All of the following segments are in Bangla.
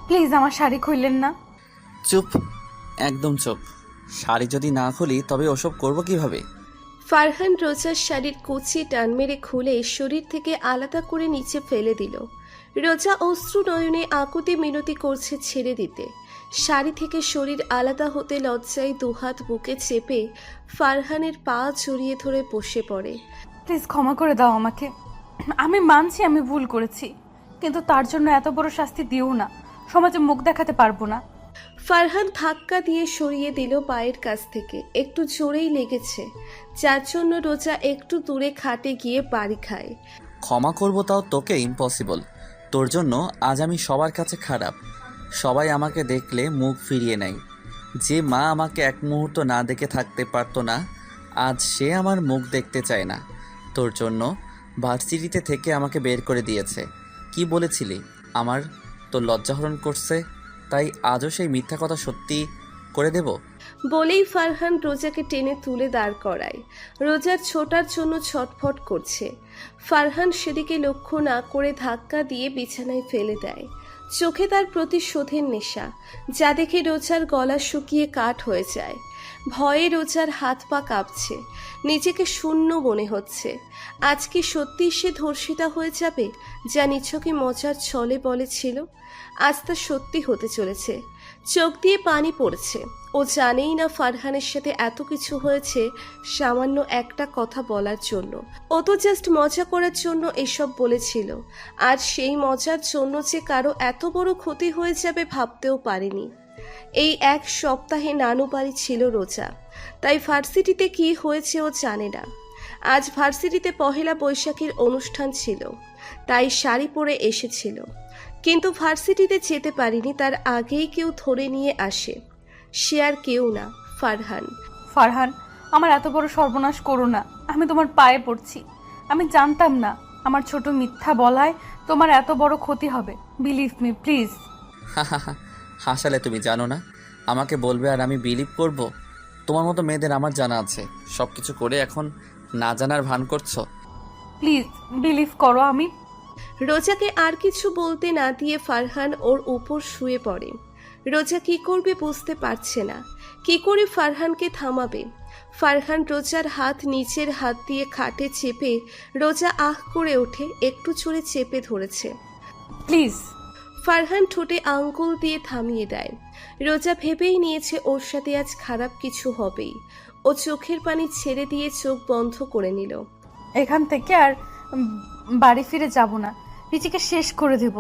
প্লিজ আমার শাড়ি খুললেন না। চুপ, একদম চুপ। শাড়ি যদি না খুলি তবে ওসব করব কিভাবে? ফারহান রোজার শাড়ির কুচি টান মেরে খুলে শরীর থেকে আলাদা করে নিচে ফেলে দিল। রোজা অশ্রু নয়নে আকুতি মিনতি করছে ছেড়ে দিতে। শাড়ি থেকে শরীর আলাদা হতে লজ্জায় দুহাত বুকে চেপে ফারহানের পা জড়িয়ে ধরে বসে পড়ে। প্লিজ ক্ষমা করে দাও আমাকে। আমি মানছি আমি ভুল করেছি, কিন্তু তার জন্য এত বড় শাস্তি দিও না। সমাজে মুখ দেখাতে পারবো না। ফারহান ধাক্কা দিয়ে সরিয়ে দিল পায়ের কাছ থেকে। একটু জোরেই লেগেছে, যার জন্য রোজা একটু দূরে খাটে গিয়ে বাড়ি খায়। ক্ষমা করব তাও তোকে ইম্পসিবল। তোর জন্য আজ আমি সবার কাছে খারাপ। সবাই আমাকে দেখলে মুখ ফিরিয়ে নেয়। যে মা আমাকে এক মুহূর্ত না দেখে থাকতে পারতো না, আজ সে আমার মুখ দেখতে চায় না। তোর জন্য ভার্সিটিতে থেকে আমাকে বের করে দিয়েছে। কি বলেছিলি আমার তোর লজ্জাহরণ করছে, তাই আজও সেই মিথ্যা কথা সত্যি করে দেব? বলেই ফারহান রোজাকে টেনে তুলে দাঁড় করায়। রোজার ছোটার জন্য ছটফট করছে। ফারহান সেদিকে লক্ষ্য না করে ধাক্কা দিয়ে বিছানায় ফেলে দেয়। চোখে তার প্রতিশোধের নেশা, যা দেখে রোজার গলা শুকিয়ে কাঠ হয়ে যায়। ভয়ে রোজার হাত পা কাঁপছে, নিজেকে শূন্য মনে হচ্ছে। আজ কি সত্যি সে ধর্ষিতা হয়ে যাবে, যা নিছকে মজার ছলে বলেছিল? আজ তা সত্যি হতে চলেছে। চোখ দিয়ে পানি পড়ছে। ও জানেই না ফারহানের সাথে এত কিছু হয়েছে সামান্য একটা কথা বলার জন্য। ও তো জাস্ট মজা করার জন্য এসব বলেছিল। আর সেই মজার জন্য যে কারো এত বড় ক্ষতি হয়ে যাবে ভাবতেও পারেনি। এই এক সপ্তাহে নানু বাড়ি ছিল রোজা, তাই ভার্সিটিতে কি হয়েছে ও জানে না। আজ ভার্সিটিতে পহেলা বৈশাখীর অনুষ্ঠান ছিল, তাই শাড়ি পরে এসেছিল। কিন্তু ভার্সিটিতে যেতে পারিনি, তার আগেই কেউ ধরে নিয়ে আসে। সে আর কেউ না, ফারহান। ফারহান, আমার এত বড় সর্বনাশ করো না। আমি তোমার পায়ে পড়ছি। আমি জানতাম না আমার ছোট মিথ্যা বলায় তোমার এত বড় ক্ষতি হবে। Believe me please. হাসালে, তুমি জানো না আমাকে বলবে আর আমি বিলিভ করব? তোমার মতো মেয়েদের আমার জানা আছে, সব কিছু করে এখন না জানার ভান করছো। প্লিজ বিলিভ করো। আমি রোজাকে আর কিছু বলতে না দিয়ে ফারহান ওর উপর শুয়ে পড়ে। রোজা কি করবে বুঝতে পারছে না, কি করে ফারহানকে থামাবে। ফারহান রোজার হাত নিচের হাত দিয়ে খাটে চেপে রোজা আহ করে ওঠে, একটু জোরে চেপে ধরেছে। প্লিজ। ফারহান ঠোঁটে আঙ্গুল দিয়ে থামিয়ে দেয়। রোজা ভেবেই নিয়েছে ওর সাথে আজ খারাপ কিছু হবেই। ও চোখের পানি ছেড়ে দিয়ে চোখ বন্ধ করে নিল। এখান থেকে আর বাড়ি ফিরে যাব না। নিজেকে শেষ করে দেব।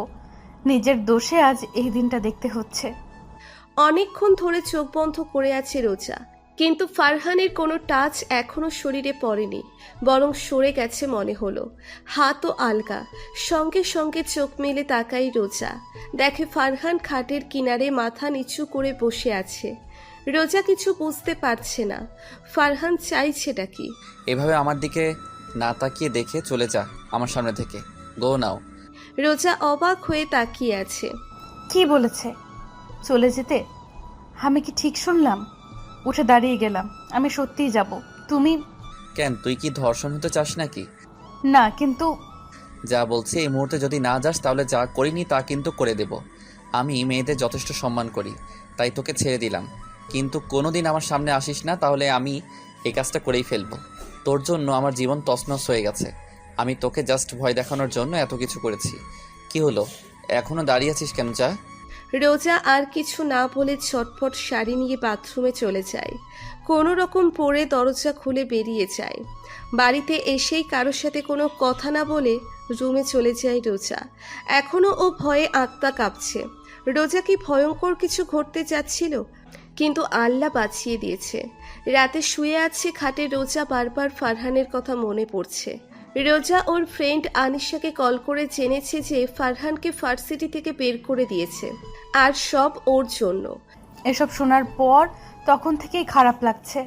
নিজের দোষে আজ এই দিনটা দেখতে হচ্ছে। অনেকক্ষণ ধরে চোখ বন্ধ করে আছে রোজা, কিন্তু ফারহানের কোনো টাচ এখনো শরীরে পড়েনি, বরং সরে গেছে মনে হলো। হাতও আলগা। সঙ্গে সঙ্গে চোখ মেলে তাকাই রোজা, দেখে ফারহান খাটের কিনারে মাথা নিচু করে বসে আছে। রোজা কিছু বুঝতে পারছে না ফারহান চাইছেটা কি। এভাবে আমার দিকে না তাকিয়ে দেখে চলে যা আমার সামনে থেকে। গো নাও। রোজা অবাক হয়ে তাকিয়ে আছে। কি বলেছে? চলে যেতে? আমি কি ঠিক শুনলাম? উঠে দাঁড়িয়ে গেলাম। আমি সত্যিই যাব। তুমি? কেন, তুই কি ধর্ষণ হতে চাস নাকি? না, কিন্তু যা বলছি, এই মুহূর্তে যদি না যাস তাহলে যা করিনি তা কিন্তু করে দেব। আমি মেয়েদের যথেষ্ট সম্মান করি, তাই তোকে ছেড়ে দিলাম। কিন্তু কোনোদিন আমার সামনে আসিস না, তাহলে আমি এই কাজটা করেই ফেলবো। তোর জন্য আমার জীবন তছনছ হয়ে গেছে। আমি তোকে জাস্ট ভয় দেখানোর জন্য এত কিছু করেছি। কি হলো, এখনো দাঁড়িয়ে আছিস কেন? যা। রোজা আর কিছু না বলে ছটফট শাড়ি নিয়ে বাথরুমে চলে যায়। কোনো রকম পরে দরজা খুলে বেরিয়ে যায়। বাড়িতে এসেই কারোর সাথে কোনো কথা না বলে রুমে চলে যায় রোজা। এখনও ও ভয়ে আত্মা কাঁপছে। রোজা কি ভয়ঙ্কর কিছু ঘটতে যাচ্ছিল? কিন্তু আল্লাহ বাঁচিয়ে দিয়েছে। রাতে শুয়ে আছে খাটে রোজা, বারবার ফারহানের কথা মনে পড়ছে। রোজা ওর ফ্রেন্ড আনিশাকে কল করে জেনেছে যে ফারহানকে ভার্সিটি থেকে বের করে দিয়েছে, আর সব ওর জন্য। এসব শোনার পর তখন থেকেই খারাপ লাগছে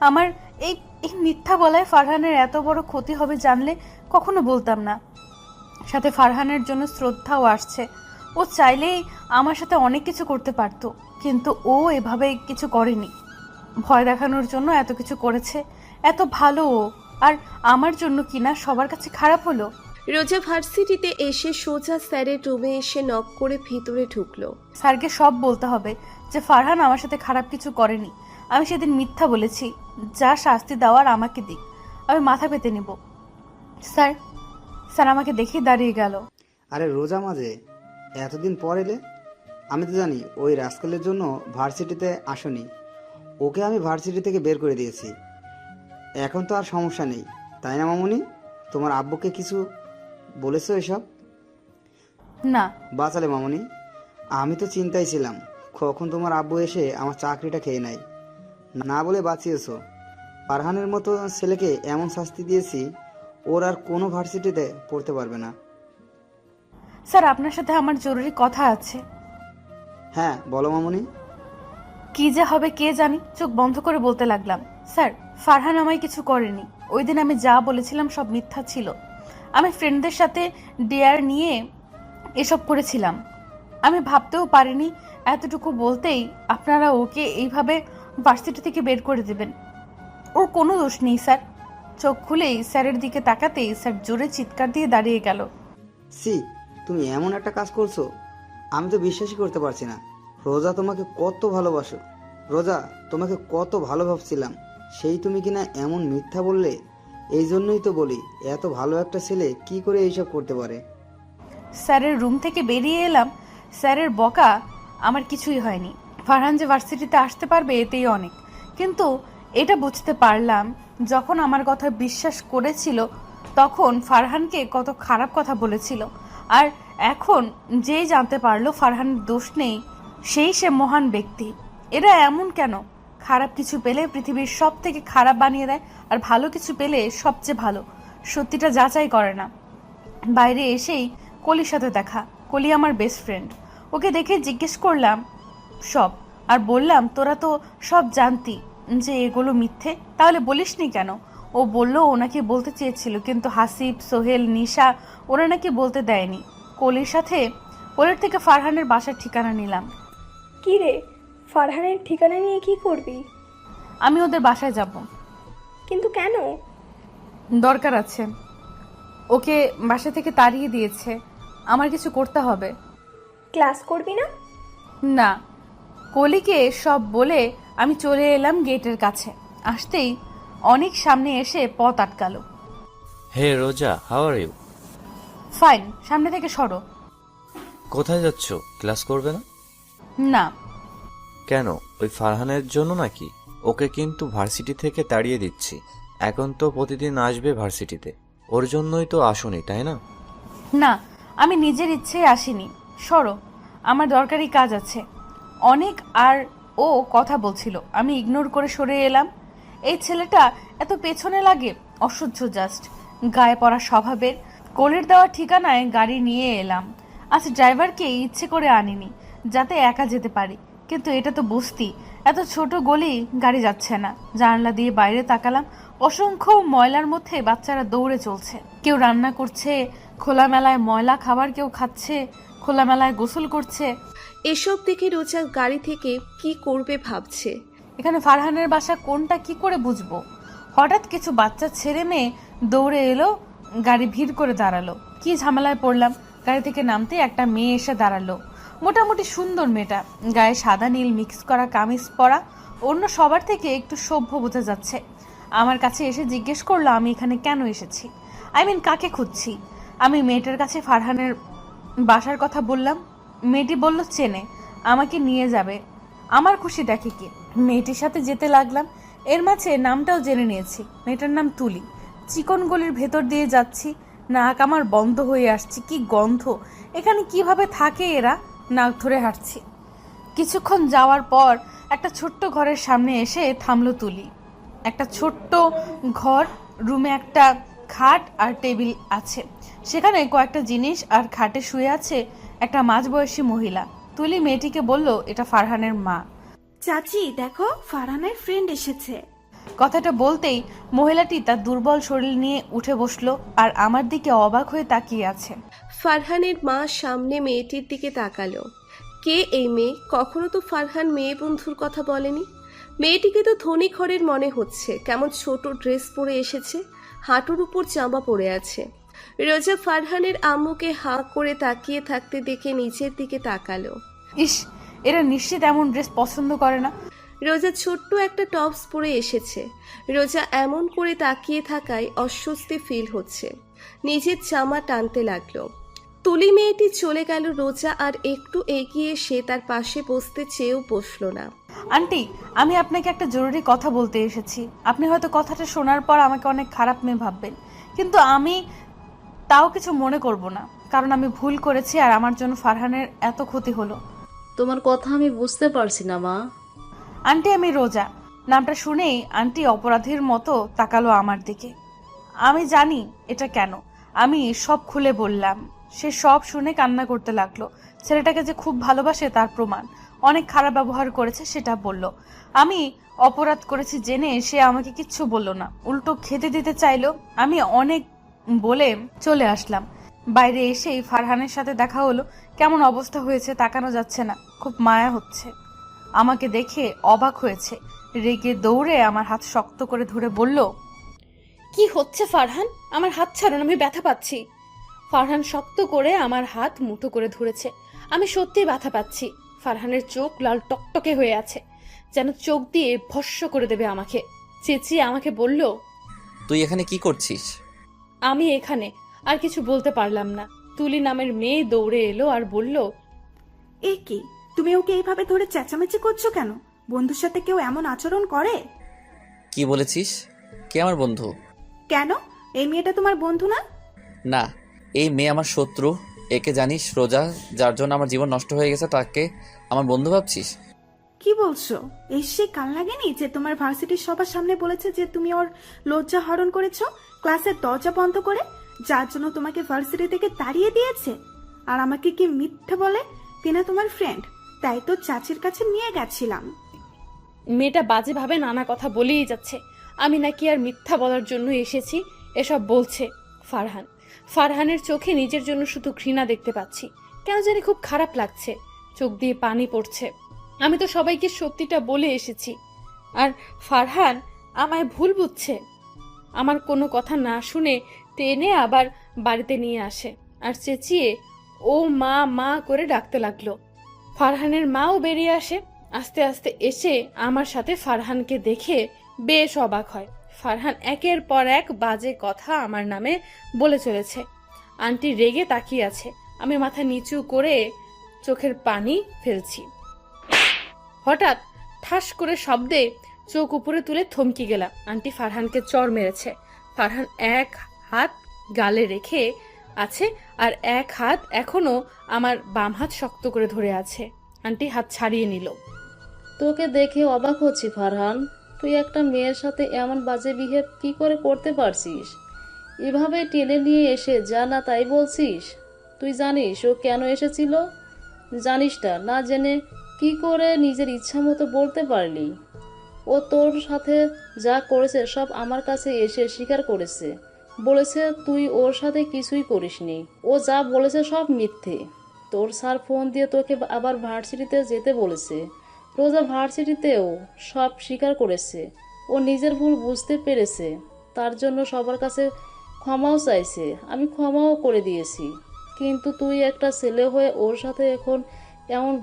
আমার। এই এই মিথ্যা বলায় ফারহানের এত বড় ক্ষতি হবে জানলে কখনো বলতাম না। সাথে ফারহানের জন্য শ্রদ্ধাও আসছে। ও চাইলেই আমার সাথে অনেক কিছু করতে পারতো, কিন্তু ও এভাবে কিছু করেনি। ভয় দেখানোর জন্য এত কিছু করেছে। এত ভালো ও, আর আমার জন্য কিনা সবার কাছে খারাপ হলো। রোজা ভার্সিটিতে এসে সোজা স্যারের রুমে এসে নক করে ভিতরে ঢুকলো। স্যারকে সব বলতে হবে যে ফারহান আমার সাথে খারাপ কিছু করেনি। আমি সেদিন মিথ্যা বলেছি। যা শাস্তি দেওয়ার আমাকে দিক, আমি মাথা পেতে নিব। স্যার স্যার আমাকে দেখেই দাঁড়িয়ে গেল। আরে রোজা মাঝে এতদিন পর এলে? আমি তো জানি ওই রাস্কেলের জন্য ভার্সিটিতে আসনি। ওকে আমি ভার্সিটি থেকে বের করে দিয়েছি। এখন তো আর সমস্যা নেই, তাই না মামুনি? তোমার আব্বুকে কিছু বলেছো এসব? না। বাঁচালে মামুনি। আমি তো চিন্তায় ছিলাম কখন তোমার আব্বু এসে আমার চাকরিটা খেয়ে নেয়। না বলে বাঁচিয়েছো। ফারহানের মতো ছেলেকে এমন শাস্তি দিয়েছি, ওর আর কোনো ভার্সিটিতে পড়তে পারবে না। স্যার আপনার সাথে আমার জরুরি কথা আছে। হ্যাঁ বলো মামুনি। কি যে হবে কে জানি, চোখ বন্ধ করে বলতে লাগলাম। স্যার ফারহান আমায় কিছু করেনি। ওই দিন আমি যা বলেছিলাম সব মিথ্যা ছিল। আমি ফ্রেন্ডদের সাথে ডেয়ার নিয়ে এসব করেছিলাম। আমি ভাবতেও পারিনি এতটুকু বলতেই আপনারা ওকে এইভাবে ভার্সিটি থেকে বের করে দেবেন। ওর কোনো দোষ নেই স্যার। চোখ খুলেই স্যারের দিকে তাকাতেই স্যার জোরে চিৎকার দিয়ে দাঁড়িয়ে গেল। সি, তুমি এমন একটা কাজ করছো, আমি তো বিশ্বাসই করতে পারছি না। রোজা তোমাকে কত ভালোবাসো। রোজা তোমাকে কত ভালো ভাবছিলাম, সেই তুমি কিনা এমন মিথ্যা বললে। এই জন্যই তো বলি এত ভালো একটা ছেলে কি করে এইসব করতে পারে। স্যারের রুম থেকে বেরিয়ে এলাম। স্যারের বকা আমার কিছুই হয়নি। ফারহান যে ভার্সিটিতে আসতে পারবে এতেই অনেক। কিন্তু এটা বুঝতে পারলাম যখন আমার কথা বিশ্বাস করেছিল তখন ফারহানকে কত খারাপ কথা বলেছিল। আর এখন যেই জানতে পারলো ফারহানের দোষ নেই, সেই সে মহান ব্যক্তি। এরা এমন কেন? খারাপ কিছু পেলে পৃথিবীর সব থেকে খারাপ বানিয়ে দেয়, আর ভালো কিছু পেলে সবচেয়ে ভালো। সত্যিটা যাচাই করে না। বাইরে এসেই কলির সাথে দেখা। কলি আমার বেস্ট ফ্রেন্ড। ওকে দেখে জিজ্ঞেস করলাম সব, আর বললাম তোরা তো সব জানতি যে এগুলো মিথ্যে, তাহলে বলিসনি কেন? ও বলল ও নাকি বলতে চেয়েছিল, কিন্তু হাসিব, সোহেল, নিশা ওরা নাকি বলতে দেয়নি। কলির থেকে ফারহানের বাসার ঠিকানা নিলাম। কি রে, ফারহানের ঠিকানা নিয়ে কি করবি? আমি ওদের বাসায় যাব। কিন্তু কেন? দরকার আছে। ওকে বাসা থেকে তাড়িয়ে দিয়েছে, আমার কিছু করতে হবে। ক্লাস করবি না? না। কলিকে সব বলে আমি চলে এলাম গেটের কাছে। আসতেই অনেক সামনে এসে পথ আটকালো। হে রোজা, হাউ আর ইউ? ফাইন, সামনে থেকে সরো। কোথায় যাচ্ছ? ক্লাস করবে না? না। কেন, ওই ফারহানের জন্য নাকি? ওকে কিন্তু ভার্সিটি থেকে তাড়িয়ে দিচ্ছি। এখন তো প্রতিদিন আসবে ভার্সিটিতে। ওর জন্যই তো আসুনি, তাই না? না, আমি নিজের ইচ্ছেই আসিনি। সরো, আমার দরকারি কাজ আছে অনেক। আর ও কথা বলছিল, আমি ইগনোর করে সরে এলাম। এই ছেলেটা এত পেছনে লাগে, অসহ্য জাস্ট। গায়ে পড়া স্বভাবের। কলির দেওয়া ঠিকানায় গাড়ি নিয়ে এলাম। আজ ড্রাইভারকে ইচ্ছে করে আনিনি যাতে একা যেতে পারি, কিন্তু এটা তো বস্তি, এত ছোট গলি, গাড়ি যাচ্ছে না। জানলা দিয়ে বাইরে তাকালাম। অসংখ্য ময়লার মধ্যে বাচ্চারা দৌড়ে চলছে। কেউ রান্না করছে খোলামেলায়, ময়লা খাবার কেউ খাচ্ছে, খোলামেলায় গোসল করছে। এসব দেখে রোজা গাড়ি থেকে কি করবে ভাবছে। এখানে ফারহানের বাসা কোনটা কি করে বুঝবো? হঠাৎ কিছু বাচ্চা ছেড়ে মেয়ে দৌড়ে এলো, গাড়ি ভিড় করে দাঁড়ালো। কি ঝামেলায় পড়লাম। গাড়ি থেকে নামতে একটা মেয়ে এসে দাঁড়ালো। মোটামুটি সুন্দর মেয়েটা, গায়ে সাদা নীল মিক্স করা কামিজ পরা, অন্য সবার থেকে একটু সভ্য বোঝা যাচ্ছে। আমার কাছে এসে জিজ্ঞেস করলো আমি এখানে কেন এসেছি, কাকে খুঁজছি। আমি মেয়েটার কাছে ফারহানের বাসার কথা বললাম। মেয়েটি বলল চেনে, আমাকে নিয়ে যাবে। আমার খুশি দেখে কি, মেয়েটির সাথে যেতে লাগলাম। এর মাঝে নামটাও জেনে নিয়েছি। মেয়েটার নাম তুলি। চিকন গলির ভেতর দিয়ে যাচ্ছি, নাক আমার বন্ধ হয়ে আসছে। কি গন্ধ! এখানে কিভাবে থাকে এরা? নাক ধরে হাঁটছি। কিছুক্ষণ যাওয়ার পর একটা ছোট্ট ঘরের সামনে এসে থামলো তুলি। একটা ছোট্ট ঘর, রুমে একটা খাট আর টেবিল আছে। সেখানে কয়েকটা জিনিস, আর খাটে শুয়ে আছে একটা মাঝবয়সী মহিলা। তুলি মেয়েটিকে বলল এটা ফারহানের মা। চাচি দেখো, ফারহানের ফ্রেন্ড এসেছে। কথাটা বলতেই মহিলাটি তার দুর্বল শরীর নিয়ে উঠে বসলো আর আমার দিকে অবাক হয়ে তাকিয়ে আছে। ফারহানের মা সামনে মেয়েটির দিকে তাকালো। কে এই মেয়ে? কখনো তো ফারহান মেয়ে বন্ধুর কথা বলেনি। মেয়েটিকে তো ধনী ঘরের মনে হচ্ছে। কেমন ছোট ড্রেস পরে এসেছে, হাঁটুর উপর জামা পরে আছে। রোজা ফারহানের আম্মুকে হাঁ করে তাকিয়ে থাকতে দেখে নিচের দিকে তাকালো। ইস, এরা নিশ্চিত এমন ড্রেস পছন্দ করে না। রোজা ছোট্ট একটা টপস পরে এসেছে। রোজা এমন করে তাকিয়ে থাকায় অস্বস্তি ফিল হচ্ছে। নিজের জামা টানতে লাগলো। তুলি মেয়েটি চলে গেল। রোজা আর একটু এগিয়ে সে তার পাশে বসতে চেয়েও বসলো না। আন্টি, আমি আপনাকে একটা জরুরি কথা বলতে এসেছি। আপনি হয়তো কথাটা শোনার পর আমাকে অনেক খারাপ মেয়ে ভাববেন, কিন্তু আমি তাও কিছু মনে করব না, কারণ আমি ভুল করেছি আর আমার জন্য ফারহানের এত ক্ষতি হলো। তোমার কথা আমি বুঝতে পারছি না মা। আন্টি, আমি রোজা। নামটা শুনেই আন্টি অপরাধীর মতো তাকালো আমার দিকে। আমি জানি এটা কেন। আমি সব খুলে বললাম। সে সব শুনে কান্না করতে লাগলো। ছেলেটাকে যে খুব ভালোবাসে তার প্রমাণ। অনেক খারাপ ব্যবহার করেছে সেটা বলল। আমি অপরাধ করেছি জেনে সে আমাকে কিচ্ছু বলল না, উল্টো খেতে দিতে চাইলো। আমি অনেক বলে চলে আসলাম। বাইরে এসেই ফারহানের সাথে দেখা হলো। কেমন অবস্থা হয়েছে তাকানো যাচ্ছে না, খুব মায়া হচ্ছে। আমাকে দেখে অবাক হয়েছে। রেগে দৌড়ে আমার হাত শক্ত করে ধরে বলল, কি হচ্ছে ফারহান? আমার হাত ছাড়ুন, আমি ব্যথা পাচ্ছি। ফারহান শক্ত করে আমার হাত মুঠো করে ধরেছে। আমি সত্যি ব্যথা পাচ্ছি। ফারহানের চোখ লাল টকটকে হয়ে আছে, যেন চোখ দিয়ে ভস্ম করে দেবে আমাকে। চেঁচিয়ে আমাকে বলল, তুই এখানে কি করছিস? আমি এখানে। আর কিছু বলতে পারলাম না। তুলি নামের মেয়ে দৌড়ে এলো আর বলল, এ কি, তুমি ওকে এইভাবে ধরে চেঁচামেচি করছো কেন? বন্ধুর সাথে কেউ এমন আচরণ করে? কি বলেছিস? কে আমার বন্ধু? কেন, এই মেয়েটা তোমার বন্ধু না? না, এই মেয়ে আমার শত্রু। একে জানিস রোজা, যার জন্য আমার জীবন নষ্ট হয়ে গেছে, তাকে আমার বন্ধু ভাবছিস? কি বলছো? এই সে কাল লাগেনি যে তোমার ভার্সিটির সবার সামনে বলেছে যে তুমি ওর লজ্জা হরণ করেছো ক্লাসের দরজা বন্ধ করে, যার জন্য তোমাকে ভার্সিটি থেকে তাড়িয়ে দিয়েছে? আর আমাকে কি মিথ্যে বলে তিনা তোমার ফ্রেন্ড, তাই তো চাচির কাছে নিয়ে গেছিলাম। মেয়েটা বাজেভাবে নানা কথা বলেই যাচ্ছে। আমি নাকি আর মিথ্যা বলার জন্য এসেছি এসব বলছে। ফারহানের চোখে নিজের জন্য শুধু ঘৃণা দেখতে পাচ্ছি। কেন জানি খুব খারাপ লাগছে, চোখ দিয়ে পানি পড়ছে। আমি তো সবাইকে সত্যিটা বলে এসেছি, আর ফারহান আমায় ভুল বুঝছে। আমার কোনো কথা না শুনে টেনে আবার বাড়িতে নিয়ে আসে আর চেঁচিয়ে ও মা মা করে ডাকতে লাগলো। ফারহানের মাও বেরিয়ে আসে। আস্তে আস্তে এসে আমার সাথে ফারহানকে দেখে বেশ অবাক হয়। ফারহান একের পর এক বাজে কথা আমার নামে বলে চলেছে। আন্টি রেগে তাকিয়ে আছে। আমি মাথা নিচু করে চোখের পানি ফেলছি। হঠাৎ ঠাস করে শব্দে চোখ উপরে তুলে থমকে গেলাম। আন্টি ফারহানকে চড় মেরেছে। ফারহান এক হাত গালে রেখে আছে আর এক হাত এখনো আমার বাম হাত শক্ত করে ধরে আছে। আন্টি হাত ছাড়িয়ে নিল। তোকে দেখে অবাক হচ্ছি ফারহান, তুই একটা মেয়ের সাথে এমন বাজে বিহেভ কি করে করতে পারছিস? এভাবে টেনে নিয়ে এসে যা না তাই বলছিস? তুই জানিস ও কেন এসেছিল? জানিস না জেনে কি করে নিজের ইচ্ছা মতো বলতে পারলি? ও তোর সাথে যা করেছে সব আমার কাছে এসে স্বীকার করেছে। বলেছে তুই ওর সাথে কিছুই করিসনি। ও যা বলেছে সব মিথ্যে। তোর স্যার ফোন দিয়ে তোকে আবার ভার্সিটিতে যেতে বলেছে। রোজা ভার্সিটিতেও সব স্বীকার করেছে। ও নিজের ভুল বুঝতে পেরেছে, তার জন্য সবার কাছে ক্ষমাও চাইছে। আমি ক্ষমাও করে দিয়েছি। কিন্তু তুই একটা ছেলে হয়ে ওর সাথে এখন এমন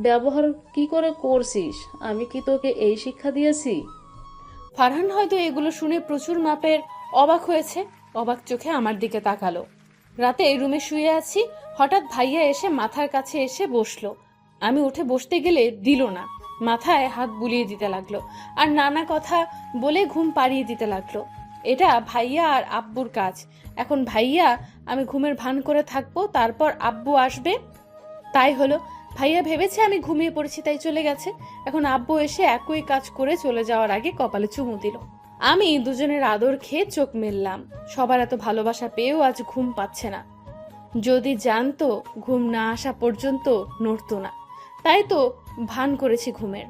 ব্যবহার কি করে করছিস? আমি কি তোকে এই শিক্ষা দিয়েছি? ফারহান হয়তো এগুলো শুনে প্রচুর মাপের অবাক হয়েছে। অবাক চোখে আমার দিকে তাকালো। রাতে রুমে শুয়ে আছি, হঠাৎ ভাইয়া এসে মাথার কাছে এসে বসলো। আমি উঠে বসতে গেলে দিল না, মাথায় হাত বুলিয়ে দিতে লাগলো আর নানা কথা বলে ঘুম পাড়িয়ে দিতে লাগলো। এটা ভাইয়া আর আব্বুর কাজ। এখন ভাইয়া আমি ঘুমের ভান করে থাকবো, তারপর আব্বু আসবে। তাই হলো। ভাইয়া ভেবেছে আমি ঘুমিয়ে পড়েছি তাই চলে গেছে। এখন আব্বু এসে একই কাজ করে চলে যাওয়ার আগে কপালে চুমু দিল। আমি দুজনের আদর খেয়ে চোখ মেললাম। সবার এত ভালোবাসা পেয়েও আজ ঘুম পাচ্ছে না। যদি জানতো ঘুম না আসা পর্যন্ত নড়তো না, তাই তো ভান করেছি ঘুমের।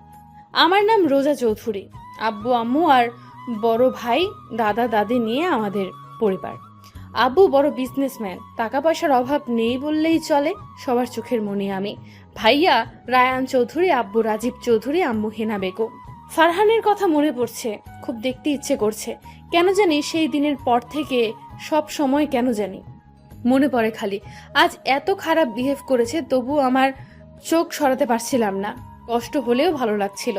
আমার নাম রোজা চৌধুরী। আব্বু আম্মু আর বড় ভাই দাদা দাদি নিয়ে আমাদের পরিবার। আব্বু বড় বিজনেসম্যান, টাকা পয়সার অভাব নেই বললেই চলে। সবার চোখের মনি আমি। ভাইয়া রায়ান চৌধুরী, আব্বু রাজীব চৌধুরী, আম্মু হেনা বেগম। ফারহানের কথা মনে পড়ছে, খুব দেখতে ইচ্ছে করছে। কেন জানি সেই দিনের পর থেকে সব সময় কেন জানি মনে পড়ে খালি আজ এত খারাপ বিহেভ করেছে, তবু আমার চোখ সরাতে পারছিলাম না। কষ্ট হলেও ভালো লাগছিল।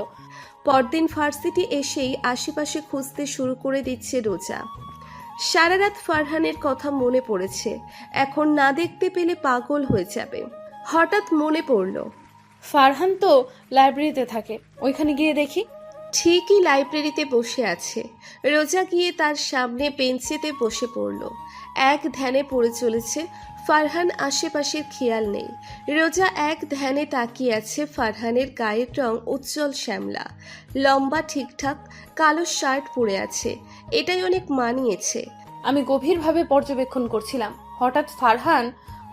পরদিন ভার্সিটি এসেই আশেপাশে খুঁজতে শুরু করে দিচ্ছে রোজা। সারা রাত ফারহানের কথা মনে পড়েছে, এখন না দেখতে পেলে পাগল হয়ে যাবে। হঠাৎ মনে পড়ল, ফারহান তো লাইব্রেরিতে থাকে, ওইখানে গিয়ে দেখি। ঠিকই লাইব্রেরিতে বসে আছে। রোজা গিয়ে তার সামনে বেঞ্চেতে বসে পড়ল। এক ধ্যানে পড়ে চলেছে। ফারহান আশেপাশের খেয়াল নেই। রোজা এক ধ্যানে তাকিয়ে আছে। ফারহানের গায়ের রং উজ্জ্বল শ্যামলা, লম্বা ঠিকঠাক, কালো শার্ট পরে আছে, এটাই অনেক মানিয়েছে। আমি গভীরভাবে পর্যবেক্ষণ করছিলাম। হঠাৎ ফারহান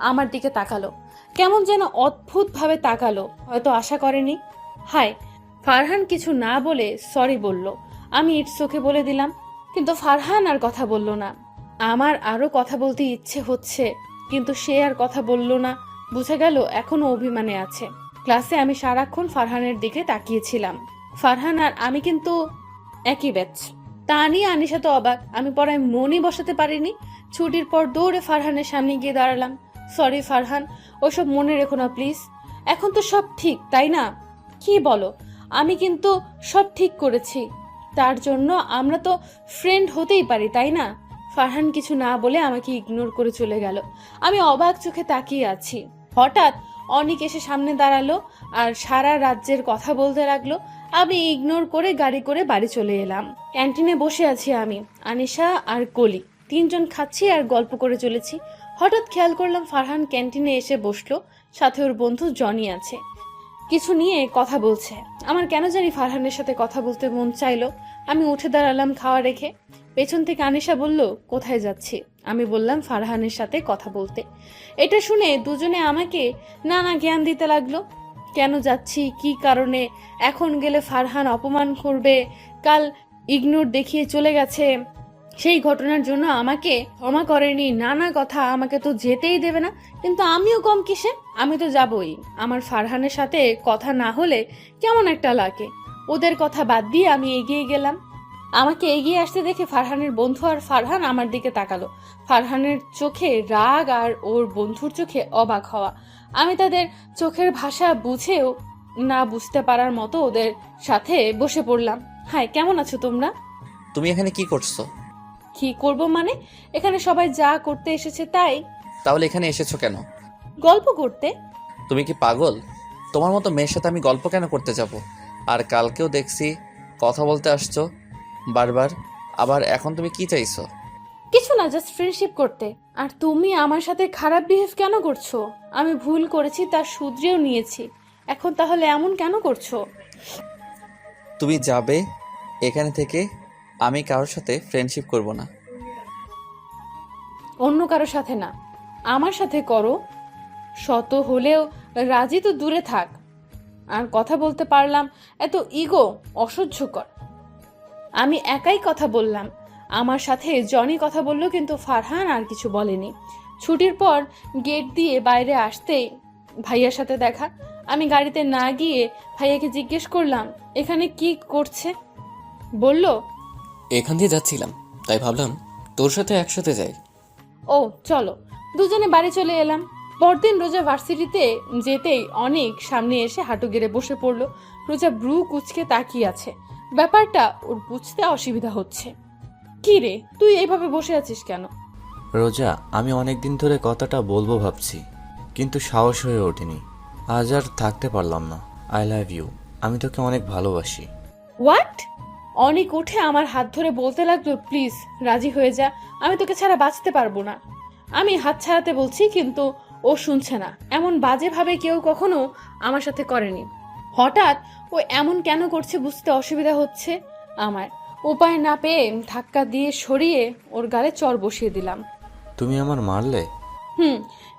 আমার দিকে তাকালো, কেমন যেন অদ্ভুতভাবে তাকালো, হয়তো আশা করেনি। হাই। ফারহান কিছু না বলে সরি বলল। আমি ইটস ওকে বলে দিলাম, কিন্তু ফারহান আর কথা বলল না। আমার আরো কথা বলতে ইচ্ছে হচ্ছে, কিন্তু সে আর কথা বলল না। বুঝে গেল এখনো অভিমানে আছে। ক্লাসে আমি সারাক্ষণ ফারহানের দিকে তাকিয়েছিলাম। ফারহান আর আমি কিন্তু একই ব্যাচ। তা নিয়ে আনিশা তো অবাক। আমি পড়ায় মনই বসাতে পারিনি। ছুটির পর দৌড়ে ফারহানের সামনে গিয়ে দাঁড়ালাম। সরি ফারহান, ওসব মনে রেখো না প্লিজ। এখন তো সব ঠিক, তাই না? কি বলো? আমি কিন্তু সব ঠিক করেছি। তার জন্য আমরা তো ফ্রেন্ড হতেই পারি, তাই না? ফারহান কিছু না বলে আমাকে ইগনোর করে চলে গেল। আমি অবাক চোখে তাকিয়ে আছি। হঠাৎ অনিক এসে সামনে দাঁড়ালো আর সারা রাজ্যের কথা বলতে লাগলো। আমি ইগনোর করে গাড়ি করে বাড়ি চলে এলাম। ক্যান্টিনে বসে আছি আমি, আনিশা আর কলি, তিনজন খাচ্ছি আর গল্প করে চলেছি। হঠাৎ খেয়াল করলাম ফারহান ক্যান্টিনে এসে বসলো, সাথে ওর বন্ধু জনি আছে, কিছু নিয়ে কথা বলছে। আমার কেন জানি ফারহানের সাথে কথা বলতে মন চাইলো। আমি উঠে দাঁড়ালাম খাওয়া রেখে। পেছন থেকে আনিশা বলল, কোথায় যাচ্ছি? আমি বললাম ফারহানের সাথে কথা বলতে। এটা শুনে দুজনে আমাকে নানা জ্ঞান দিতে লাগলো। কেন যাচ্ছি, কি কারণে, এখন গেলে ফারহান অপমান করবে, কাল ইগনোর দেখিয়ে চলে গেছে, সেই ঘটনার জন্য আমাকে ক্ষমা করেনি, নানা কথা, আমাকে তো যেতেই দেবে না। কিন্তু আমিও কম কিসে, আমি তো যাবই। আমার ফারহানের সাথে কথা না হলে কেমন একটা লাগে। ওদের কথা বাদ দিয়ে আমি এগিয়ে গেলাম। আমাকে এগিয়ে আসতে দেখে ফারহানের বন্ধু আর ফারহান আমার দিকে তাকালো। ফারহানের চোখে রাগ আর ওর বন্ধুর চোখে অবাক হওয়া। আমি তাদের চোখের ভাষা বুঝেও না বুঝতে পারার মতো ওদের সাথে বসে পড়লাম। হাই, কেমন আছো তোমরা? তুমি এখানে কি করছো? কি করব মানে, এখানে সবাই যা করতে এসেছে তাই। তাহলে এখানে এসেছো কেন? গল্প করতে। তুমি কি পাগল? তোমার মতো মেয়ের সাথে আমি গল্প কেন করতে যাব? আর কালকেও দেখছি কথা বলতে আসছো বারবার, আবার এখন তুমি কি চাইছো? কিছু না, জাস্ট ফ্রেন্ডশিপ করতে। আর তুমি আমার সাথে খারাপ বিহেভ কেন করছো? আমি ভুল করেছি, তার শুধরেও নিয়েছি, এখন তাহলে এমন কেন করছো? তুমি যাবে এখানে থেকে। আমি কারোর সাথে ফ্রেন্ডশিপ করব না। অন্য কারোর সাথে না, আমার সাথে করো। শত হলেও রাজি তো দূরে থাক। আর কথা বলতে পারলাম, এত ইগো অসহ্যকর। আমি একাই কথা বললাম, আমার সাথে জনি কথা বলল, কিন্তু ফারহান আর কিছু বলেনি। ছুটির পর গেট দিয়ে বাইরে আসতেই ভাইয়ার সাথে দেখা। আমি গাড়িতে না গিয়ে ভাইয়াকে জিজ্ঞেস করলাম এখানে কি করছে। বলল, এখান দিয়ে যাচ্ছিলাম, তাই ভাবলাম তোর সাথে একসাথে যাই। ও চলো। দুজনে বাড়ি চলে এলাম। পরদিন রোজা ভার্সিটিতে যেতেই অনেক সামনে এসে হাঁটু গেড়ে বসে পড়লো। রোজা ব্রু কুচকে তাকিয়ে আছে। ব্যাপারটা ওর বুঝতে অসুবিধা হচ্ছে। কি রে, তুই এইভাবে বসে আছিস কেন? রোজা, আমি অনেকদিন ধরে কথাটা বলবো ভাবছি, কিন্তু সাহস হয়ে ওঠেনি। আজ আর থাকতে পারলাম না। I love you. আমি তোকে অনেক ভালোবাসি। হোয়াট? অনেক উঠে আমার হাত ধরে বলতে লাগলো, প্লিজ রাজি হয়ে যা, আমি তোকে ছাড়া বাঁচতে পারবো না। আমি হাত ছাড়াতে বলছি, কিন্তু ও শুনছে না। এমন বাজেভাবে কেউ কখনো আমার সাথে করেনি। হঠাৎ ও এমন কেন করছে বুঝতে অসুবিধা হচ্ছে আমার। উপায় না পেয়ে ধাক্কা দিয়ে সরিয়ে ওর গালে চড় বসিয়ে দিলাম। তুমি আমার মারলে?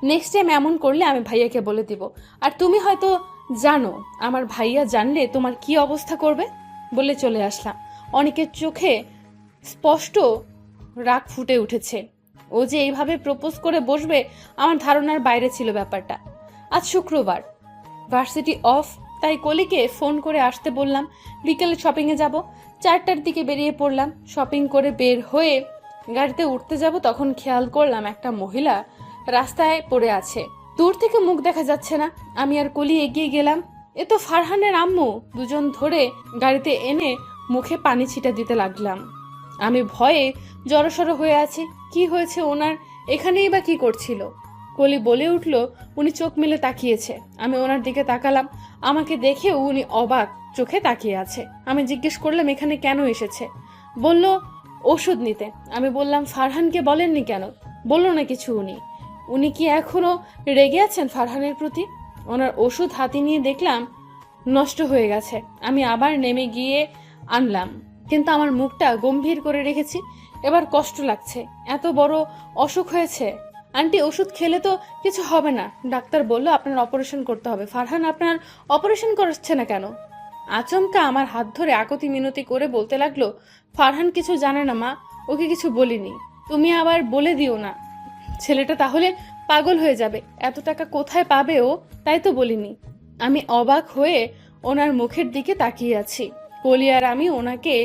নেক্সট টাইম এমন করলে আমি ভাইয়াকে বলে দিব। আর তুমি হয়তো জানো আমার ভাইয়া জানলে তোমার কি অবস্থা করবে। বলে চলে আসলাম। অনেকের চোখে স্পষ্ট রাগ ফুটে উঠেছে। ও যে এইভাবে প্রপোজ করে বসবে আমার ধারণার বাইরে ছিল ব্যাপারটা। আজ শুক্রবার, ভার্সিটি অফ, তাই কলিকে ফোন করে আসতে বললাম। বিকেলে শপিংয়ে যাব। 4টার দিকে বেরিয়ে পড়লাম। শপিং করে বের হয়ে গাড়িতে উঠতে যাব, তখন খেয়াল করলাম একটা মহিলা রাস্তায় পড়ে আছে, দূর থেকে মুখ দেখা যাচ্ছে না। আমি আর কলি এগিয়ে গেলাম। এ তো ফারহানের আম্মু। দুজন ধরে গাড়িতে এনে মুখে পানি ছিটা দিতে লাগলাম। আমি ভয়ে জড়সড় হয়ে আছি। কি হয়েছে ওনার, এখানেই বা কি করছিল? কলি বলে উঠল, উনি চোখ মেলে তাকিয়েছে। আমি ওনার দিকে তাকালাম। আমাকে দেখেও উনি অবাক চোখে তাকিয়ে আছে। আমি জিজ্ঞেস করলাম এখানে কেন এসেছে। বলল ওষুধ নিতে। আমি বললাম ফারহানকে বলেননি কেন? বলল না কিছু। উনি কি এখনো রেগে আছেন ফারহানের প্রতি? ওনার ওষুধ হাতে নিয়ে দেখলাম নষ্ট হয়ে গেছে। আমি আবার নেমে গিয়ে আনলাম, কিন্তু আমার মুখটা গম্ভীর করে রেখেছি। এবার কষ্ট লাগছে। এত বড় অসুখ হয়েছে। আন্টি, ওষুধ খেলে তো কিছু হবে না। ডাক্তার বলল আপনার অপারেশন করতে হবে। ফারহান আপনার অপারেশন করাচ্ছে না কেন? আচমকা আমার হাত ধরে আকতি মিনতি করে বলতে লাগলো, ফারহান কিছু জানে না মা, ওকে কিছু বলিনি। তুমি আবার বলে দিও না, ছেলেটা তাহলে পাগল হয়ে যাবে। এত টাকা কোথায় পাবে ও, তাই তো বলিনি। আমি অবাক হয়ে ওনার মুখের দিকে তাকিয়ে আছি। কলি আর আমি ওনাকে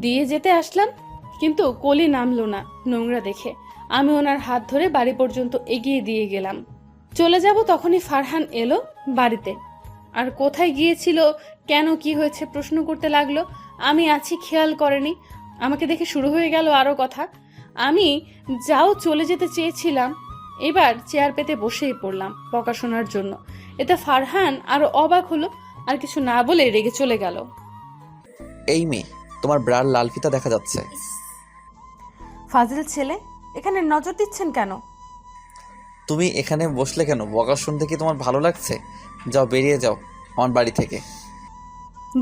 দিয়ে যেতে আসলাম, কিন্তু কলি নামলো না নোংরা দেখে। আমি ওনার হাত ধরে বাড়ি পর্যন্ত এগিয়ে দিয়ে গেলাম। চলে যাব তখনই ফারহান এলো বাড়িতে। আর কোথায় গিয়েছিল, কেন, কি হয়েছে প্রশ্ন করতে লাগলো। আমি আছি খেয়াল করেনি। আমাকে দেখে শুরু হয়ে গেল আরো কথা। আমি যাও চলে যেতে চেয়েছিলাম, এবার চেয়ার পেতে বসেই পড়লাম বকা শোনার জন্য। এতে ফারহান আরো অবাক হলো, আর কিছু না বলে রেগে চলে গেল। এই মেয়ে, তোমার ব্রার লাল ফিতা দেখা যাচ্ছে। ফাজিল ছেলে, এখানে নজর দিচ্ছেন কেন? তুমি এখানে বসলে কেন? বকা শুনতে কি তোমার ভালো লাগছে? যাও, বেরিয়ে যাও আমার বাড়ি থেকে।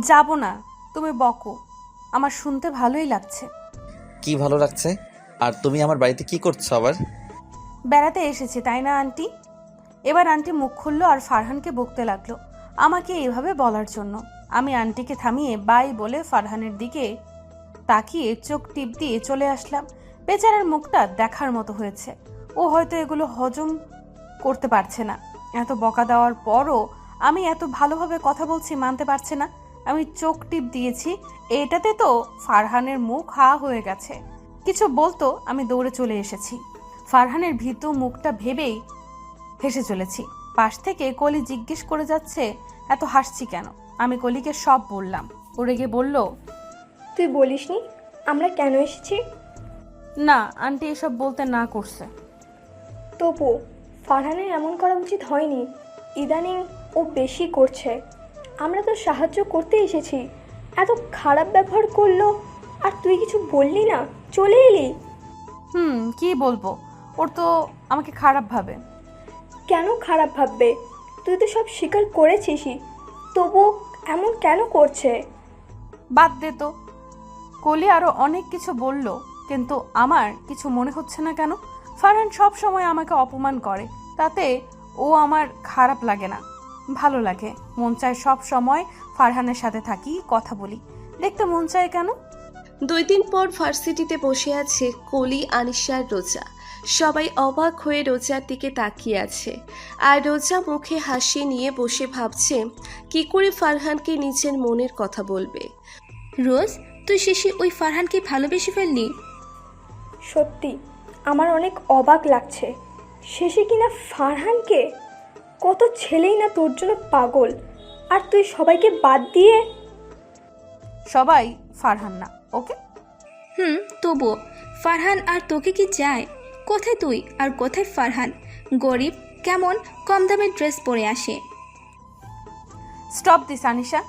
যাব না, তুমি বকো, আমার শুনতে ভালোই লাগছে। কি ভালো লাগছে? আর তুমি আমার বাড়িতে কি করছো আবার? বেড়াতে এসেছি তাই না আন্টি? এবার আন্টি মুখ খুললো আর ফারহানকে বকতে লাগলো আমাকে এইভাবে বলার জন্য। আমি আন্টিকে থামিয়ে বাই বলে ফারহানের দিকে তাকিয়ে চোখ টিপ দিয়ে চলে আসলাম। বেচারার মুখটা দেখার মতো হয়েছে। ও হয়তো এগুলো হজম করতে পারছে না। এত বকা দেওয়ার পরও আমি এত ভালোভাবে কথা বলছি মানতে পারছে না। আমি চোখ টিপ দিয়েছি, এটাতে তো ফারহানের মুখ হা হয়ে গেছে। কিছু বলতো, আমি দৌড়ে চলে এসেছি। ফারহানের ভীতু মুখটা ভেবেই হেসে চলেছি। পাশ থেকে কলি জিজ্ঞেস করে যাচ্ছে এত হাসছি কেন। আমি কলিকে সব বললাম। ও রেগে বলল, তুই বলিসনি আমরা কেন এসেছি? না আন্টি এসব বলতে না করছে। তবু ফারহানের এমন করা উচিত হয়নি। ইদানিং ও বেশি করছে। আমরা তো সাহায্য করতে এসেছি, এত খারাপ ব্যবহার করলো আর তুই কিছু বললি না, চলে এলি। কি বলবো, ওর তো আমাকে খারাপ ভাবে। কেন খারাপ ভাববে? তুই তো সব স্বীকার করেছিসই, তবু এমন কেন করছে? বাদ দে তো। কলি আরো অনেক কিছু বলল, কিন্তু আমার কিছু মনে হচ্ছে না কেন। ফারহান সব সময় আমাকে অপমান করে, তাতে ও আমার খারাপ লাগে না, ভালো লাগে। মন চায় সব সময় ফারহানের সাথে থাকি, কথা বলি। দেখতে মন চায় কেন? 2 দিন পর ভার্সিটিতে বসে আছে কলি, আনিশা আর রোজা। সবাই অবাক হয়ে রোজার দিকে তাকিয়ে আছে। আর রোজা মুখে হাসি নিয়ে বসে ভাবছে কি করে ফারহানকে নিজের মনের কথা বলবে। রোজ, তুই শেষে ওই ফারহানকে ভালোবেসে ফেললি? সত্যি আমার অনেক অবাক লাগছে। শেষে কিনা ফারহানকে। কত ছেলেই না তোর জন্য পাগল, আর তুই সবাইকে বাদ দিয়ে। সবাই ফারহান না, ওকে? তবুও ফারহান আর তোকে কি চায়? কোথায় তুই আর কোথায় ফারহান? গরিব, কেমন কম দামের ড্রেস পরে আসে। Stop this Anisha.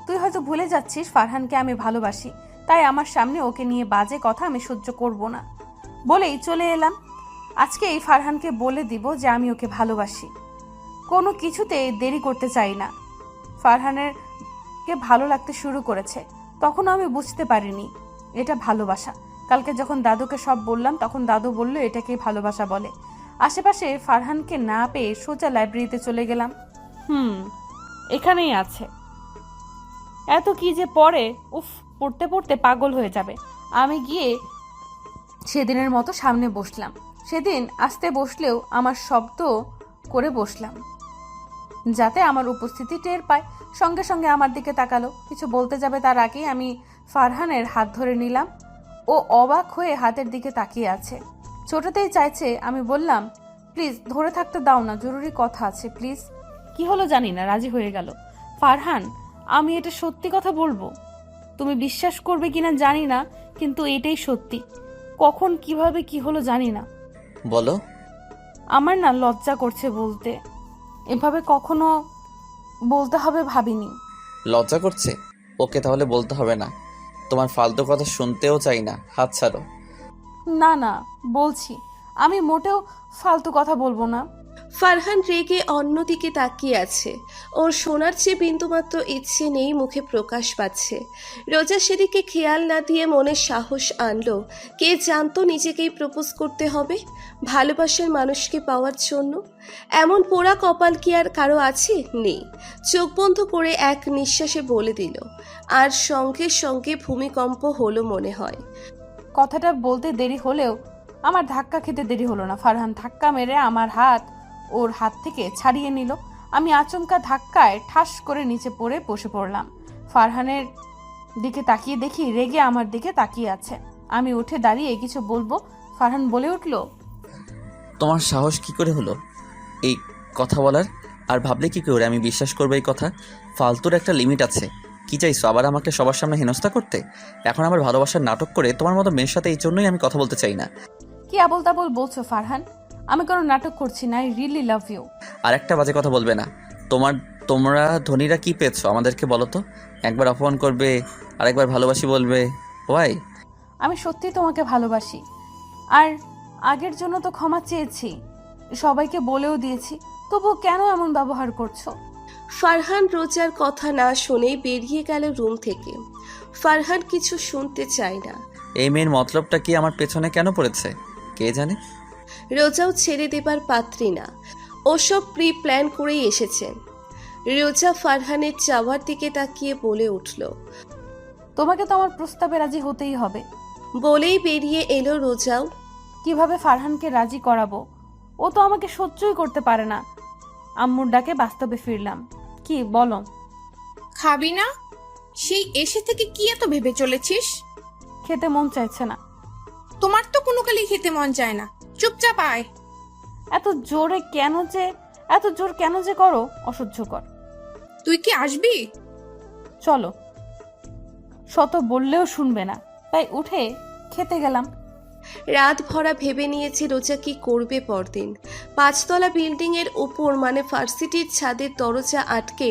তুই হয়তো ভুলে যাচ্ছিস ফারহানকে আমি ভালোবাসি, তাই আমার সামনে ওকে নিয়ে বাজে কথা আমি সহ্য করব না বলেই চলে এলাম। আজকে এই ফারহানকে বলে দিব যে আমি ওকে ভালোবাসি। কোনো কিছুতে দেরি করতে চাই না। ফারহানের কে ভালো লাগতে শুরু করেছে, তখন আমি বুঝতে পারিনি এটা ভালোবাসা। কালকে যখন দাদুকে সব বললাম, তখন দাদু বলল এটাকে ভালোবাসা বলে। আশেপাশে ফারহানকে না পেয়ে সোজা লাইব্রেরিতে চলে গেলাম। এখানেই আছে। এত কি যে পড়ে, উফ, পড়তে পড়তে পাগল হয়ে যাবে। আমি গিয়ে সেদিনের মতো সামনে বসলাম। সেদিন আস্তে বসলেও আমার শব্দ করে বসলাম, যাতে আমার উপস্থিতি টের পায়। সঙ্গে সঙ্গে আমার দিকে তাকালো। কিছু বলতে যাবে তার আগেই আমি ফারহানের হাত ধরে নিলাম। ও অবাক হয়ে হাতের দিকে তাকিয়ে আছে, ছোটতেই চাইছে। আমি বললাম, প্লিজ ধরে থাকতে দাও না, জরুরি কথা আছে প্লিজ। কি হলো জানি না, রাজি হয়ে গেল। ফারহান, আমি এটা সত্যি কথা বলবো, তুমি বিশ্বাস করবে কিনা জানি না, কিন্তু এটাই সত্যি। কখন কিভাবে কি হলো জানি না, বলো। আমার না লজ্জা করছে বলতে, এভাবে কখনো বলতে হবে ভাবিনি। লজ্জা করছে? ওকে, তাহলে বলতে হবে না। তোমার ফালতু কথা শুনতেও চাই না, হাত ছাড়ো। না না, বলছি আমি মোটেও ফালতু কথা বলবো না। ফারহান রেগে অন্যদিকে তাকিয়ে আছে। ওর শোনার চেয়ে বিন্দুমাত্র ইচ্ছে নেই মুখে প্রকাশ পাচ্ছে। রোজা সেদিকে খেয়াল না দিয়ে মনে সাহস আনলো। কে জানতো নিজেকেই প্রপোজ করতে হবে ভালোবাসার মানুষকে পাওয়ার জন্য। এমন পোড়া কপাল কি আর কারো আছে? নেই। চোখ বন্ধ করে এক নিঃশ্বাসে বলে দিল, আর সঙ্গে সঙ্গে ভূমিকম্প হলো মনে হয়। কথাটা বলতে দেরি হলেও আমার ধাক্কা খেতে দেরি হলো না। ফারহান ধাক্কা মেরে আমার হাত ওর হাত থেকে ছাড়িয়ে নিল। আমি আচমকা ধাক্কায় ঠাস করে নিচে পড়ে বসে পড়লাম। ফারহানের দিকে তাকিয়ে দেখি রেগে আমার দিকে তাকিয়ে আছে। আমি উঠে দাঁড়িয়ে কিছু বলবো, ফারহান বলে উঠল, তোমার সাহস কি করে হলো এই কথা বলার? আর ভাবলে কি করে আমি বিশ্বাস করবো এই কথা? ফালতুর একটা লিমিট আছে। কি চাইছো, আবার আমাকে সবার সামনে হেনস্থা করতে? এখন আমার ভালোবাসার নাটক করে তোমার মতো মেয়ের সাথে এই জন্যই আমি কথা বলতে চাই না। কি আবল তাবল বলছো ফারহান? আমি কোনো নাটক করছি না। I really love you. আর একটা বাজে কথা বলবে না। তোমরা ধনীরা কি পেয়েছো আমাদেরকে বলো তো? একবার অপমান করবে, আরেকবার ভালোবাসি বলবে। ওয়াই? আমি সত্যি তোমাকে ভালোবাসি, আর আগের জন্য তো ক্ষমা চেয়েছি, সবাইকে বলেও দিয়েছি, তবুও কেন এমন ব্যবহার করছো? ফারহান রোজার কথা না শুনেই বেরিয়ে গেল রুম থেকে। ফারহান কিছু শুনতে চায় না। এই মেয়ের মতলবটা কি আমার পেছনে কেন পড়েছে কে জানে। রোজাও ছেড়ে দেবার পাত্রী না, ওসব প্রি প্ল্যান করেই এসেছেন। রোজা ফারহানের চাওয়ার দিকে তাকিয়ে বলে উঠল, তোমাকে তো আমার প্রস্তাবে রাজি হতেই হবে। বলেই বেরিয়ে এলো রোজাও। কিভাবে ফারহানকে রাজি করাবো? ও তো আমাকে সহ্যই করতে পারে না। আম্মুর ডাকে বাস্তবে ফিরলাম। কি বলো? খাবি না? সেই এসে থেকে কি এত ভেবে চলেছিস? খেতে মন চাইছে না। তোমার তো কোনো কালেই খেতে মন চায় না, চুপচাপ আয়। এত জোর কেন যে করো, অসহ্যকর। তুই কি আসবি? চলো। শত বললেও শুনবে না, তাই উঠে খেতে গেলাম। রাত ভরা ভেবে নিয়েছে রোজা কি করবে পরদিন। 5 তলা বিল্ডিং এর উপর মানে ভার্সিটির ছাদের দরজা আটকে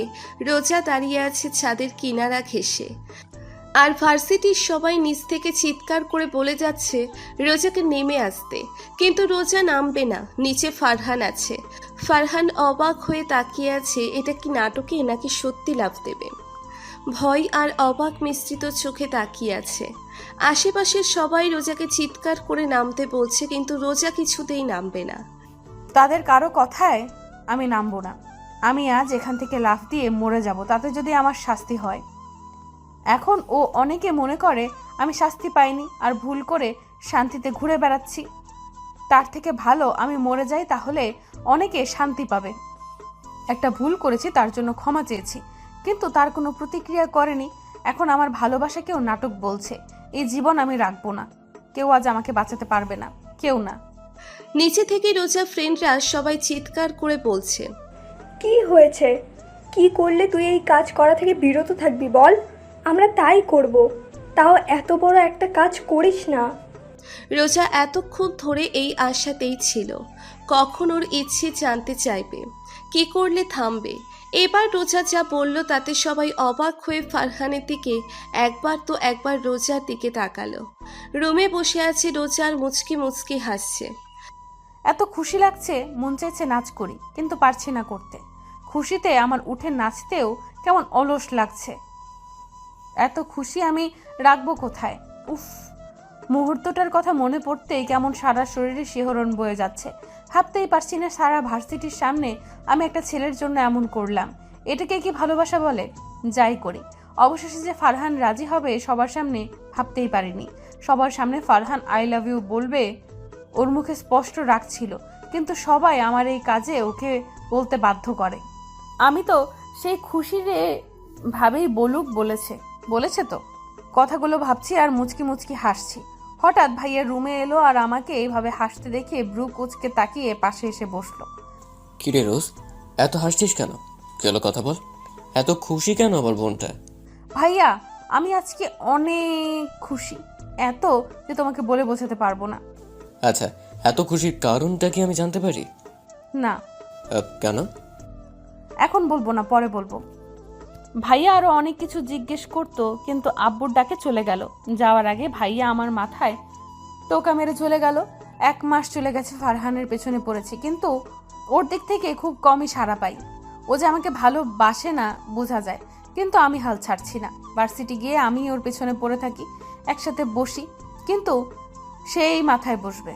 রোজা দাঁড়িয়ে আছে ছাদের কিনারা ঘেঁষে। আর ভার্সিটির সবাই নিচ থেকে চিৎকার করে বলে যাচ্ছে রোজাকে নেমে আসতে, কিন্তু রোজা নামবে না। নিচে ফারহান আছে। ফারহান অবাক হয়ে তাকিয়ে আছে, এটা কি নাটকে নাকি সত্যি লাফ দেবে। ভয় আর অবাক মিশ্রিত চোখে তাকিয়ে আছে। আশেপাশের সবাই রোজাকে চিৎকার করে নামতে বলছে, কিন্তু রোজা কিছুতেই নামবে না। তাদের কারো কথায় আমি নামবো না। আমি আজ এখান থেকে লাফ দিয়ে মরে যাব, তাতে যদি আমার শাস্তি হয়। এখন ও অনেকে মনে করে আমি শাস্তি পাইনি আর ভুল করে শান্তিতে ঘুরে বেড়াচ্ছি। তার থেকে ভালো আমি মরে যাই, তাহলে অনেকে শান্তি পাবে। একটা ভুল করেছি, তার জন্য ক্ষমা চেয়েছি, কিন্তু তার কোনো প্রতিক্রিয়া করেনি। এখন আমার ভালোবাসাকেও নাটক বলছে। এই জীবন আমি রাখবো না। কেউ আজ আমাকে বাঁচাতে পারবে না, কেউ না। নিচে থেকে রোজা ফ্রেন্ডরা সবাই চিৎকার করে বলছে, কি হয়েছে? কি করলে তুই এই কাজ করা থেকে বিরত থাকবি বল? আমরা তাই করব। তাও এত বড় একটা কাজ করিস না। রোজা এতক্ষণ ধরে এই আশাতেই ছিল কখন ওর ইচ্ছে জানতে চাইবে, কি করলে থামবে। এবার রোজা যা বলল তাতে সবাই অবাক হয়ে ফারহানের দিকে একবার রোজার দিকে তাকালো। রুমে বসে আছে রোজার মুচকি মুচকি হাসছে। এত খুশি লাগছে, মন চাইছে নাচ করি, কিন্তু পারছি না করতে। খুশিতে আমার উঠে নাচতেও কেমন অলস লাগছে। এত খুশি আমি রাখবো কোথায়? উফ, মুহূর্তটার কথা মনে পড়তেই কেমন সারা শরীরে শিহরণ বয়ে যাচ্ছে। ভাবতেই পারছি না সারা ভার্সিটির সামনে আমি একটা ছেলের জন্য এমন করলাম। এটাকে কি ভালোবাসা বলে? যাই করি, অবশেষে যে ফারহান রাজি হবে সবার সামনে ভাবতেই পারিনি। সবার সামনে ফারহান আই লাভ ইউ বলবে ওর মুখে স্পষ্ট রাখছিল, কিন্তু সবাই আমার এই কাজে ওকে বলতে বাধ্য করে। আমি তো সেই খুশিরে ভাবেই বলেছে তো কথাগুলো ভাবছি আর মুচকি মুচকি হাসছি। হঠাৎ ভাইয়া রুমে এলো আর আমাকে এইভাবে হাসতে দেখে ব্রু কুচকে তাকিয়ে পাশে এসে বসলো। কিরে রোজ, এত হাসছিস কেন? কেন কথা বল, এত খুশি কেন আমার বোনটা? ভাইয়া আমি আজকে অনেক খুশি, এত যে তোমাকে বলে বোঝাতে পারবো না। আচ্ছা, এত খুশির কারণটা কি আমি জানতে পারি? না কেন? এখন বলবো না, পরে বলবো। ভাইয়া আরো অনেক কিছু জিজ্ঞেস করতো, কিন্তু আব্বুর ডাকে চলে গেল। যাওয়ার আগে ভাইয়া আমার মাথায় টোকা মেরে চলে গেল। 1 মাস চলে গেছে ফারহানের পেছনে পড়েছি, কিন্তু ওর দিক থেকে খুব কমই সাড়া পাই। ও যে আমাকে ভালোবাসে না বোঝা যায়, কিন্তু আমি হাল ছাড়ছি না। ভার্সিটি গিয়ে আমি ওর পেছনে পড়ে থাকি, একসাথে বসি, কিন্তু সেই মাথায় বসবে,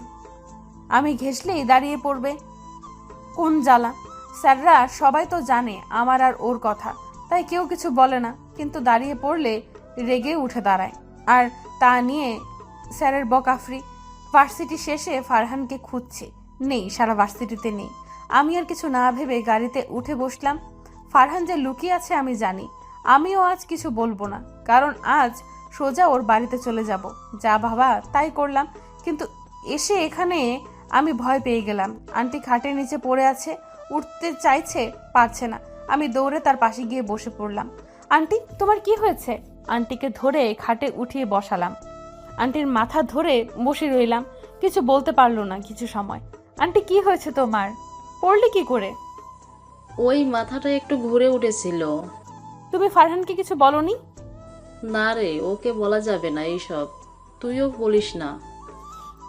আমি ঘেঁষলেই দাঁড়িয়ে পড়বে। কোন জ্বালা! স্যাররা সবাই তো জানে আমার আর ওর কথা, তাই কেউ কিছু বলে না, কিন্তু দাঁড়িয়ে পড়লে রেগে উঠে দাঁড়ায়। আর তা নিয়ে স্যারের বকাফ্রি। ভার্সিটি শেষে ফারহানকে খুঁজছি, নেই, সারা ভার্সিটিতে নেই। আমি আর কিছু না ভেবে গাড়িতে উঠে বসলাম। ফারহান যে লুকিয়ে আছে আমি জানি। আমিও আজ কিছু বলবো না, কারণ আজ সোজা ওর বাড়িতে চলে যাব। যা ভাবা তাই করলাম, কিন্তু এসে এখানে আমি ভয় পেয়ে গেলাম। আন্টি খাটের নিচে পড়ে আছে, উঠতে চাইছে, পারছে না। আমি দৌড়ে তার পাশে গিয়ে বসে পড়লাম। আন্টি তোমার কি হয়েছে? আন্টিকে ধরে খাটে উঠিয়ে বসালাম। আন্টির মাথা ধরে বসে রইলাম, কিছু বলতে পারলো না কিছু সময়। আন্টি কি হয়েছে তোমার? পড়লি কি করে? ওই মাথাটা একটু ঘুরে উঠেছিল। তুমি ফারহানকে কিছু বলনি? না রে, ওকে বলা যাবে না এইসব, তুইও বলিস না।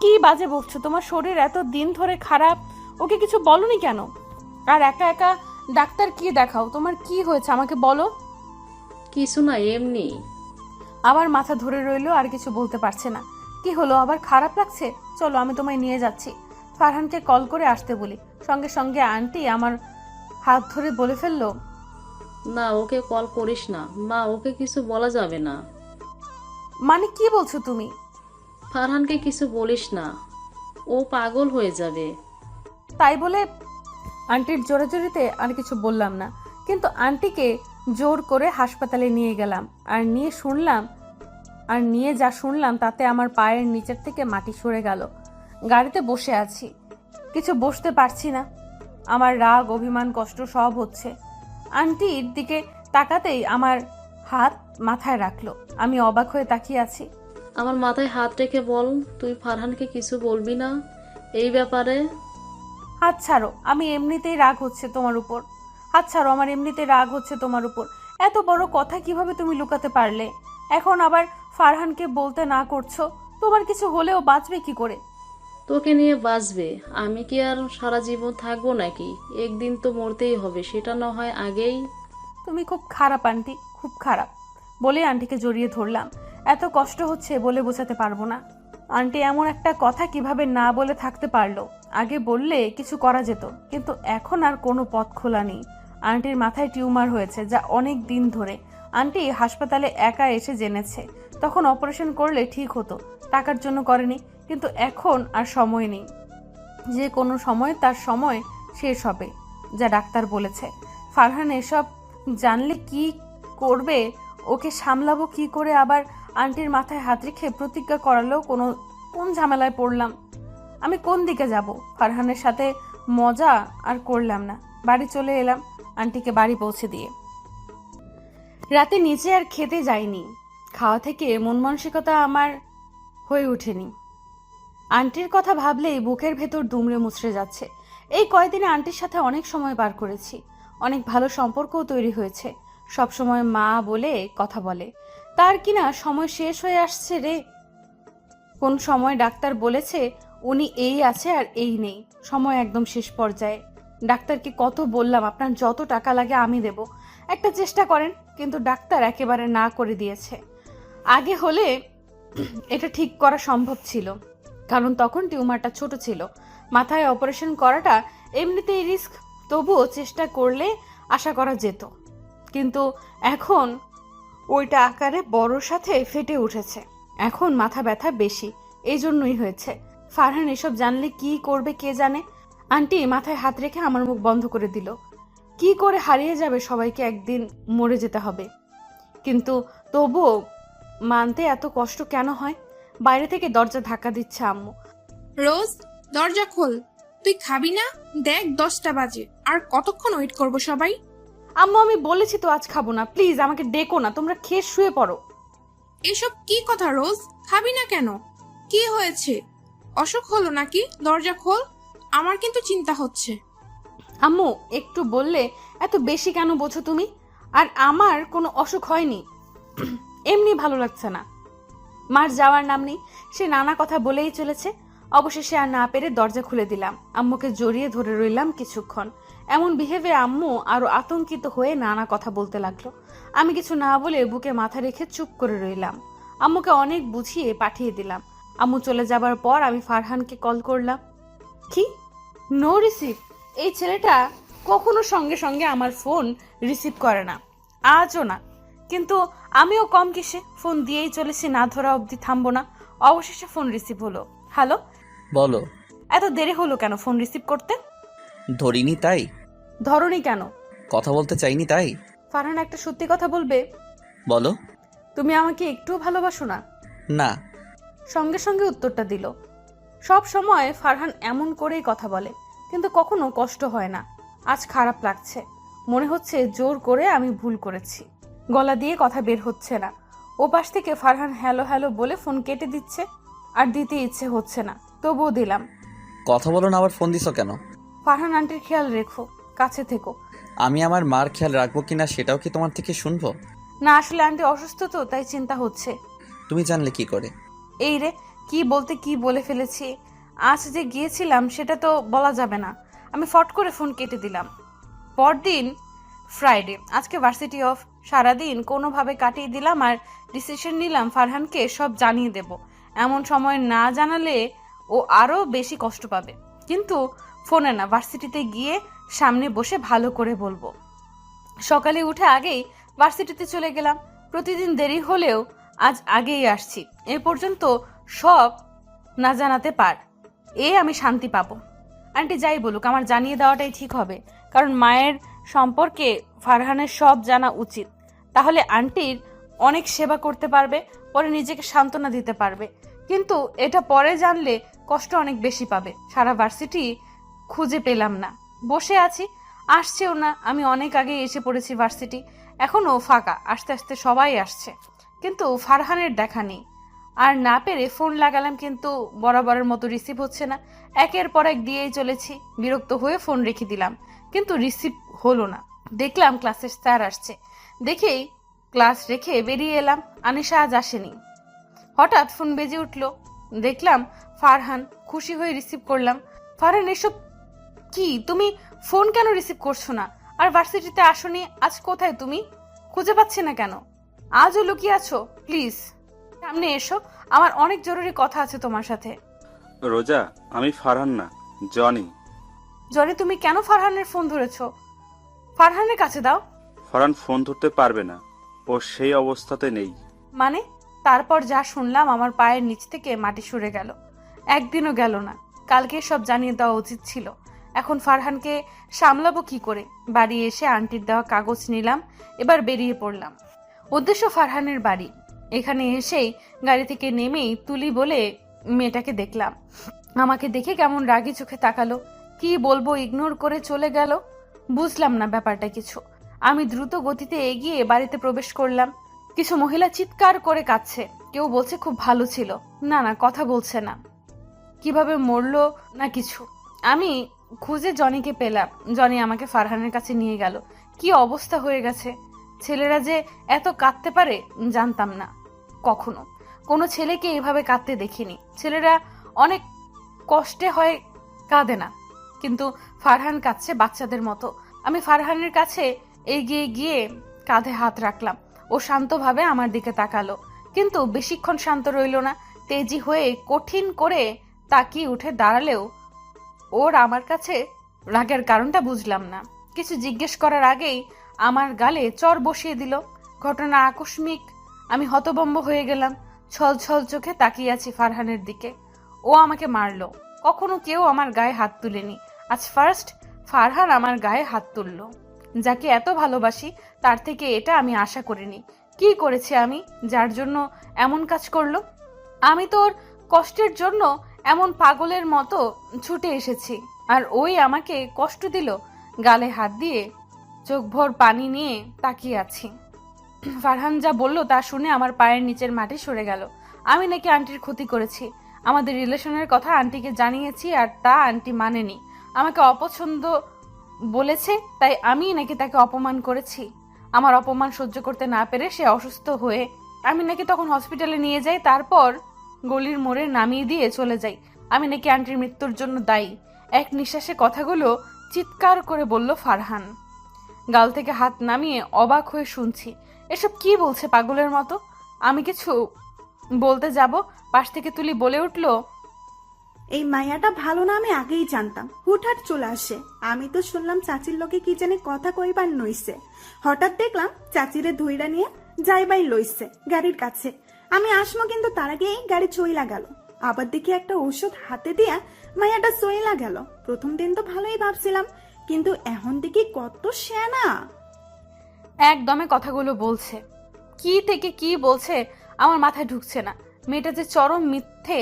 কি বাজে বকছো? তোমার শরীর এত দিন ধরে খারাপ, ওকে কিছু বলনি কেন? আর একা একা ডাক্তার কি দেখাও, তোমার কি হয়েছে আমাকে বলো। কিছু না, এমনি। আবার মাথা ধরে রইলো, আর কিছু বলতে পারছে না। কি হলো, আবার খারাপ লাগছে? চলো আমি তোমায় নিয়ে যাচ্ছি। ফারহানকে কল করে আসতে বলি। সঙ্গে সঙ্গে আন্টি আমার হাত ধরে বলে ফেললো, না, ওকে কল করিস না মা, ওকে কিছু বলা যাবে না। মানে কি বলছো তুমি? ফারহানকে কিছু বলিস না, ও পাগল হয়ে যাবে। তাই বলে আন্টির জোরাজোরিতে আর কিছু বললাম না, কিন্তু আন্টিকে জোর করে হাসপাতালে নিয়ে গেলাম। আর নিয়ে যা শুনলাম তাতে আমার পায়ের নিচের থেকে মাটি সরে গেল। গাড়িতে বসে আছি, কিছু বসতে পারছি না। আমার রাগ, অভিমান, কষ্ট সব হচ্ছে। আন্টির দিকে তাকাতেই আমার হাত মাথায় রাখলো। আমি অবাক হয়ে তাকিয়ে আছি। আমার মাথায় হাত রেখে বল, তুই ফারহানকে কিছু বলবি না এই ব্যাপারে? হাত ছাড়ো, আমি এমনিতেই রাগ হচ্ছে তোমার উপর। হাত ছাড়ো, আমার এমনিতেই রাগ হচ্ছে তোমার উপর। এত বড় কথা কিভাবে তুমি লুকাতে পারলে? এখন আবার ফারহানকে বলতে না করছো। তোমার কিছু হলেও বাঁচবে কি করে? তোকে নিয়ে বাঁচবে, আমি কি আর সারা জীবন থাকবো নাকি? একদিন তো মরতেই হবে, সেটা না হয় আগেই। তুমি খুব খারাপ আন্টি, খুব খারাপ। বলে আন্টিকে জড়িয়ে ধরলাম। এত কষ্ট হচ্ছে বলে বোঝাতে পারবো না। আন্টি এমন একটা কথা কিভাবে না বলে থাকতে পারলো? আগে বললে কিছু করা যেত, কিন্তু এখন আর কোনো পথ খোলা নেই। আন্টির মাথায় টিউমার হয়েছে, যা অনেক দিন ধরে। আন্টি হাসপাতালে একা এসে জেনেছে। তখন অপারেশন করলে ঠিক হতো, টাকার জন্য করেনি। কিন্তু এখন আর সময় নেই, যে কোনো সময় তার সময় শেষ হবে, যা ডাক্তার বলেছে। ফারহান এসব জানলে কি করবে? ওকে সামলাবো কি করে? আবার আন্টির মাথায় হাত রেখে প্রতিজ্ঞা করালেও কোন ঝামেলায় পড়লাম? আমি কোন দিকে যাব? ফারহানের সাথে মজা আর করলাম না, বাড়ি চলে এলাম আন্টিকে বাড়ি পৌঁছে দিয়ে। রাতে নিচে আর খেতে যাইনি। খাওয়া থেকে মন মানসিকতা আমার হয়ে ওঠেনি। আন্টির কথা ভাবলেই বুকের ভেতর দুমড়ে মুচড়ে যাচ্ছে। এই কয়দিনে আন্টির সাথে অনেক সময় পার করেছি, অনেক ভালো সম্পর্কও তৈরি হয়েছে। সব সময় মা বলে কথা বলে। তার কিনা সময় শেষ হয়ে আসছে রে। কোন সময় ডাক্তার বলেছে উনি এই আছে আর এই নেই, সময় একদম শেষ পর্যায়ে। ডাক্তারকে কত বললাম আপনার যত টাকা লাগে আমি দেব, একটা চেষ্টা করেন, কিন্তু ডাক্তার একেবারে না করে দিয়েছে। আগে হলে এটা ঠিক করা সম্ভব ছিল, কারণ তখন টিউমারটা ছোট ছিল। মাথায় অপারেশন করাটা এমনিতেই রিস্ক, তবুও চেষ্টা করলে আশা করা যেত। কিন্তু এখন ওইটা আকারে বড়র সাথে ফেটে উঠেছে। এখন মাথা ব্যথা বেশি, এই জন্যই হয়েছে। ফারহান এসব জানলে কি করবে কে জানে। আন্টি মাথায় হাত রেখে আমার মুখ বন্ধ করে দিল। কি করে হারিয়ে যাবে সবাইকে, একদিন মরে যেতে হবে। কিন্তু তবুও মানতে এত কষ্ট কেন হয়? বাইরে থেকে দরজা ধাক্কা দিচ্ছে আম্মু। রোজ, দরজা খোল। তুই খাবি না? দেখ 10টা বাজে, আর কতক্ষণ ওয়েট করবো সবাই? আম্মু আমি বলেছি তো আজ খাবো না, প্লিজ আমাকে ডেকো না, তোমরা খেয়ে শুয়ে পড়ো। এসব কি কথা রোজ? খাবি না কেন? কি হয়েছে? অসুখ হলো নাকি? দরজা খোল, আমার কিন্তু চিন্তা হচ্ছে। আম্মু একটু বললে এত বেশি কেন বোঝো তুমি? আর আমার কোনো অসুখ হয়নি, এমনি ভালো লাগছে না। মার যাওয়ার নাম নেই, সে নানা কথা বলেই চলেছে। অবশেষে আর না পেরে দরজা খুলে দিলাম। আম্মুকে জড়িয়ে ধরে রইলাম কিছুক্ষণ। এমন বিহেভে আম্মু আরো আতঙ্কিত হয়ে নানা কথা বলতে লাগলো। আমি কিছু না বলে বুকে মাথা রেখে চুপ করে রইলাম। আম্মুকে অনেক বুঝিয়ে পাঠিয়ে দিলাম। আম্মু চলে যাবার পর আমি ফারহানকে কল করলাম। কি নো রিসিভ? এই ছেলেটা কখনো সঙ্গে সঙ্গে আমার ফোন রিসিভ করে না, আজও না। কিন্তু আমিও কম কিসে, ফোন দিয়েই চলেছি, না ধরা অবধি থামবো না। অবশেষে ফোন রিসিভ হলো। হ্যালো। বলো। এত দেরি হলো কেন ফোন রিসিভ করতে? ধরিনি তাই। ধরনি কেন? কথা বলতে চাইনি তাই। ফারহান একটা সত্যি কথা বলবে? বলো। তুমি আমাকে একটুও ভালোবাসো না? না। সঙ্গে সঙ্গে উত্তরটা দিল। সব সময় ফারহান এমন করেই কথা বলে, কিন্তু কখনো কষ্ট হয় না। আজ খারাপ লাগছে, মনে হচ্ছে জোর করে আমি ভুল করেছি। গলা দিয়ে কথা বের হচ্ছে না। ও পাশ থেকে ফারহান হ্যালো হ্যালো বলে ফোন কেটে দিচ্ছে, আর দিতে ইচ্ছে হচ্ছে না, তবুও দিলাম। কথা বলো না, আবার ফোন দিছো কেন? ফারহান আন্টির খেয়াল রেখো, কাছে থেকো। আমি আমার মার খেয়াল রাখবো কিনা সেটাও কি তোমার থেকে শুনবো? না, আসলে আন্টি অসুস্থ তো, তাই চিন্তা হচ্ছে। তুমি জানলে কি করে? এই রে, কি বলতে কি বলে ফেলেছি। আজ যে গিয়েছিলাম সেটা তো বলা যাবে না। আমি ফট করে ফোন কেটে দিলাম। পরদিন ফ্রাইডে, আজকে ভার্সিটি অফ। সারাদিন কোনোভাবে কাটিয়ে দিলাম আর ডিসিশন নিলাম ফারহানকে সব জানিয়ে দেব। এমন সময় না জানালে ও আরও বেশি কষ্ট পাবে। কিন্তু ফোনে না, ভার্সিটিতে গিয়ে সামনে বসে ভালো করে বলবো। সকালে উঠে আগেই ভার্সিটিতে চলে গেলাম। প্রতিদিন দেরি হলেও আজ আগেই আসছি। এ পর্যন্ত সব না জানাতে পার, আমি শান্তি পাবো। আন্টি যাই বলুক, আমার জানিয়ে দেওয়াটাই ঠিক হবে, কারণ মায়ের সম্পর্কে ফারহানের সব জানা উচিত। তাহলে আন্টির অনেক সেবা করতে পারবে, পরে নিজেকে সান্ত্বনা দিতে পারবে। কিন্তু এটা পরে জানলে কষ্ট অনেক বেশি পাবে। সারা ভার্সিটি খুঁজে পেলাম না, বসে আছি, আসছেও না। আমি অনেক আগে এসে পড়েছি ভার্সিটি, এখনো ফাঁকা। আস্তে আস্তে সবাই আসছে, কিন্তু ফারহানের দেখা নেই। আর না পেরে ফোন লাগালাম, কিন্তু বরাবরের মতো রিসিভ হচ্ছে না। একের পর এক দিয়েই চলেছি। বিরক্ত হয়ে ফোন রেখে দিলাম, কিন্তু রিসিভ হলো না। দেখলাম ক্লাসের স্যার আসছে, দেখেই ক্লাস রেখে বেরিয়ে এলাম। আনিশা আজ আসেনি। হঠাৎ ফোন বেজে উঠলো, দেখলাম ফারহান। খুশি হয়ে রিসিভ করলাম। ফারহান, এসব কি? তুমি ফোন কেন রিসিভ করছো না? আর ভার্সিটিতে আসোনি, আজ কোথায় তুমি? খুঁজে পাচ্ছি না কেন? আজও লুকিয়ে আছো? প্লিজ সামনে এসো, আমার অনেক জরুরি কথা আছে তোমার সাথে। রোজা, আমি ফারহান না, জনি। জনি, তুমি কেন ফারহানের ফোন ধরেছো? ফারহানের কাছে দাও। ফারহান ফোন ধরতে পারবে না, ও সেই অবস্থাতে নেই। মানে? তারপর যা শুনলাম, আমার পায়ের নিচ থেকে মাটি সরে গেল। একদিনও গেল না। কালকে সব জানিয়ে দেওয়া উচিত ছিল। এখন ফারহানকে সামলাবো কি করে? বাড়ি এসে আন্টির দেওয়া কাগজ নিলাম, এবার বেরিয়ে পড়লাম। উদ্দেশ্য ফারহানের বাড়ি। এখানে এসেই গাড়ি থেকে নেমেই তুলি বলে মেয়েটাকে দেখলাম। আমাকে দেখে কেমন রাগি চোখে তাকালো। কি বলবো, ইগনোর করে চলে গেল। বুঝলাম না ব্যাপারটা কিছু। আমি দ্রুত গতিতে এগিয়ে বাড়িতে প্রবেশ করলাম। কিছু মহিলা চিৎকার করে কাঁদছে। কেউ বলছে খুব ভালো ছিল, না কথা বলছে না, কিভাবে মরলো না কিছু। আমি খুঁজে জনিকে পেলাম। জনি আমাকে ফারহানের কাছে নিয়ে গেল। কি অবস্থা হয়ে গেছে। ছেলেরা যে এত কাঁদতে পারে জানতাম না। কখনো কোনো ছেলেকে এভাবে কাঁদতে দেখিনি। ছেলেরা অনেক কষ্টে হয়, কাঁদে না, কিন্তু ফারহান কাঁদছে বাচ্চাদের মতো। আমি ফারহানের কাছে এগিয়ে গিয়ে কাঁধে হাত রাখলাম। ও শান্তভাবে আমার দিকে তাকালো, কিন্তু বেশিক্ষণ শান্ত রইল না। তেজি হয়ে কঠিন করে তাকিয়ে উঠে দাঁড়ালেও ওর আমার কাছে রাগের কারণটা বুঝলাম না। কিছু জিজ্ঞেস করার আগেই আমার গালে চর বসিয়ে দিল। ঘটনা আকস্মিক। আমি হতভম্ব হয়ে গেলাম। ছল ছল চোখে তাকিয়ে আছি ফারহানের দিকে। ও আমাকে মারলো। কখনো কেউ আমার গায়ে হাত তুলেনি, আজ ফার্স্ট ফারহান আমার গায়ে হাত তুলল। যাকে এত ভালোবাসি তার থেকে এটা আমি আশা করিনি। কি করেছি আমি যার জন্য এমন কাজ করলো? আমি তোর কষ্টের জন্য এমন পাগলের মতো ছুটে এসেছি, আর ওই আমাকে কষ্ট দিল। গালে হাত দিয়ে চোখ ভর পানি নিয়ে তাকিয়ে আছি। ফারহান যা বলল তা শুনে আমার পায়ের নিচের মাটি সরে গেল। আমি নাকি আন্টির ক্ষতি করেছি, আমাদের রিলেশনের কথা আন্টিকে জানিয়েছি, আর তা আন্টি মানেনি। আমাকে অপছন্দ বলেছে, তাই আমি নাকি তাকে অপমান করেছি। আমার অপমান সহ্য করতে না পেরে সে অসুস্থ হয়ে আমি নাকি তখন হসপিটালে নিয়ে যাই, তারপর গলির মোড়ে নামিয়ে দিয়ে চলে যাই। আমি নাকি আন্টির মৃত্যুর জন্য দায়ী। এক নিঃশ্বাসে কথাগুলো চিৎকার করে বলল ফারহান। গাল থেকে হাত নামিয়ে অবাক হয়ে শুনছি। এসব কি বলছে পাগলের মতো? আমি কিছু বলতে যাব, পাশ থেকে তুলি বলে উঠল, এই মায়াটা ভালো না আমি আগেই জানতাম, হুটহাট চলে আসে। আমি তো শুনলাম চাচির লোকে কি জানি কথা কইবার নইছে, হঠাৎ দেখলাম চাচিরে ধইরা নিয়ে যাইবাই লইছে গাড়ির কাছে। আমি আসমো কিন্তু তার আগেই গাড়ি চইলা গেল। আবার দেখি একটা ঔষধ হাতে দিয়া মায়াটা চইলা গেল। প্রথম দিন তো ভালোই ভাবছিলাম, কিন্তু এখন দেখি কত সেনা। একদমে কথাগুলো বলছে, কি থেকে কি বলছে আমার মাথায় ঢুকছে না। মেয়েটা যে চরম মিথ্যে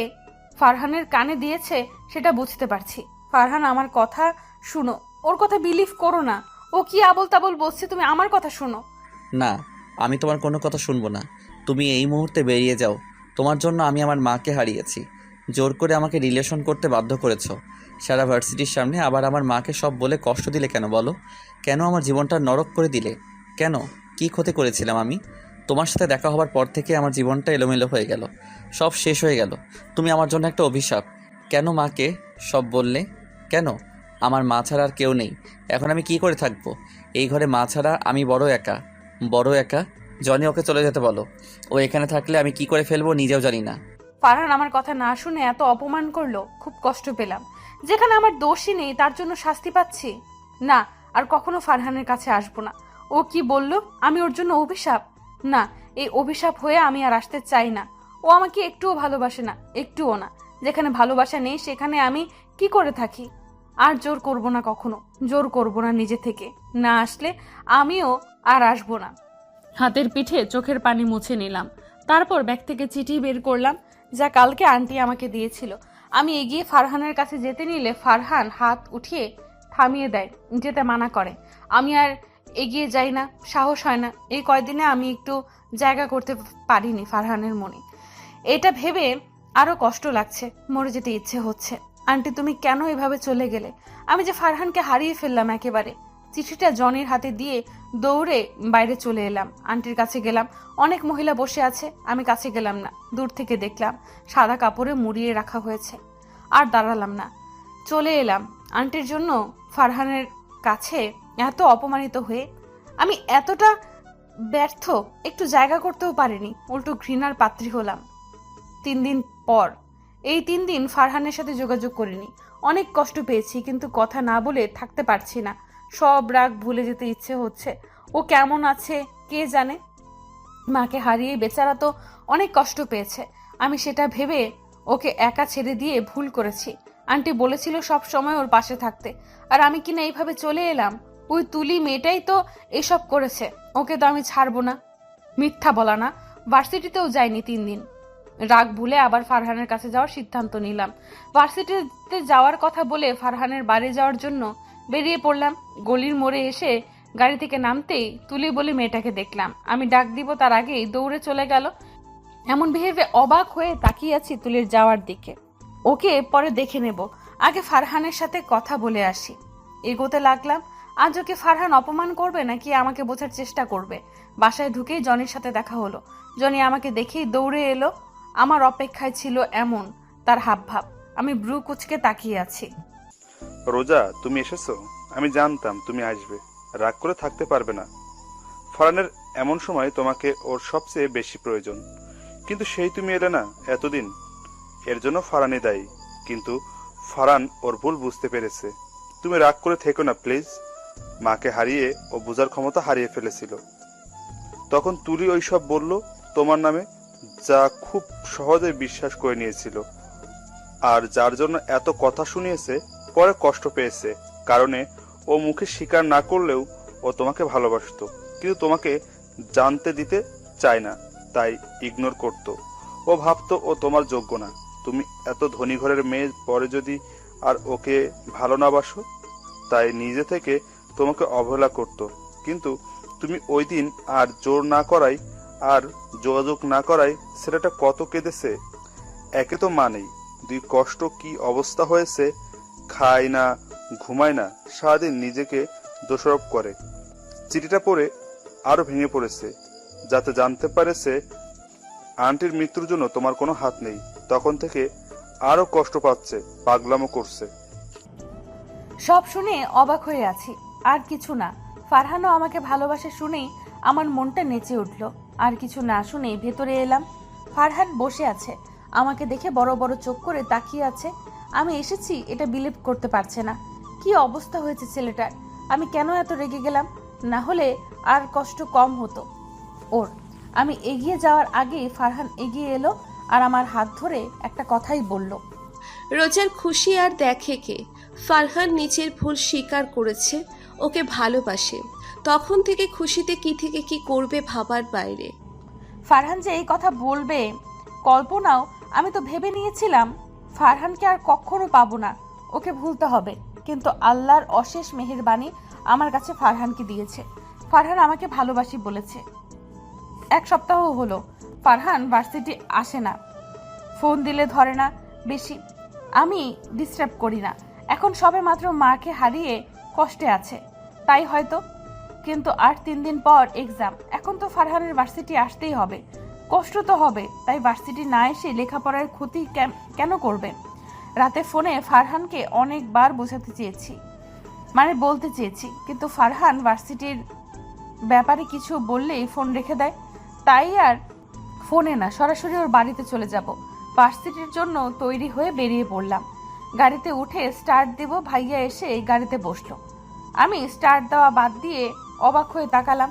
ফারহানের কানে দিয়েছে সেটা বুঝতে পারছি। ফারহান, আমার কথা শুনো, ওর কথা বিলিভ করো না। ও কি আবল তাবল বলছে, তুমি আমার কথা শোনো। না, আমি তোমার কোনো কথা শুনবো না। তুমি এই মুহূর্তে বেরিয়ে যাও। তোমার জন্য আমি আমার মাকে হারিয়েছি। জোর করে আমাকে রিলেশন করতে বাধ্য করেছো সারা ভার্সিটির সামনে। আবার আমার মাকে সব বলে কষ্ট দিলে কেন বলো? কেন আমার জীবনটা নরক করে দিলে? কেন? কি ক্ষতি করেছিলাম আমি? তোমার সাথে দেখা হবার পর থেকে আমার জীবনটা এলোমেলো হয়ে গেল, সব শেষ হয়ে গেল। তুমি আমার জন্য একটা অভিশাপ। কেন মাকে সব বললে? কেন? আমার মা ছাড়া আর কেউ নেই। এখন আমি কি করে থাকবো এই ঘরে? মা ছাড়া আমি বড় একা, বড় একা। জনি, ওকে চলে যেতে বলো। ও এখানে থাকলে আমি কি করে ফেলবো নিজেও জানি না। ফারহান আমার কথা না শুনে এত অপমান করলো, খুব কষ্ট পেলাম। যেখানে আমার দোষই নেই তার জন্য শাস্তি পাচ্ছি। না, আর কখনো ফারহানের কাছে আসবো না। ও কি বলল? আমি ওর জন্য অভিশাপ? না, এই অভিশাপ হয়ে আমি আর আসতে চাই না। ও আমাকে একটুও ভালোবাসে না, একটুও না। যেখানে ভালোবাসা নেই সেখানে আমি কি করে থাকি? আর জোর করব না, কখনো জোর করব না নিজে থেকে। না আসলে আমিও আর আসবো না। হাতের পিঠে চোখের পানি মুছে নিলাম। তারপর ব্যাগ থেকে চিঠি বের করলাম, যা কালকে আন্টি আমাকে দিয়েছিল। আমি এগিয়ে ফারহানের কাছে যেতে নিলে ফারহান হাত উঠিয়ে থামিয়ে দেয়, যেতে মানা করে। আমি আর এগিয়ে যাই না, সাহস হয় না। এই কয়দিনে আমি একটু জায়গা করতে পারিনি ফারহানের মনে। এটা ভেবে আরো কষ্ট লাগছে, মরে যেতে ইচ্ছে হচ্ছে। আন্টি, তুমি কেন এভাবে চলে গেলে? আমি যে ফারহানকে হারিয়ে ফেললাম একেবারে। চিঠিটা জনির হাতে দিয়ে দৌড়ে বাইরে চলে এলাম। আন্টির কাছে গেলাম, অনেক মহিলা বসে আছে। আমি কাছে গেলাম না, দূর থেকে দেখলাম সাদা কাপড়ে মুড়িয়ে রাখা হয়েছে। আর দাঁড়ালাম না, চলে এলাম। আন্টির জন্য ফারহানের কাছে এত অপমানিত হয়ে আমি এতটা ব্যর্থ, একটু জায়গা করতেও পারিনি, উল্টো ঘৃণার পাত্রী হলাম। 3 দিন পর, এই 3 দিন ফারহানের সাথে যোগাযোগ করিনি। অনেক কষ্ট পেয়েছি, কিন্তু কথা না বলে থাকতে পারছি না। সব রাগ ভুলে যেতে ইচ্ছে হচ্ছে। ও কেমন আছে কে জানে। মাকে হারিয়ে বেচারা তো অনেক কষ্ট পেয়েছে। আমি সেটা ভেবে ওকে একা ছেড়ে দিয়ে ভুল করেছি। আন্টি বলেছিল সব সময় ওর পাশে থাকতে, আর আমি কিনা এইভাবে চলে এলাম। ওই তুলি মেয়েটাই তো এসব করেছে, ওকে তো আমি ছাড়বো না। মিথ্যা বলা না, ভার্সিটিতেও যাইনি 3 দিন। রাগ ভুলে আবার ফারহানের কাছে যাওয়ার সিদ্ধান্ত নিলাম। ভার্সিটিতে যাওয়ার কথা বলে ফারহানের বাড়ি যাওয়ার জন্য বেরিয়ে পড়লাম। গলির মোড়ে এসে গাড়ি থেকে নামতেই তুলি বলে মেয়েটাকে দেখলাম। আমি ডাক দিব তার আগেই দৌড়ে চলে গেল। এমন বিহেভে অবাক হয়ে তাকিয়ে আছি তুলির যাওয়ার দিকে। ওকে পরে দেখে নেব, আগে ফারহানের সাথে কথা বলে আসি। এগোতে লাগলাম। আজ ওকে ফারহান অপমান করবে নাকি আমাকে বোঝার চেষ্টা করবে। বাসায় ঢুকেই জনির সাথে দেখা হলো। জনি আমাকে দেখেই দৌড়ে এলো। আমার অপেক্ষায় ছিল এমন তার হাবভাব। আমি ব্রু কুচকে তাকিয়ে আছি। রোজা, তুমি এসেছো? আমি জানতাম তুমি আসবে, রাগ করে থাকতে পারবে না। ফারহানের এমন সময় তোমাকে ওর সবচেয়ে বেশি প্রয়োজন, কিন্তু সেই তুমি এলে না এতদিন। এর জন্য ফারহানই দায়ী, কিন্তু ফারহান ওর ভুল বুঝতে পেরেছে। তুমি রাগ করে থেকো না প্লিজ। মাকে হারিয়ে ও বোঝার ক্ষমতা হারিয়ে ফেলেছিল। তখন তুলি ওই সব বলল তোমার নামে, যা খুব সহজে বিশ্বাস করে নিয়েছিল। আর যার জন্য এত কথা শুনিয়েছে, পরে কষ্ট পেয়েছে। কারণে ও মুখে স্বীকার না করলেও ও তোমাকে ভালোবাসতো, কিন্তু তোমাকে জানতে দিতে চায় না, তাই ইগনোর করত। ও ভাবতো ও তোমার যোগ্য না। তুমি এত ধনী ঘরের মেয়ে, পরে যদি আর ওকে ভালো না বাসো, তাই নিজে থেকে তোমাকে অবহেলা করত। কিন্তু তুমি ওই দিন আর জোর না করাই আর যোগাযোগ না করাই ছেলেটা কত কেঁদেছে। একে তো মানেই, দুই কষ্ট কি অবস্থা হয়েছে, খায় না, ঘুমায় না, সারাদিন নিজেকে দোষারোপ করে। চিঠিটা পড়ে আরো ভেঙে পড়েছে, যাতে জানতে পারেছে আন্টির মৃত্যুর জন্য তোমার কোনো হাত নেই। তখন থেকে আরো কষ্ট পাচ্ছে, পাগলামো করছে। সব শুনে অবাক হয়ে আছি, আর কিছু না। ফারহানও আমাকে ভালোবাসে শুনেই আমার মনটা নেচে উঠল। আর কিছু না শুনেই ভেতরে এলাম। ফারহান বসে আছে, আমাকে দেখে বড় বড় চোখ করে তাকিয়ে আছে। আমি এসেছি এটা বিলিভ করতে পারছে না। কি অবস্থা হয়েছে ছেলেটার! আমি কেন এত রেগে গেলাম? না হলে আর কষ্ট কম হতো ওর। আমি এগিয়ে যাওয়ার আগেই ফারহান এগিয়ে এলো আর আমার হাত ধরে একটা কথাই বলল। রোজার খুশি আর দেখে কে? ফারহান নিজের ভুল স্বীকার করেছে, ওকে ভালোবাসে। তখন থেকে খুশিতে কি থেকে কি করবে ভাবার বাইরে। ফারহান যে এই কথা বলবে কল্পনাও আমি তো ভেবে নিয়েছিলাম। ফারহানকে আর কখনো পাবো না, ওকে ভুলতে হবে। কিন্তু আল্লাহর অশেষ মেহেরবানি আমার কাছে ফারহানকে দিয়েছে। ফারহান আমাকে ভালোবাসি বলেছে। 1 সপ্তাহ হলো ফারহান ভার্সিটি আসে না, ফোন দিলে ধরে না বেশি। আমি ডিস্টার্ব করি না। এখন সবে মাত্র মাকে হারিয়ে কষ্টে আছে, তাই হয়তো। কিন্তু আর 3 দিন পর এক্সাম। এখন তো ফারহানের ভার্সিটি আসতেই হবে, কষ্ট তো হবে। তাই ভার্সিটি না এসে লেখাপড়ার ক্ষতি কেন করবে? রাতে ফোনে ফারহানকে অনেকবার বোঝাতে চেয়েছি, বলতে চেয়েছি, কিন্তু ফারহান ভার্সিটির ব্যাপারে কিছু বললেই ফোন রেখে দেয়। তাই আর ফোনে না, সরাসরি ওর বাড়িতে চলে যাব। ভার্সিটির জন্য তৈরি হয়ে বেরিয়ে পড়লাম। গাড়িতে উঠে স্টার্ট দেব, ভাইয়া এসে গাড়িতে বসলো। আমি স্টার্ট দেওয়া বাদ দিয়ে অবাক হয়ে তাকালাম।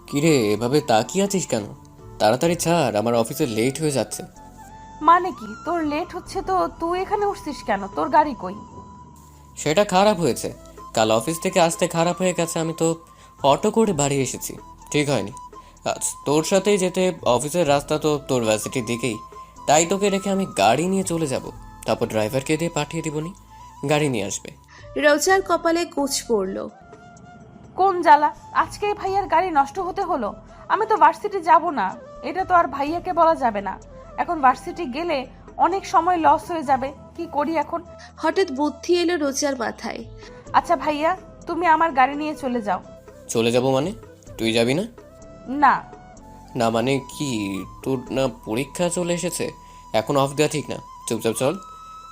কিরে, এভাবে তাকিয়ে আছিস কেন? তাড়াতাড়ি ছাড়, আমার অফিসে লেট হয়ে যাচ্ছে। মানে কি তোর লেট হচ্ছে? তো তুই এখানে উঠছিস কেন? তোর গাড়ি কই? সেটা খারাপ হয়েছে, কাল অফিস থেকে আসতে খারাপ হয়ে গেছে। আমি তো অটো করে বাড়ি এসেছি, ঠিক হয়নি। আজ তোর সাথেই যেতে, অফিসের রাস্তা তো তোর ভার্সিটির দিকেই, তাই তোকে রেখে আমি গাড়ি নিয়ে চলে যাব। তারপর ড্রাইভারকে দিয়ে পাঠিয়ে দিবনি, গাড়ি নিয়ে আসবে। রোজার কপালে গোছ পড়ল। কোন জ্বালা! আজকে ভাইয়ার গাড়ি নষ্ট হতে হলো। আমি তো ভার্সিটি যাব না, এটা তো আর ভাইয়াকে বলা যাবে না। এখন ভার্সিটি গেলে অনেক সময় লস হয়ে যাবে। কি করি এখন? হঠাৎ বুদ্ধি এলো রোজার মাথায়। আচ্ছা ভাইয়া, তুমি আমার গাড়ি নিয়ে চলে যাও। চলে যাব মানে? তুই যাবি না? না। না মানে কি? তোর না পরীক্ষা চলে এসেছে, এখন অফ দেওয়া ঠিক না। চুপচাপ চল,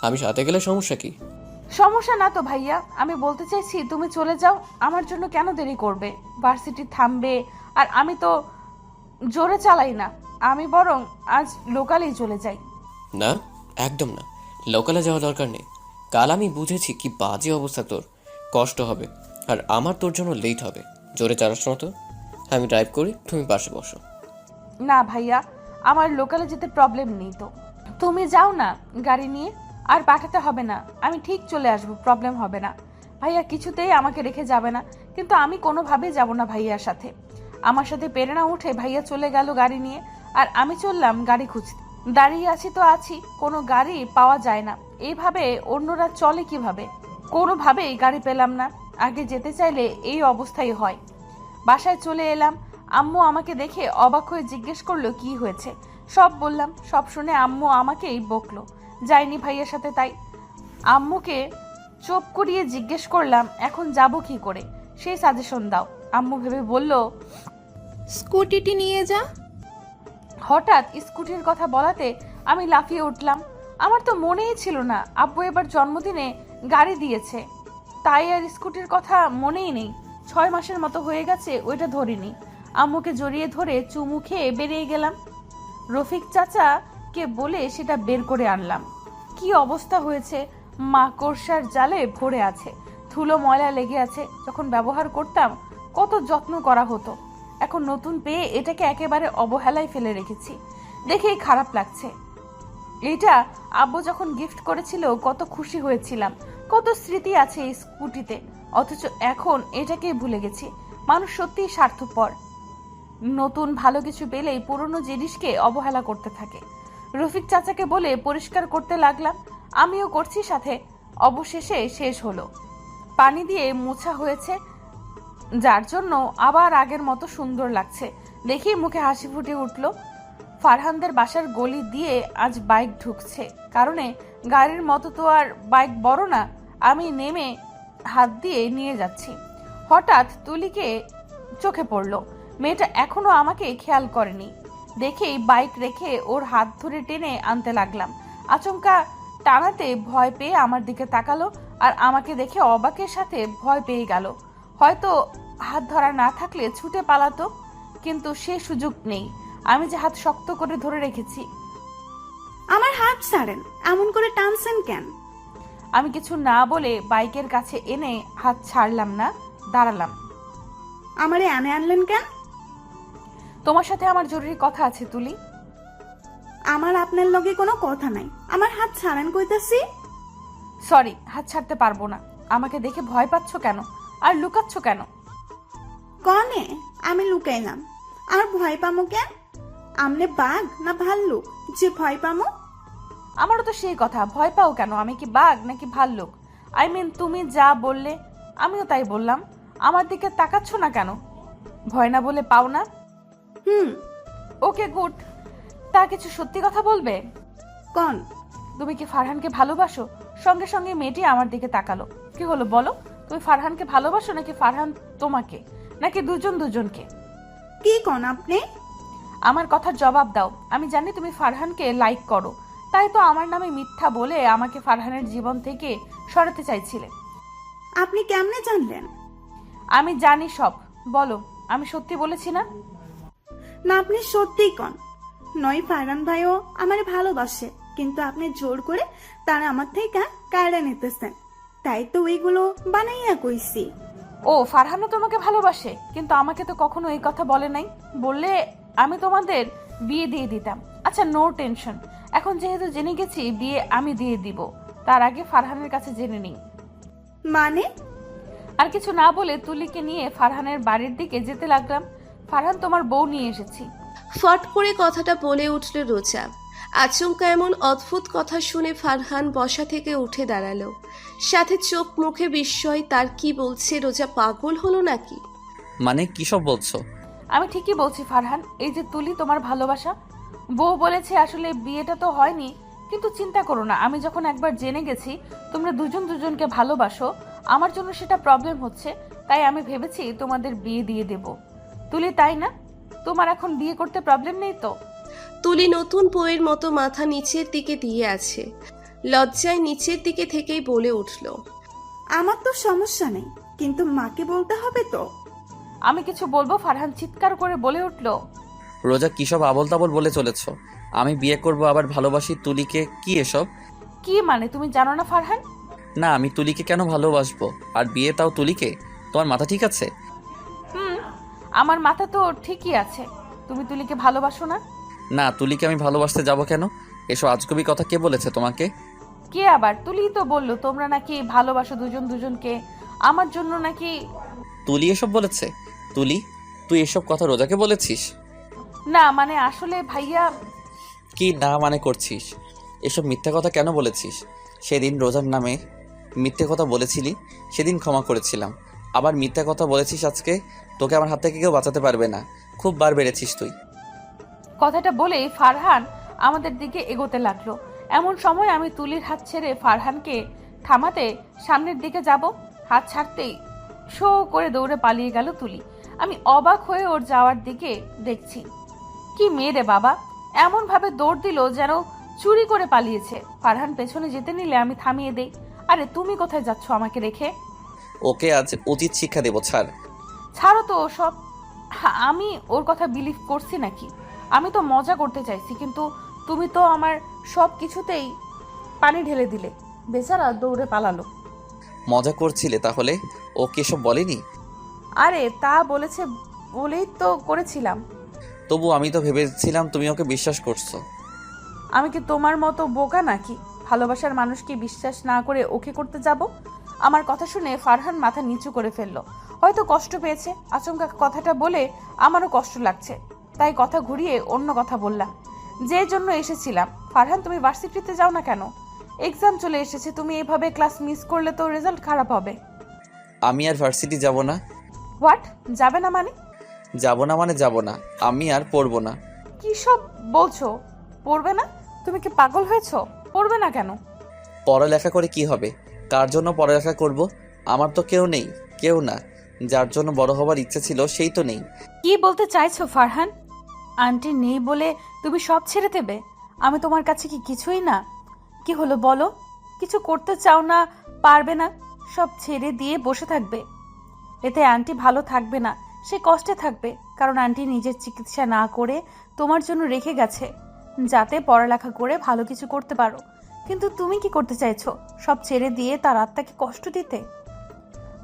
আমি সাথে গেলে সমস্যা কি? সমস্যা না তো ভাইয়া, আমি বলতে চাইছি তুমি চলে যাও। আমার জন্য কেন দেরি করবে? ভার্সিটি থামবে, আর আমি তো জোরে চালাই না। আমি বরং আজ লোকালেই চলে যাই। না, একদম না, লোকালে যাওয়া দরকার নেই। কাল আমি বুঝেছি কি বাজে অবস্থা তোর, কষ্ট হবে, আর আমার তোর জন্য লেট হবে। জোরে চালাস না তো, আমি ড্রাইভ করি, তুমি পাশে বসো। না ভাইয়া, আমার লোকালে যেতে প্রবলেম নেই তো। তুমি যাও না গাড়ি নিয়ে, আর পাঠাতে হবে না, আমি ঠিক চলে আসবো, প্রবলেম হবে না। ভাইয়া কিছুতেই আমাকে রেখে যাবে না, কিন্তু আমি কোনোভাবেই যাব না ভাইয়ার সাথে। আমার সাথে পেরে না উঠে ভাইয়া চলে গেল গাড়ি নিয়ে, আর আমি চললাম গাড়ি খুঁজতে। দাঁড়িয়ে আছি তো আছি, কোনো গাড়ি পাওয়া যায় না। এইভাবে অন্যরা চলে কিভাবে? কোনোভাবেই গাড়ি পেলাম না। আগে যেতে চাইলে এই অবস্থাই হয়। বাসায় চলে এলাম। আম্মু আমাকে দেখে অবাক হয়ে জিজ্ঞেস করলো কি হয়েছে। সব বললাম। সব শুনে আম্মু আমাকেই বকলো, যাইনি ভাইয়ের সাথে। তাই আম্মুকে চোখ করিয়ে জিজ্ঞেস করলাম এখন যাব কি করে, সেই সাজেশন দাও। আম্মু ভেবে বলল, স্কুটিটি নিয়ে যা। হঠাৎ স্কুটির কথা বলাতে আমি লাফিয়ে উঠলাম। আমার তো মনেই ছিল না আব্বু এবার জন্মদিনে গাড়ি দিয়েছে, তাই আর স্কুটির কথা মনেই নেই। 6 মাসের মতো হয়ে গেছে ওইটা ধরিনি। আম্মুকে জড়িয়ে ধরে চুমু খেয়ে বেরিয়ে গেলাম। রফিক চাচাকে বলে সেটা বের করে আনলাম। কি অবস্থা হয়েছে! মাকড়সার জালে ভরে আছে, ধুলো ময়লা লেগে আছে। যখন ব্যবহার করতাম কত যত্ন করা হতো, এখন নতুন পেয়ে এটাকে একেবারে অবহেলায় ফেলে রেখেছি। দেখেই খারাপ লাগছে। এটা আব্বু যখন গিফট করেছিল কত খুশি হয়েছিলাম, কত স্মৃতি আছে এই স্কুটিতে, অথচ এখন এটাকেই ভুলে গেছি। মানুষ সত্যিই স্বার্থপর। নতুন ভালো কিছু পেলেই পুরনো জিনিসকে অবহেলা করতে থাকে। রফিক চাচাকে বলে পরিষ্কার করতে লাগলাম, আমিও করছি সাথে। অবশেষে শেষ হলো, পানি দিয়ে মোছা হয়েছে, যার জন্য আবার আগের মতো সুন্দর লাগছে। দেখি মুখে হাসি ফুটে উঠল। ফারহানদের বাসার গলি দিয়ে আজ বাইক ঢুকছে, কারণে গাড়ির মতো তো আর বাইক বড় না। আমি নেমে হাত দিয়ে নিয়ে যাচ্ছি। হঠাৎ তুলিকে চোখে পড়ল। মেয়েটা এখনো আমাকে খেয়াল করেনি। দেখেই বাইক রেখে ওর হাত ধরে টেনে আনতে লাগলাম। আচমকা টানাতে ভয় পেয়ে আমার দিকে তাকালো, আর আমাকে দেখে অবাকের সাথে ভয় পেয়ে গেল। হয়তো হাত ধরা না থাকলে ছুটে পালাতো, কিন্তু সে সুযোগ নেই। আমি যে হাত শক্ত করে ধরে রেখেছি। আমার হাত ছাড়েন, এমন করে টানছেন কেন? আমি কিছু না বলে বাইকের কাছে এনে হাত ছাড়লাম না, দাঁড়ালাম। আমারে আনে আনলেন কেন? তোমার সাথে আমার জরুরি কথা আছে তুলি। আমার আপনার লগে কোনো কথা নাই, আমার হাত ছাড়েন কইতাছি। সরি, হাত ছাড়তে পারবো না। আমাকে দেখে ভয় পাচ্ছ কেন, আর লুকাচ্ছ কেন? কনে আমি লুকাইলাম? আর ভয় পামো কেন? আমনে বাঘ না ভাল্লুক যে ভয় পামো? আমারও তো সেই কথা, ভয় পাও কেন? আমি কি বাঘ নাকি ভাল্লুক? আই মিন তুমি যা বললে আমিও তাই বললাম। আমার দিকে তাকাচ্ছ না কেন? ভয় না বলে পাও না? Okay good. তা কিছু সত্যি কথা বলবে? কোন? তুমি কি ফারহানকে ভালোবাসো? সঙ্গে সঙ্গে মেয়েটি আমার দিকে তাকালো। কি হলো বলো, তুমি ফারহানকে ভালোবাসো নাকি ফারহান তোমাকে, নাকি দুজন দুজনকে? কি কোন আপনি? আমার কথার জবাব দাও। আমি জানি তুমি ফারহানকে লাইক করো, তাই তো আমার নামে মিথ্যা বলে আমাকে ফারহানের জীবন থেকে সরাতে চাইছিলে। আপনি কেমনে জানলেন? আমি জানি সব। বলো, আমি সত্যি বলেছি না? না, আপনি সত্যিই কোন। নয় ফারহান ভাইও আমার ভালোবাসে, কিন্তু আপনি জোর করে তারা আমার থেকে কায়রা নিতেছেন, তাই তো ওইগুলো বানাইয়া কইছি। ও, ফারহানও তোমাকে ভালোবাসে, কিন্তু আমাকে তো কখনো এই কথা বলে নাই। বললে আমি তোমাদের বিয়ে দিয়ে দিতাম। আচ্ছা, নো টেনশন। এখন যেহেতু জেনে গেছি, বিয়ে আমি দিয়ে দিব। তার আগে ফারহানের কাছে জেনে নিই। মানে? আর কিছু না বলে তুলিকে নিয়ে ফারহানের বাড়ির দিকে যেতে লাগলাম। ফারহান, তোমার বউ নিয়ে এসেছি। ফট করে কথাটা বলে উঠল রোজা। আচমকা এমন অদ্ভুত কথা শুনে ফারহান বসা থেকে উঠে দাঁড়ালো, সাথে চোখ মুখে বিস্ময়। তার কি বলছে? রোজা পাগল হলো নাকি? মানে কি সব বলছো? আমি ঠিকই বলছি ফারহান। এই যে তুলি তোমার ভালোবাসা, বউ বলেছে আসলে বিয়েটা তো হয়নি, কিন্তু চিন্তা করো না। আমি যখন একবার জেনে গেছি তোমরা দুজন দুজনকে ভালোবাসো, আমার জন্য সেটা প্রবলেম হচ্ছে, তাই আমি ভেবেছি তোমাদের বিয়ে দিয়ে দেব। তুলি, তাই না? তোমার এখন বিয়ে করতে প্রবলেম নেই তো? তুলি নতুন বউয়ের মতো মাথা নিচের দিকে দিয়ে আছে, লজ্জায় নিচের দিকে থেকেই বলে উঠল, আমার তো সমস্যা নেই, কিন্তু মাকে বলতে হবে তো। আমি কিছু বলবো? ফারহান চিৎকার করে বলে উঠল। রোজা কি সব আবল তাবল বলে চলেছ? আমি বিয়ে করব আবার ভালোবাসি তুলিকে? কি এসব? কি মানে, তুমি জানো না ফারহান? না, আমি তুলিকে কেন ভালোবাসবো? আর বিয়ে তাও তুলিকে? তোমার মাথা ঠিক আছে? আমার মাথা তো ঠিকই আছে। তুমি তুলিকে ভালোবাসো না? না, তুলিকে আমি ভালোবাসতে যাব কেন? এসব আজগুবি কথা কে বলেছে তোমাকে? কে আবার? তুলি তো বললো তোমরা নাকি ভালোবাসো দুজন দুজনকে, আমার জন্য নাকি। তুলি এসব বলেছে? তুলি, তুই এসব কথা রোজাকে বলেছিস? না মানে আসলে ভাইয়া। কি না মানে করছিস? এসব মিথ্যা কথা কেন বলেছিস? সেদিন রোজার নামে মিথ্যে কথা বলেছিলি, সেদিন ক্ষমা করেছিলাম। আবার মিথ্যা কথা বলেছিস আজকে? তোকে আমার হাত থেকে কেউ বাঁচাতে পারবে না। খুব বার বেড়েছিস তুই। কথাটা বলেই ফারহান আমাদের দিকে এগোতে লাগলো। এমন সময় আমি তুলির হাত ছেড়ে ফারহানকে থামাতে সামনের দিকে যাব, হাত ছাড়তেই শো করে দৌড়ে পালিয়ে গেল তুলি। আমি অবাক হয়ে ওর যাওয়ার দিকে দেখছি। কি মেয়ে রে বাবা, এমন ভাবে দৌড় দিল যেন চুরি করে পালিয়েছে। ফারহান পেছনে যেতে নিলে আমি থামিয়ে দেই। আরে তুমি কোথায় যাচ্ছ আমাকে রেখে? ওকে আজ উচিত শিক্ষা দেবো। ছাড়ো তো ওসব। আমি ওর কথা বিলিভ করছি নাকি? আমি তো মজা করতে চাইছি, কিন্তু তুমি তো আমার সব কিছুতেই পানি ঢেলে দিলে। বেচারা দৌড়ে পালালো। মজা করছিলে তাহলে? ওকে এসব বলেনি? আরে তা বলেছে বলেই তো করেছিলাম। তবু আমি তো ভেবেছিলাম তুমি ওকে বিশ্বাস করছো। আমি কি তোমার মতো বোকা নাকি? ভালোবাসার মানুষকে বিশ্বাস না করে ওকে করতে যাব? আমার কথা শুনে ফারহান মাথা নিচু করে ফেললো। হয়তো কষ্ট পেয়েছে। আচমকা কথাটা বলে আমারও কষ্ট লাগছে, তাই কথা ঘুরিয়ে অন্য কথা বললাম। যে জন্য এসেছিলাম। ফারহান, তুমি ভার্সিটিতে যাও না কেন? এক্সাম চলে এসেছে, তুমি এভাবে ক্লাস মিস করলে তো রেজাল্ট খারাপ হবে। আমি আর ভার্সিটি যাব না। হোয়াট? যাবে না মানে? যাব না মানে যাব না, আমি আর পড়বো না। কি সব বলছো? পড়বে না? তুমি কি পাগল হয়েছো? পড়বে না কেন? পড়ালেখা করে কি হবে? কার জন্য পড়ালেখা করব? আমার তো কেউ নেই, কেউ না। যার জন্য বড় হবার ইচ্ছে ছিল সেই তো নেই। কি বলতে চাইছো ফারহান? আন্টি নেই বলে তুমি সব ছেড়ে দেবে? আমি তোমার কাছে কি কিছুই না? কি হলো বলো? কিছু করতে চাও না, পারবে না, সব ছেড়ে দিয়ে বসে থাকবে? এতে আন্টি ভালো থাকবে না, সে কষ্টে থাকবে। কারণ আন্টি নিজের চিকিৎসা না করে তোমার জন্য রেখে গেছে, যাতে পড়ালেখা করে ভালো কিছু করতে পারো। কিন্তু তুমি কি করতে চাইছো? সব ছেড়ে দিয়ে তার আত্মাকে কষ্ট দিতে?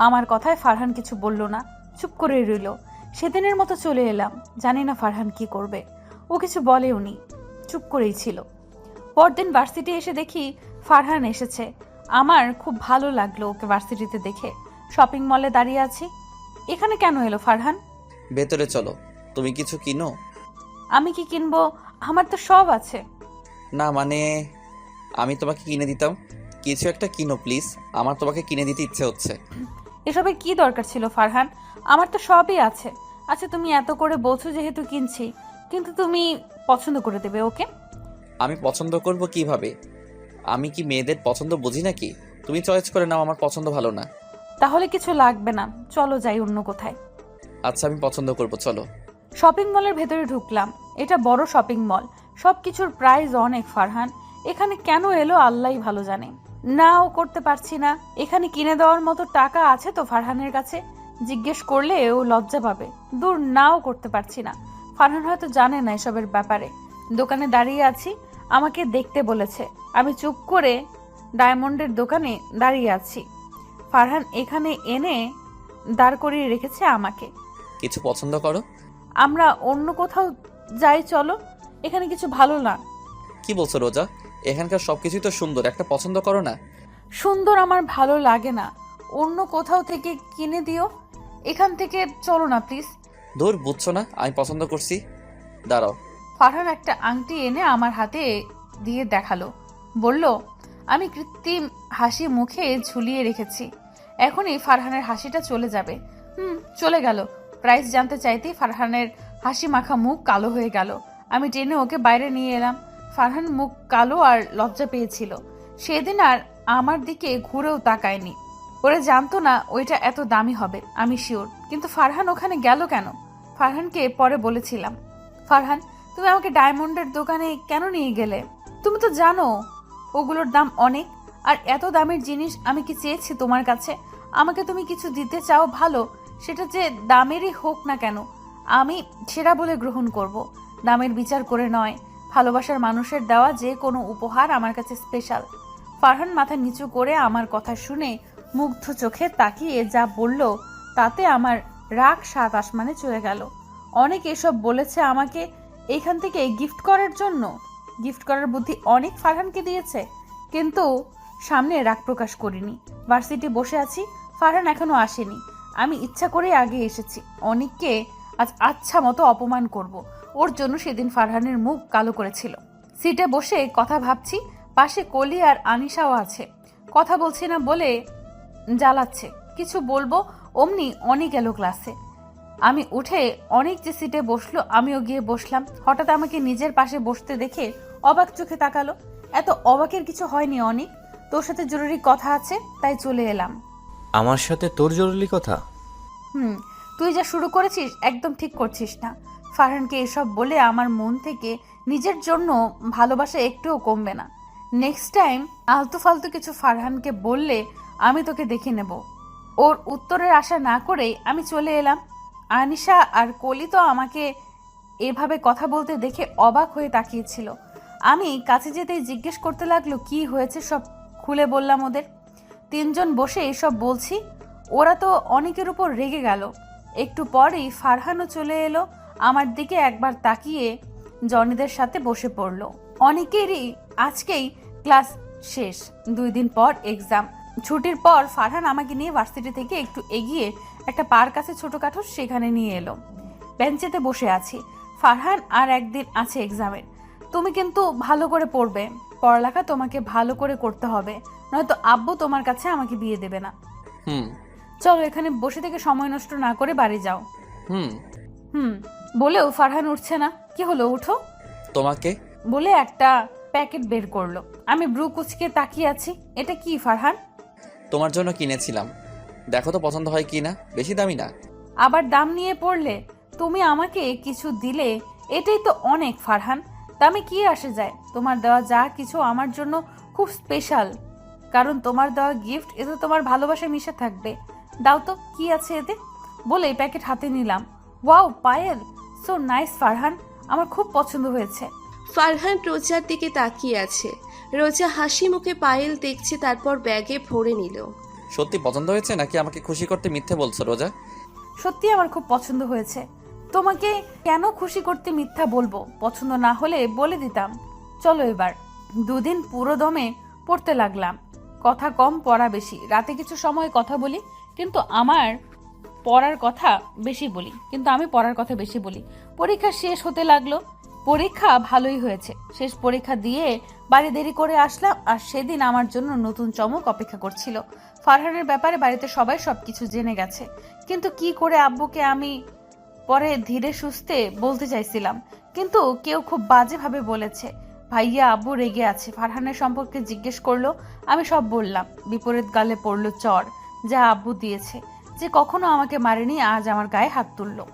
আমার কথায় ফারহান কিছু বলল না, চুপ করে রইল। সেদিনের মতো চলে এলাম। জানি না ফারহান কি করবে। ও কিছু বলেও নি, চুপ করেই ছিল। পরদিন ভার্সিটি এসে দেখি ফারহান এসেছে। আমার খুব ভালো লাগলো ওকে ভার্সিটিতে দেখে। শপিং মলে দাঁড়িয়ে আছি। এখানে কেন এলো ফারহান? ভেতরে চলো, তুমি কিছু কিনো। আমি কি কিনবো? আমার তো সব আছে। না মানে আমি তোমাকে কিনে দিতাম। কিছু একটা কিনো প্লিজ, আমার তোমাকে কিনে দিতে ইচ্ছে হচ্ছে। এসবের কি দরকার ছিল ফারহান? আমার তো সবই আছে। আচ্ছা, তুমি এত করে বলছো যেহেতু কিনছি, কিন্তু তুমি পছন্দ করে দেবে ওকে? আমি পছন্দ করব কিভাবে? আমি কি মেয়েদের পছন্দ বুঝি নাকি? তুমি চয়েস করে নাও, আমার পছন্দ ভালো না। তাহলে কিছু লাগবে না, চলো যাই অন্য কোথায়। আচ্ছা আমি পছন্দ করব, চলো। শপিং মলের ভেতরে ঢুকলাম। এটা বড় শপিং মল, সবকিছুর প্রাইস অনেক। ফারহান এখানে কেন এলো আল্লাহই ভালো জানে। নাও করতে পারছি না। এখানে কিনে দেওয়ার মতো টাকা আছে তো ফারহানের কাছে? জিজ্ঞেস করলে ও লজ্জা পাবে। দূর, নাও করতে পারছি না। ফারহান হয়তো জানে না এসবের ব্যাপারে। দোকানে দাঁড়িয়ে আছি, আমাকে দেখতে বলেছে। আমি চুপ করে ডায়মন্ডের দোকানে দাঁড়িয়ে আছি। ফারহান এখানে এনে দাঁড় করিয়ে রেখেছে আমাকে। কিছু পছন্দ করো? আমরা অন্য কোথাও যাই, চলো। এখানে কিছু ভালো না। কি বলছো রোজা? এখানকার সবকিছুই তো সুন্দর, একটা পছন্দ করো না। সুন্দর আমার ভালো লাগে না, অন্য কোথাও থেকে কিনে দিও। এখান থেকে চলো না প্লিজ। দূর, বুঝছো না আমি পছন্দ করছি। দাঁড়াও। ফারহান একটা আংটি এনে আমার হাতে দিয়ে দেখালো। বলল, আমি কৃত্রিম হাসি মুখে ঝুলিয়ে রেখেছি, এখনই ফারহানের হাসিটা চলে যাবে। চলে গেল। প্রাইস জানতে চাইতেই ফারহানের হাসি মাখা মুখ কালো হয়ে গেল। আমি টেনে ওকে বাইরে নিয়ে এলাম। ফারহান মুখ কালো আর লজ্জা পেয়েছিল। সেদিন আর আমার দিকে ঘুরেও তাকায়নি। ওরা জানতো না ওইটা এত দামি হবে, আমি শিওর। কিন্তু ফারহান ওখানে গেল কেন? ফারহানকে পরে বলেছিলাম, ফারহান তুমি আমাকে ডায়মন্ডের দোকানে কেন নিয়ে গেলে? তুমি তো জানো ওগুলোর দাম অনেক। আর এত দামের জিনিস আমি কি চেয়েছি তোমার কাছে? আমাকে তুমি কিছু দিতে চাও ভালো, সেটা যে দামেরই হোক না কেন আমি সেরা বলে গ্রহণ করব। দামের বিচার করে নয়। ভালোবাসার মানুষের দেওয়া যে কোনো উপহার আমার কাছে স্পেশাল। ফারহান মাথা নিচু করে আমার কথা শুনে মুগ্ধ চোখে তাকিয়ে যা বলল, তাতে আমার রাগ সাত আসমানে চলে গেল। অনেক এসব বলেছে আমাকে এইখান থেকে গিফট করার জন্য। গিফট করার বুদ্ধি অনেক ফারহানকে দিয়েছে, কিন্তু সামনে রাগ প্রকাশ করিনি। ভার্সিটি বসে আছি, ফারহান এখনো আসেনি। আমি ইচ্ছা করে আগে এসেছি। অনেককে আজ আচ্ছা মতো অপমান করব। ওর জন্য সেদিন ফারহানের মুখ কালো করেছিল। সিটে বসে কথা ভাবছি, পাশে কলি আর আনিশাও আছে। কথা বলছি না বলে জ্বালাচ্ছে। কিছু বলবো অমনি অনেক এলো ক্লাসে। আমি উঠে অনেক যে সিটে বসলো, আমিও গিয়ে বসলাম। হঠাৎ আমাকে নিজের পাশে বসতে দেখে অবাক চোখে তাকালো। এত অবাকের কিছু হয়নি অনেক, তোর সাথে জরুরি কথা আছে তাই চলে এলাম। আমার সাথে তোর জরুরি কথা? তুই যা শুরু করেছিস একদম ঠিক করছিস না। ফারহানকে এসব বলে আমার মন থেকে নিজের জন্য ভালোবাসা একটুও কমবে না। নেক্সট টাইম আলতু ফালতু কিছু ফারহানকে বললে আমি তোকে দেখে নেব। ওর উত্তরের আশা না করেই আমি চলে এলাম। আনিশা আর কলি তো আমাকে এভাবে কথা বলতে দেখে অবাক হয়ে তাকিয়েছিল। আমি কাছে যেতেই জিজ্ঞেস করতে লাগলো কি হয়েছে, সব খুলে বললাম ওদের। তিনজন বসে এসব বলছি, ওরা তো অনেকের উপর রেগে গেল। একটু পরেই ফারহানও চলে এলো। আমার দিকে একবার তাকিয়ে জনিদের সাথে বসে পড়লো। অনেকেরই আজকেই ক্লাস শেষ, 2 দিন পর এক্সাম। ছুটির পর ফারহান আমাকে নিয়ে ভার্সিটি থেকে একটু এগিয়ে একটা পার্ক আছে ছোটখাটো, সেখানে নিয়ে এলো। বেঞ্চেতে বসে আছি। ফারহান আর একদিন আছে এক্সামের। তুমি কিন্তু ভালো করে পড়বে, পড়ালেখা তোমাকে ভালো করে করতে হবে, নয়তো আব্বু তোমার কাছে আমাকে বিয়ে দেবে না। হুম চলো, এখানে বসে থেকে সময় নষ্ট না করে বাড়ি যাও। হুম হুম বলেও ফারহান উঠছে না। কি হলো, উঠো তোমাকে বলে একটা প্যাকেট বের করলো। আমি ব্রু কুচকে তাকিয়ে আছি। এটা কি ফারহান? তোমার জন্য কিনেছিলাম, দেখো তো পছন্দ হয় কি না। বেশি দামি না। আবার দাম নিয়ে পড়লে? তুমি আমাকে কিছু দিলে, এটাই তো অনেক ফারহান। দামে কি আসে যায়? তোমার দেওয়া যা কিছু আমার জন্য খুব স্পেশাল, কারণ তোমার দেওয়া গিফট, এতে তোমার ভালোবাসা মিশে থাকবে। দাও তো, কি আছে এতে? বলে প্যাকেট হাতে নিলাম। Wow Payel, so nice Farhan, আমার খুব পছন্দ হয়েছে। ফারহান রোজার দিকে তাকিয়ে আছে। রোজা হাসি মুখে পায়েল দেখছে, তারপর ব্যাগে ভরে নিল। সত্যি পছন্দ হয়েছে নাকি আমাকে খুশি করতে মিথ্যে বলছো রোজা? সত্যি আমার খুব পছন্দ হয়েছে। তোমাকে কেন খুশি করতে মিথ্যা বলবো? পছন্দ না হলে বলে দিতাম। চলো এবার। দুদিন পুরো দমে পড়তে লাগলাম। কথা কম, পড়া বেশি। রাতে কিছু সময় কথা বলি, কিন্তু আমি পড়ার কথা বেশি বলি। পরীক্ষা শেষ হতে লাগলো। পরীক্ষা ভালোই হয়েছে। শেষ পরীক্ষা দিয়ে বাড়ি দেরি করে আসলাম, আর সেদিন আমার জন্য নতুন চমক অপেক্ষা করছিল। ফারহানের ব্যাপারে বাড়িতে সবাই সবকিছু জেনে গেছে, কিন্তু কি করে আব্বুকে আমি পরে ধীরে সুস্থে বলতে চাইছিলাম, কিন্তু কেউ খুব বাজেভাবে বলেছে। ভাইয়া আব্বু রেগে আছে। ফারহানের সম্পর্কে জিজ্ঞেস করলো, আমি সব বললাম। বিপরীত গালে পড়লো চর, যা আব্বু দিয়েছে, যে কখনো আমাকে মারেনি, আজ আমার গায়ে হাত তুললো।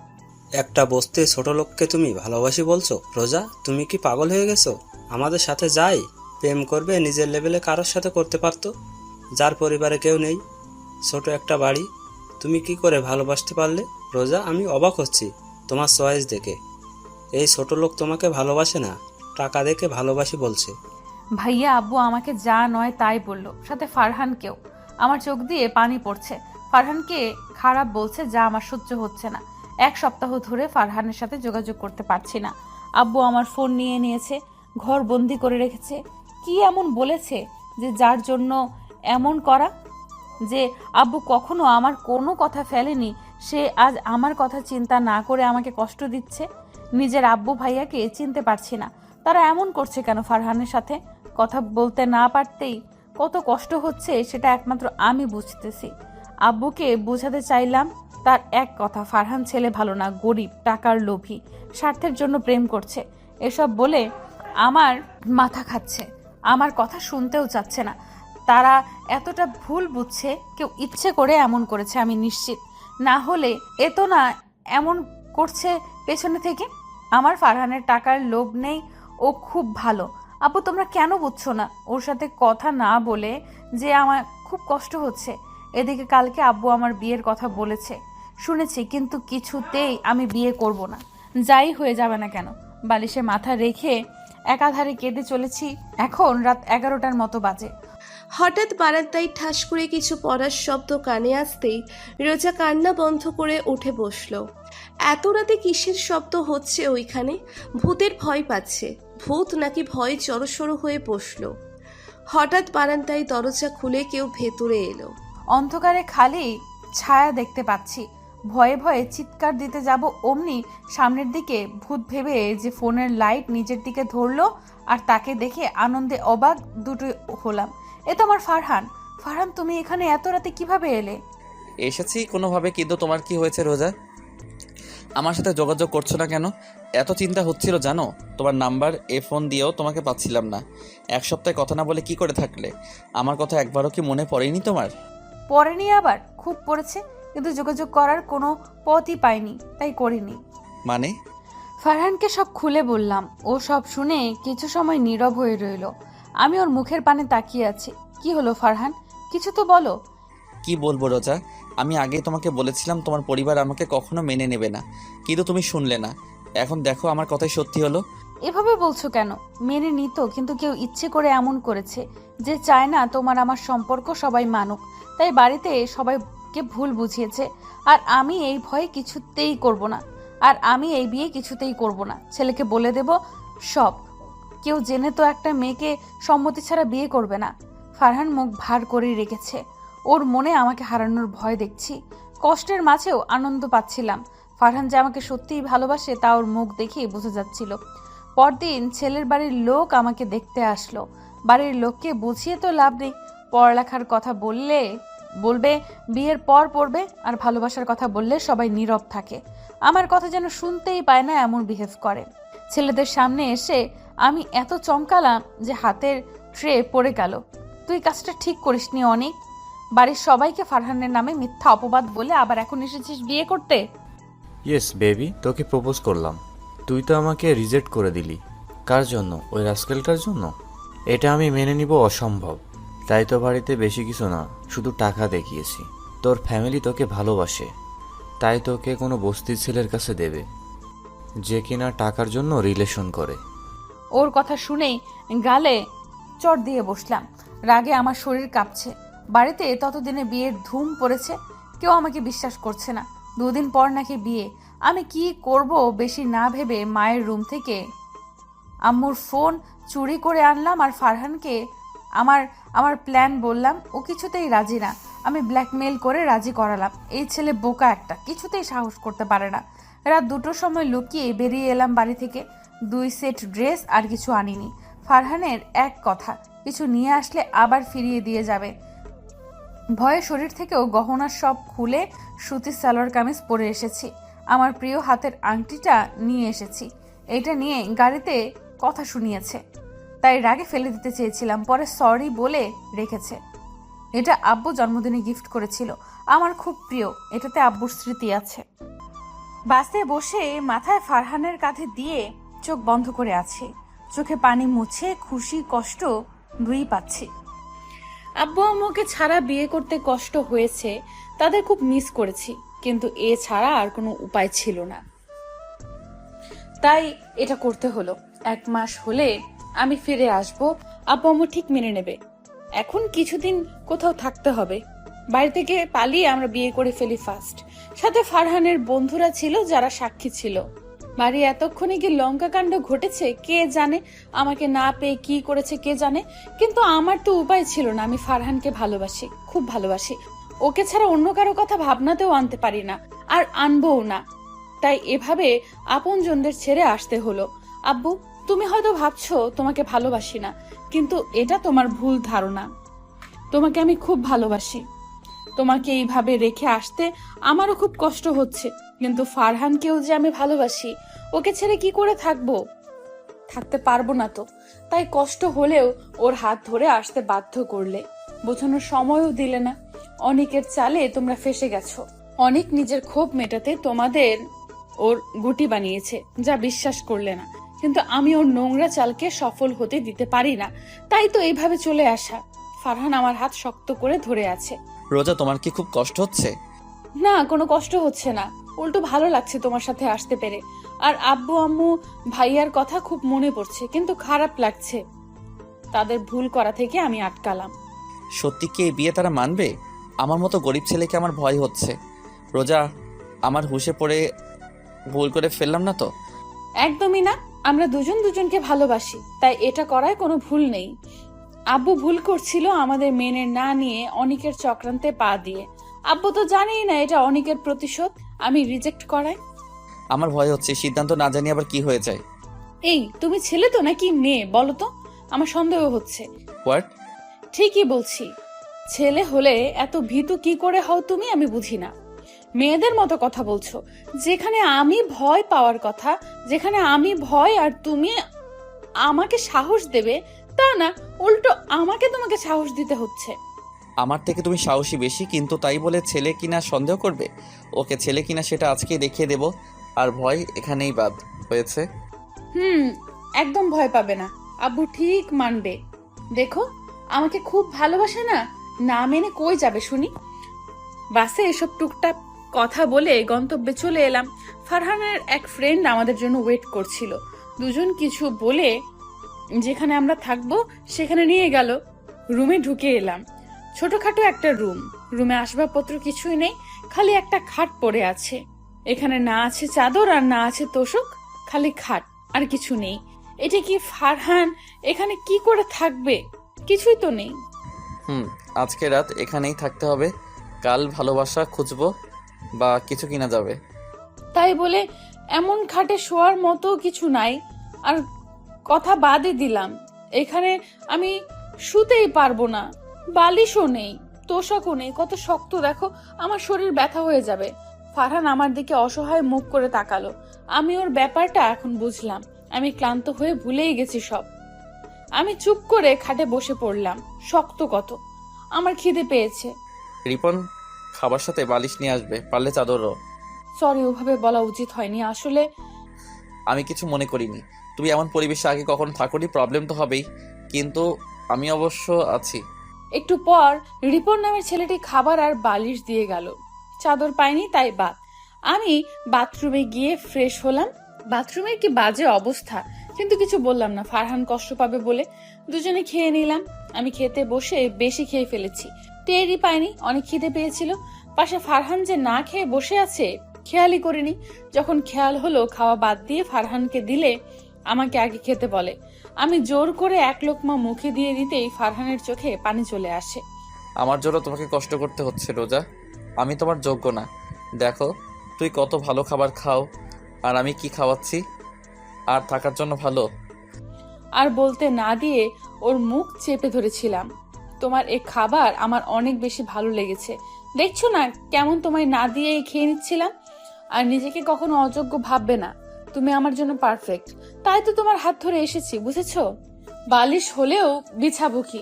একটা বস্তি ছোট লোককে তুমি ভালোবাসি বলছো? রোজা, তুমি কি পাগল হয়ে গেছো? আমাদের সাথে যাই প্রেম করবে, নিজের লেভেলে কারোর সাথে করতে পারতো, যার পরিবারে কেউ নেই, ছোট একটা বাড়ি। তুমি কি করে ভালোবাসতে পারলে? রোজা, আমি অবাক হচ্ছি তোমার চয়েস দেখে। এই ছোট লোক তোমাকে ভালোবাসে না, টাকা দেখে ভালোবাসি বলছে। ভাইয়া আব্বু আমাকে যা নয় তাই বললো, সাথে ফারহানকেও। আমার চোখ দিয়ে পানি পড়ছে। ফারহানকে খারাপ বলছে, যা আমার সহ্য হচ্ছে না। 1 সপ্তাহ ধরে ফারহানের সাথে যোগাযোগ করতে পারছি না। আব্বু আমার ফোন নিয়ে নিয়েছে, ঘর বন্দি করে রেখেছে। কি এমন বলেছে যে যার জন্য এমন করা? যে আব্বু কখনো আমার কোনো কথা ফেলেনি, সে আজ আমার কথা চিন্তা না করে আমাকে কষ্ট দিচ্ছে। নিজের আব্বু ভাইয়াকে চিনতে পারছি না, তারা এমন করছে কেন ফারহানের সাথে? কথা বলতে না পারতেই কত কষ্ট হচ্ছে, সেটা একমাত্র আমি বুঝতেছি। আব্বুকে বোঝাতে চাইলাম, তার এক কথা, ফারহান ছেলে ভালো না, গরিব, টাকার লোভী, স্বার্থের জন্য প্রেম করছে। এসব বলে আমার মাথা খাচ্ছে, আমার কথা শুনতেও চাচ্ছে না। তারা এতটা ভুল বুঝছে, কেউ ইচ্ছে করে এমন করেছে আমি নিশ্চিত। না হলে এত না এমন করছে পেছনে থেকে। আমার ফারহানের টাকার লোভ নেই, ও খুব ভালো। আপু তোমরা কেন বুঝছো না? ওর সাথে কথা না বলে যে আমার খুব কষ্ট হচ্ছে। এদিকে কালকে আব্বু আমার বিয়ের কথা বলেছে শুনেছি, কিন্তু কিছুতেই আমি বিয়ে করব না, যাই হয়ে যাবে না কেন। বালিশে মাথা রেখে একাধারে কেঁদে চলেছি। এখন রাত 11টার মতো বাজে। হঠাৎ বারান্দায় ঠাস করে কিছু পড়ার শব্দ কানে আসতেই রোজা কান্না বন্ধ করে উঠে বসলো। এত রাতে কিসের শব্দ হচ্ছে ওইখানে? ভূতের ভয় পাচ্ছে। ভূত নাকি ভয় জড়সড় হয়ে বসলো। হঠাৎ বারান্দায় দরজা খুলে কেউ ভেতরে এলো। অন্ধকারে খালি ছায়া দেখতে পাচ্ছি। ভয়ে ভয়ে চিৎকার দিতে যাব, অমনি সামনের দিকে ভূত ভেবে যে ফোনের লাইট নিজের দিকে ধরলো, আর তাকে দেখে আনন্দে অবাক দুটোই হলাম। এ তো আমার ফারহান। ফারহান, তুমি এখানে এত রাতে কিভাবে এলে? এসেছি কোনোভাবে, কিন্তু তোমার কি হয়েছে রোজা? আমার সাথে যোগাযোগ করছো না কেন? এত চিন্তা হচ্ছিল জানো? তোমার নাম্বার ফোন দিয়েও তোমাকে পাচ্ছিলাম না। 1 সপ্তাহে কথা না বলে কি করে থাকলে? আমার কথা একবারও কি মনে পড়েনি তোমার? পড়েনি? আবার খুব পড়েছে, কিন্তু যোগাযোগ করার কোনো পথই পাইনি, তাই করিনি। মানে? ফারহানকে সব খুলে বললাম। ও সব শুনে কিছু সময় নীরব হয়ে রইল। আমি ওর মুখের পানে তাকিয়ে আছি। কি হলো ফারহান, কিছু তো বলো। কি বলবো রোজা, আমি আগে তোমাকে বলেছিলাম তোমার পরিবার আমাকে কখনো মেনে নেবে না, কিন্তু তুমি শুনলে না। এখন দেখো আমার কথাই সত্যি হলো। এভাবে বলছো কেন? মেনে নিত, কিন্তু কেউ ইচ্ছে করে এমন করেছে যে চায় না তোমার আমার সম্পর্ক সবাই মানুক, তাই বাড়িতে সবাইকে ভুল বুঝিয়েছে। আর আমি এই ভয়ে কিছুতেই করব না, আর আমি এই বিয়ে কিছুতেই করব না। ছেলেকে বলে দেব সব। কেউ জেনে তো একটা মেয়েকে সম্মতি ছাড়া বিয়ে করবে না। ফারহান মুখ ভার করে রেখেছে। ওর মনে আমাকে হারানোর ভয় দেখছি। কষ্টের মাঝেও আনন্দ পাচ্ছিলাম। ফারহান যে আমাকে সত্যিই ভালোবাসে তা ওর মুখ দেখেই বোঝা যাচ্ছিল। পরদিন ছেলের বাড়ির লোক আমাকে দেখতে আসলো। বাড়ির লোককে বুঝিয়ে তো লাভ নেই, পড়ালেখার কথা বলবে বিয়ের পর পড়বে, আর ভালোবাসার কথা বললে সবাই নীরব থাকে। আমার কথা যেন শুনতেই পায় না এমন বিহেভ করে। ছেলেদের সামনে এসে আমি এত চমকালাম যে হাতের ট্রে পড়ে গেল। তুই কাজটা ঠিক করিসনি অনেক। বাড়ির সবাইকে ফারহানের নামে মিথ্যা অপবাদ বলে আবার এখন এসেছিস বিয়ে করতে। ইয়েস বেবি, তোকে প্রপোজ করলাম, তুই তো আমাকে রিজেক্ট করে দিলি। কার জন্য? ওই রাস্কেলটার জন্য? এটা আমি মেনে নিব অসম্ভব। তাই তো বাড়িতে বেশি কিছু না, শুধু টাকা দেখিয়েছি। তোর ফ্যামিলি তোকে ভালোবাসে, তাই তোকে কোনো বস্তির ছেলের কাছে দেবে যে কিনা টাকার জন্য রিলেশন করে। ওর কথা শুনেই গালে চড় দিয়ে বসলাম। রাগে আমার শরীর কাঁপছে। বাড়িতে ততদিনে বিয়ের ধুম পড়েছে, কেউ আমাকে বিশ্বাস করছে না। 2 দিন পর নাকি বিয়ে। আমি কি করব বেশি না ভেবে মায়ের রুম থেকে আম্মুর ফোন চুরি করে আনলাম আর ফারহানকে আমার প্ল্যান বললাম। ও কিছুতেই রাজি না। আমি ব্ল্যাকমেল করে রাজি করালাম। এই ছেলে বোকা একটা, কিছুতেই সাহস করতে পারে না। রাত 2টোর সময় লুকিয়ে বেরিয়ে এলাম বাড়ি থেকে। 2 সেট ড্রেস আর কিছু আনিনি। ফারহানের এক কথা, কিছু নিয়ে আসলে আবার ফিরিয়ে দিয়ে যাবে। ভয়ে শরীর থেকেও গহনা সব খুলে সুতির সালোয়ার কামিজ পরে এসেছি। আমার প্রিয় হাতের আংটিটা নিয়ে এসেছি। এটা নিয়ে গাড়িতে কথা শুনিয়েছে, তাই রাগে ফেলে দিতে চেয়েছিলাম, পরে সরি বলে রেখেছে। এটা আব্বু জন্মদিনে গিফট করেছিল, আমার খুব প্রিয়। এটাতে আব্বুর স্মৃতি আছে। বাসে বসে মাথায় ফারহানের কাঁধে দিয়ে চোখ বন্ধ করে আছি। চোখে পানি মুছে খুশি কষ্ট দুই পাচ্ছি। আব্বু আম্মুকে ছাড়া বিয়ে করতে কষ্ট হয়েছে, তাদের খুব মিস করেছি, কিন্তু এ ছাড়া আর কোনো উপায় ছিল না, তাই এটা করতে হলো। 1 মাস হলে আমি ফিরে আসব, আব্বু আম্মু ঠিক মেনে নেবে। এখন কিছুদিন কোথাও থাকতে হবে। বাড়ি থেকে পালিয়ে আমরা বিয়ে করে ফেলি ফার্স্ট। সাথে ফারহানের বন্ধুরা ছিল যারা সাক্ষী ছিল। বাড়ি এতক্ষণে কি লঙ্কা কাণ্ড ঘটেছে কে জানে, আমাকে না পেয়ে কি করেছে কে জানে। কিন্তু আমার তো উপায় ছিল না। আমি ফারহানকে ভালোবাসি, খুব ভালোবাসি। ওকে ছাড়া অন্য কারো কথা ভাবনাতেও আনতে পারি না, আর আনবও না। তাই এভাবে আপনজনদের ছেড়ে আসতে হলো। আব্বু, তুমি হয়তো ভাবছো তোমাকে ভালোবাসি না, কিন্তু এটা তোমার ভুল ধারণা। তোমাকে আমি খুব ভালোবাসি। তোমাকে এইভাবে রেখে আসতে আমারও খুব কষ্ট হচ্ছে, কিন্তু ফারহানকেও যে আমি ভালোবাসি, ওকে ছেড়ে কি করে থাকতে পারবো না তো। তাই কষ্ট হলেও ওর হাত ধরে আসতে বাধ্য করলে, বোঝানোর সময়ও দিলে না। অনেকের চালে তোমরা ফেসে গেছো। অনেক নিজের ক্ষোভ মেটাতে তোমাদের ওর গুটি বানিয়েছে, যা বিশ্বাস করলে না। কিন্তু আমি ওর নোংরা চালকে সফল হতে দিতে পারি না, তাই তো এইভাবে চলে আসা। ফারহান আমার হাত শক্ত করে ধরে আছে। রোজা, তোমার কি খুব কষ্ট হচ্ছে? না, কোনো কষ্ট হচ্ছে না, উল্টো ভালো লাগছে তোমার সাথে আসতে পেরে। আর আব্বু আম্মু ভাইয়ার কথা খুব মনে পড়ছে, কিন্তু খারাপ লাগছে। তাদের ভুল করা থেকে আমি আটকালাম। সত্যি কি এই বিয়ে তারা মানবে? আমার মতো গরিব ছেলেকে আমার ভয় হচ্ছে। রোজা, আমার হুঁশে পড়ে ভুল করে ফেললাম না তো? একদমই না, আমরা দুজন দুজনকে ভালোবাসি, তাই এটা করায় কোনো ভুল নেই। আব্বু ভুল করছিল আমাদের মেনে না নিয়ে অনিকের চক্রান্তে পা দিয়ে। আব্বু তো জানেই না এটা অনিকের প্রতিশোধ, আমি রিজেক্ট করাই। আমার ভয় হচ্ছে সিদ্ধান্ত না জানি আবার কি হয়ে যায়। এই, তুমি ছেলে তো নাকি মেয়ে বলো তো? আমার সন্দেহ হচ্ছে। হোয়াট? ঠিকই বলছি, ছেলে হলে এত ভীতু কি করে হও তুমি, আমি বুঝি না। মেয়েদের মতো কথা বলছো। যেখানে আমি ভয় পাওয়ার কথা, যেখানে আমি ভয় আর তুমি আমাকে সাহস দেবে, তা না, উল্টো আমাকে তোমাকে সাহস দিতে হচ্ছে। আমার থেকে তুমি সাহসী বেশি, কিন্তু তাই বলে ছেলে কিনা সন্দেহ করবে? ওকে ছেলে কিনা সেটা আজকে দেখিয়ে দেব। আর ভয় এখানেই বাদ হয়েছে। একদম ভয় পাবে না, আব্বু ঠিক মানবে। দেখো, আমাকে খুব ভালোবাসে না, না মেনে কই যাবে শুনি। বাসে এসব টুকটাক কথা বলে গন্তব্যে চলে এলাম। ফারহানের এক ফ্রেন্ড আমাদের জন্য ওয়েট করছিল। দুজন কিছু বলে যেখানে আমরা থাকবো সেখানে নিয়ে গেল। রুমে ঢুকে এলাম। ছোটখাটো একটা রুমে আসবাবপত্র কিছুই নেই, খালি একটা খাট পড়ে আছে। এখানে না আছে চাদর আর না আছে তোশক, খালি খাট আর কিছু নেই। এটা কি ফারহান এখানে কি করে থাকবে? কিছুই তো নেই। আজকে রাত এখানেই থাকতে হবে, কাল ভালোবাসা খুঁজবো। বা কিছু কিনা যাবে। তাই বলে এমন খাটে শোয়ার মতো কিছু নাই। আর কথা বাদই দিলাম, এখানে আমি শুতেই পারবো না, বালিশও নেই, তোষকও নেই, কত শক্ত দেখো, আমার শরীর ব্যথা হয়ে যাবে। ফারহান আমার দিকে অসহায় মুখ করে তাকালো। আমি ওর ব্যাপারটা এখন বুঝলাম। আমি ক্লান্ত হয়ে ভুলেই গেছি সব। আমি চুপ করে খাটে বসে পড়লাম। শক্ত কত, আমার খিদে পেয়েছে। রিপন খাবার সাথে বালিশ নিয়ে আসবে, পারলে চাদরও। সরি, ওভাবে বলা উচিত হয়নি আসলে। আমি কিছু মনে করিনি, তুমি এমন পরিবেশে আগে কখনো থাকোনি, প্রবলেম তো হবেই, কিন্তু আমি অবশ্য আছি। একটু পর রিপন নামের ছেলেটি খাবার আর বালিশ দিয়ে গেল। চাদর পাইনি তাই বাদ। আমি বাথরুমে গিয়ে ফ্রেশ হলাম। বাথরুমের কি বাজে অবস্থা, কিন্তু কিছু বললাম না, ফারহান কষ্ট পাবে বলে। দুজনে খেয়ে নিলাম। আমি খেতে বসে বেশি খেয়ে ফেলেছি, টেরই পাইনি অনেক খিদে পেয়েছিল। পাশে ফারহান যে না খেয়ে বসে আছে খেয়ালই করিনি। যখন খেয়াল হলো খাওয়া বাদ দিয়ে ফারহানকে দিলে আমাকে আগে খেতে বলে। আমি জোর করে এক লোকমা মুখে দিয়ে দিতেই ফারহানের চোখে পানি চলে আসে। আমার জন্য তোমাকে কষ্ট করতে হচ্ছে রোজা, আমি তোমার যোগ্য না। দেখো তুই কত ভালো খাবার খাও, আর আমি কি খাওয়াচ্ছি, আর থাকার জন্য ভালো। আর বলতে না দিয়ে ওর মুখ চেপে ধরেছিলাম। তোমার এই খাবার আমার অনেক বেশি ভালো লেগেছে, দেখছো না কেমন তোমায় না দিয়েই খেয়ে নিচ্ছিলাম। আর নিজেকে কখনো অযোগ্য ভাববে না, তুমি আমার জন্য পারফেক্ট, তাই তো তোমার হাত ধরে এসেছি, বুঝেছো? বালিশ হলেও বিছাবো কি?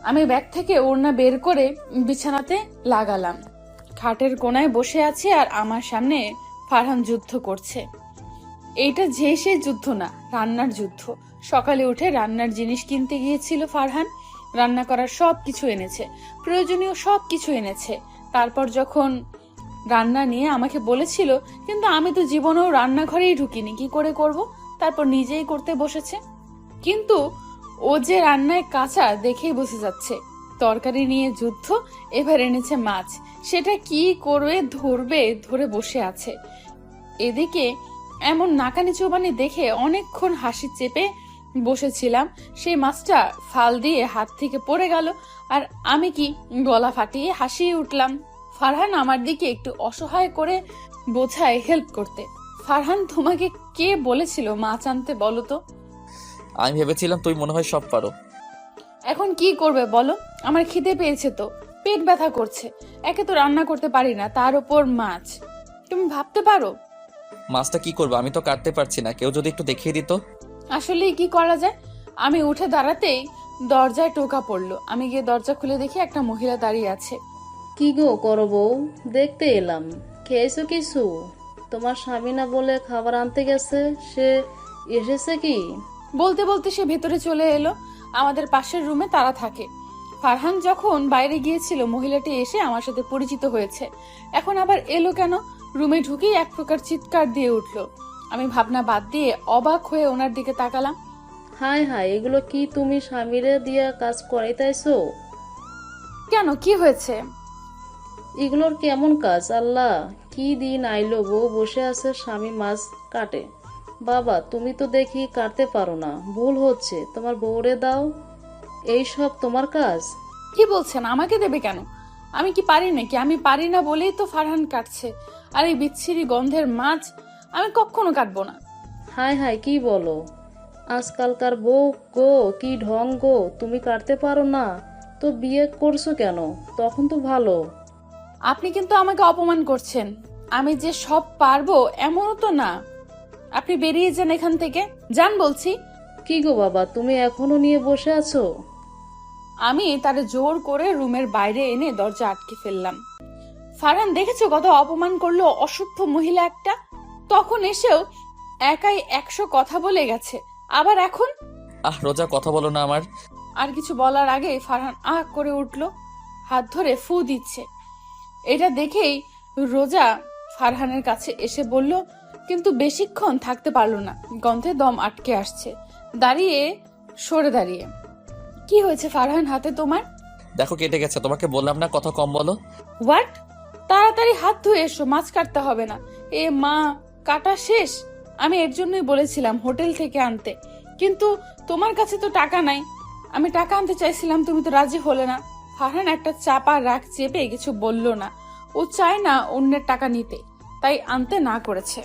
আমি ব্যাগ থেকে ওড়না বের করে বিছানাতে লাগালাম। খাটের কোনায় বসে আছি আর আমার সামনে ফারহান যুদ্ধ করছে। এইটা যে সেই যুদ্ধ না, রান্নার যুদ্ধ। সকালে উঠে রান্নার জিনিস কিনতে গিয়েছিল ফারহান, রান্না করার সব কিছু এনেছে, প্রয়োজনীয় সব কিছু এনেছে। তারপর যখন রান্না নিয়ে আমাকে বলেছিল, কিন্তু আমি তো জীবনেও রান্নাঘরেই ঢুকিনি, কি করে করব? তারপর নিজেই করতে বসেছে। কিন্তু ও যে রান্নায় কাঁচা দেখেই বুঝে যাচ্ছে। তরকারি নিয়ে যুদ্ধ, এবার এনেছে মাছ, সেটা কি করবে ধরে বসে আছে। এদিকে এমন নাকানি চোবানি দেখে অনেকক্ষণ হাসি চেপে বসেছিলাম। সেই মাছটা ফাল দিয়ে হাত থেকে পড়ে গেল, আর আমি কি গলা ফাটিয়ে হাসিয়ে উঠলাম। ফারহান আমার দিকে একটু অসহায় করে বোঝায় হেল্প করতে। ফারহান, তোমাকে কে বলেছিল মাছ আনতে বলো তো? আমি ভেবেছিলাম তুই মনে হয় সব পারো। এখন কি করবে বলো? আমার খিদে পেয়েছে তো, পেট ব্যথা করছে। একে তো রান্না করতে পারি না, তার উপর মাছ। তুমি ভাবতে পারো মাছটা কি করবো? আমি তো কাটতে পারছি না, কেউ যদি একটু দেখিয়ে দিত। আসলে কি করা যায়? আমি উঠে দাঁড়াতেই দরজায় টোকা পড়লো। আমি গিয়ে দরজা খুলে দেখি একটা মহিলা দাঁড়িয়ে আছে। কি গো করো বউ, দেখতে এলাম। খেয়েছো কিছু? তোমার স্বামী না বলে খাবার আনতে গেছে, সে এসেছে কি? বলতে বলতে সে ভেতরে চলে এলো। আমাদের পাশের রুমে তারা থাকে। ফারহান যখন বাইরে গিয়েছিল মহিলাটি এসে আমার সাথে পরিচিত হয়েছে, এখন আবার এলো কেন? রুমে ঢুকেই এক প্রকার চিৎকার দিয়ে উঠলো। আমি ভাবনা বাদ দিয়ে অবাক হয়ে ওনার দিকে তাকালাম। হায় হায়, এগুলো কি তুমি স্বামীরে দিয়া কাজ করাইতাইছো? কেন, কি হয়েছে? এগুলোর কেমন কাজ? আল্লাহ, কি দিন আইলো, বউ বসে আছে, স্বামী মাছ কাটে। বাবা, তুমি তো দেখি কাটতে পারো না, ভুল হচ্ছে, তোমার বউরে দাও। এই সব তোমার কাজ? কি বলছেন? আমাকে দেবে কেন? আমি কি পারি নাকি? আমি পারি না বলেই তো ফারহান কাটছে। আর এই বিচ্ছিরি গন্ধের মাছ আমি কখনো কাটবো না। হায় হায়, কি বলো? আজকালকার বউ গো, কি ঢং গো, তুমি কাটতে পারো না তো বিয়ে করছো কেন? তখন তো ভালো। আপনি কিন্তু আমাকে অপমান করছেন। আমি যে সব পারবো এমনও তো না। আপনি বেরিয়ে যান এখান থেকে, যান বলছি। কি গো বাবা, তুমি এখনো নিয়ে বসে আছো? আমি তারে জোর করে রুমের বাইরে এনে দরজা আটকে ফেললাম। ফারহান দেখেছো কত অপমান করলো, অসভ্য মহিলা একটা। তখন এসেও একাই 100 কথা বলে গেছে, আবার এখন। রোজা, কথা বলো না আমার। আর কিছু বলার আগে ফারহান আহ করে উঠলো, হাত ধরে ফু দিচ্ছে। এটা দেখেই রোজা ফারহানের কাছে এসে বলল, কিন্তু বেশিক্ষণ থাকতে পারলো না, গন্ধে দম আটকে আসছে। সরে দাঁড়িয়ে, কি হয়েছে ফারহান হাতে তোমার? দেখো কেটে গেছে, তোমাকে বললাম না কথা কম বলো। হোয়াট? তাড়াতাড়ি হাত ধুয়ে এসো, মাছ কাটতে হবে না। এ মা, কাটা শেষ। আমি এর জন্যই বলেছিলাম হোটেল থেকে আনতে, কিন্তু তোমার কাছে তো টাকা নাই। আমি টাকা আনতে চাইছিলাম, তুমি তো রাজি হলে না। ফারহান একটা চাপা রাগ চেপে কিছু বলল না। ও চায় না অন্যের টাকা নিতে, তাই আনতে না করেছে।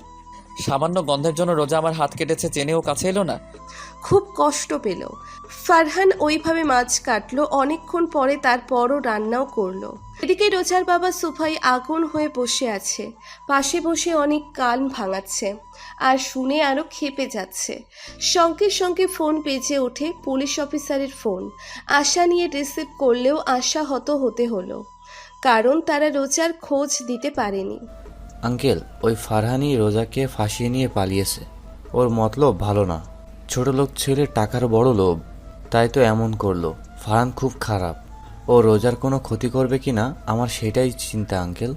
সামান্য গন্ধের জন্য রোজা আমার হাত কেটেছে, জেনেও কাছে এলো না। খুব কষ্ট পেল। ফারহান ওইভাবে মাছ কাটলো, অনেকক্ষণ পরে তারপরও রান্নাও করলো। এদিকে রোজার বাবা সোফায় আগুন হয়ে বসে আছে, পাশে বসে অনেক কান ভাঙাচ্ছে আর শুনে আরো ক্ষেপে যাচ্ছে। সঙ্গে সঙ্গে ফোন বেজে ওঠে, পুলিশ অফিসারের ফোন। আশা নিয়ে রিসিভ করলেও আশাহত হতে হলো, কারণ তারা রোজার খোঁজ দিতে পারেনি। আঙ্কেল, ওই ফারহানি রোজাকে ফাঁসিয়ে নিয়ে পালিয়েছে। ওর মতলব ভালো না, ছোট লোক ছেলে, টাকার বড় লোভ, তাই তো এমন করলো। ফারহান খুব খারাপ। ও রোজার কোনো ক্ষতি করবে কিনা আমার সেটাই চিন্তা আঙ্কেল।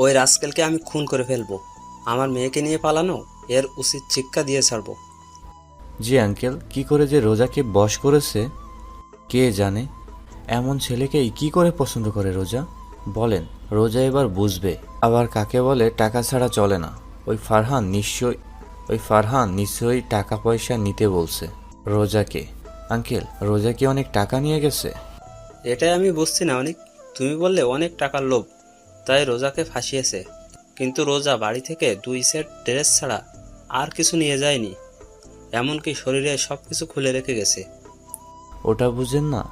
ওই রাস্কেলকে আমি খুন করে ফেলবো। আমার মেয়েকে নিয়ে পালানো, এর উচিত শিক্ষা দিয়ে ছাড়বো। জি আঙ্কেল, কি করে যে রোজাকে বশ করেছে কে জানে। এমন ছেলেকেই কি করে পছন্দ করে রোজা? বলেন, রোজা এবার বুঝবে আবার কাকে বলে টাকা ছাড়া চলে না। ওই ফারহান নিশ্চয়ই টাকা পয়সা নিতে বলছে রোজাকে। আঙ্কেল, রোজা কি অনেক টাকা নিয়ে গেছে? এটাই আমি বুঝছি না অনেক। তুমি বললে অনেক টাকার লোভ, তাই রোজাকে ফাঁসিয়েছে। কিন্তু রোজা বাড়ি থেকে 2 সেট ড্রেস ছাড়া আর কিছু নিয়ে যায়নি, এমনকি শরীরে সবকিছু খুলে রেখে গেছে। ওটা বুঝেন না,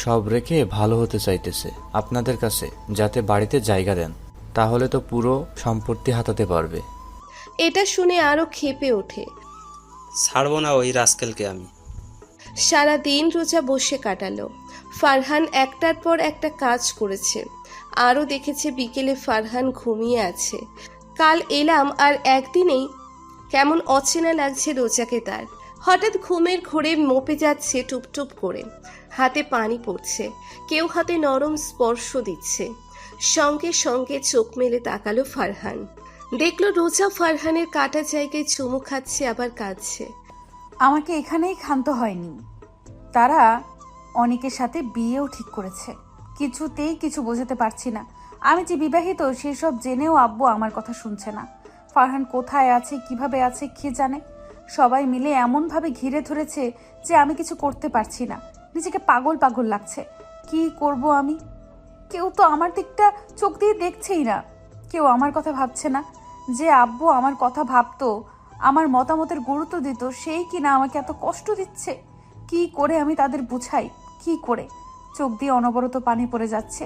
সব রেখে ভালো হতে চাইতেছে আপনাদের কাছে, যাতে বাড়িতে জায়গা দেন, তাহলে তো পুরো সম্পত্তি হাতাতে পারবে। এটা শুনে আরো ক্ষেপে ওঠে। ছাড়বো না ওই রাস্কেলকে আমি। সারাদিন রোজা বসে কাটালো। ফারহান একটার পর একটা কাজ করেছে। আরও দেখেছে বিকেলে ফারহান ঘুমিয়ে আছে। কাল এলাম আর একদিনেই কেমন অচেনা লাগছে রোজাকে তার। হঠাৎ ঘুমের ঘোরে মোপে যাচ্ছে টুপটুপ করে, হাতে পানি পড়ছে, কেউ হাতে নরম স্পর্শ দিচ্ছে। সঙ্গে সঙ্গে চোখ মেলে তাকালো ফারহান, দেখলো রোজা ফারহানের কাটা জায়গায় চুমু খাচ্ছে আবার কাঁদছে। আমাকে এখানেই ক্ষান্ত হয়নি, তারা অনেকের সাথে বিয়েও ঠিক করেছে। কিছুতেই কিছু বোঝাতে পারছি না। আমি যে বিবাহিত সেসব জেনেও আব্বু আমার কথা শুনছে না। ফারহান কোথায় আছে, কিভাবে আছে, কে জানে। সবাই মিলে এমনভাবে ঘিরে ধরেছে যে আমি কিছু করতে পারছি না। নিজেকে পাগল পাগল লাগছে। কি করব আমি? কেউ তো আমার দিকটা চোখ দিয়ে দেখছেই না, কেউ আমার কথা ভাবছে না। যে আব্বু আমার কথা ভাবতো, আমার মতামতের গুরুত্ব দিত, সেই কিনা আমাকে এত কষ্ট দিচ্ছে। কি করে আমি তাদের বুঝাই? কি করে? চোখ দিয়ে অনবরত পানি পড়ে যাচ্ছে।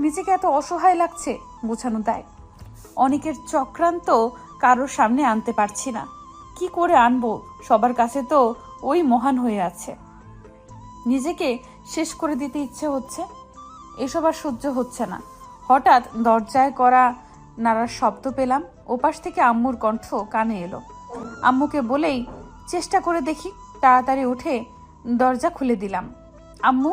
নিজেকে এত অসহায় লাগছে, বোঝানো দেয়। অনেকের চক্রান্ত কারোর সামনে আনতে পারছি না। কি করে আনবো? সবার কাছে তো ওই মহান হয়ে আছে। নিজেকে শেষ করে দিতে ইচ্ছে হচ্ছে। এসব আর সহ্য হচ্ছে না। হঠাৎ দরজায় করা নাড়ার শব্দ পেলাম। ওপাশ থেকে আম্মুর কণ্ঠ কানে এলো। আম্মুকে বলেই চেষ্টা করে দেখি, তাড়াতাড়ি উঠে দরজা খুলে দিলাম। আম্মু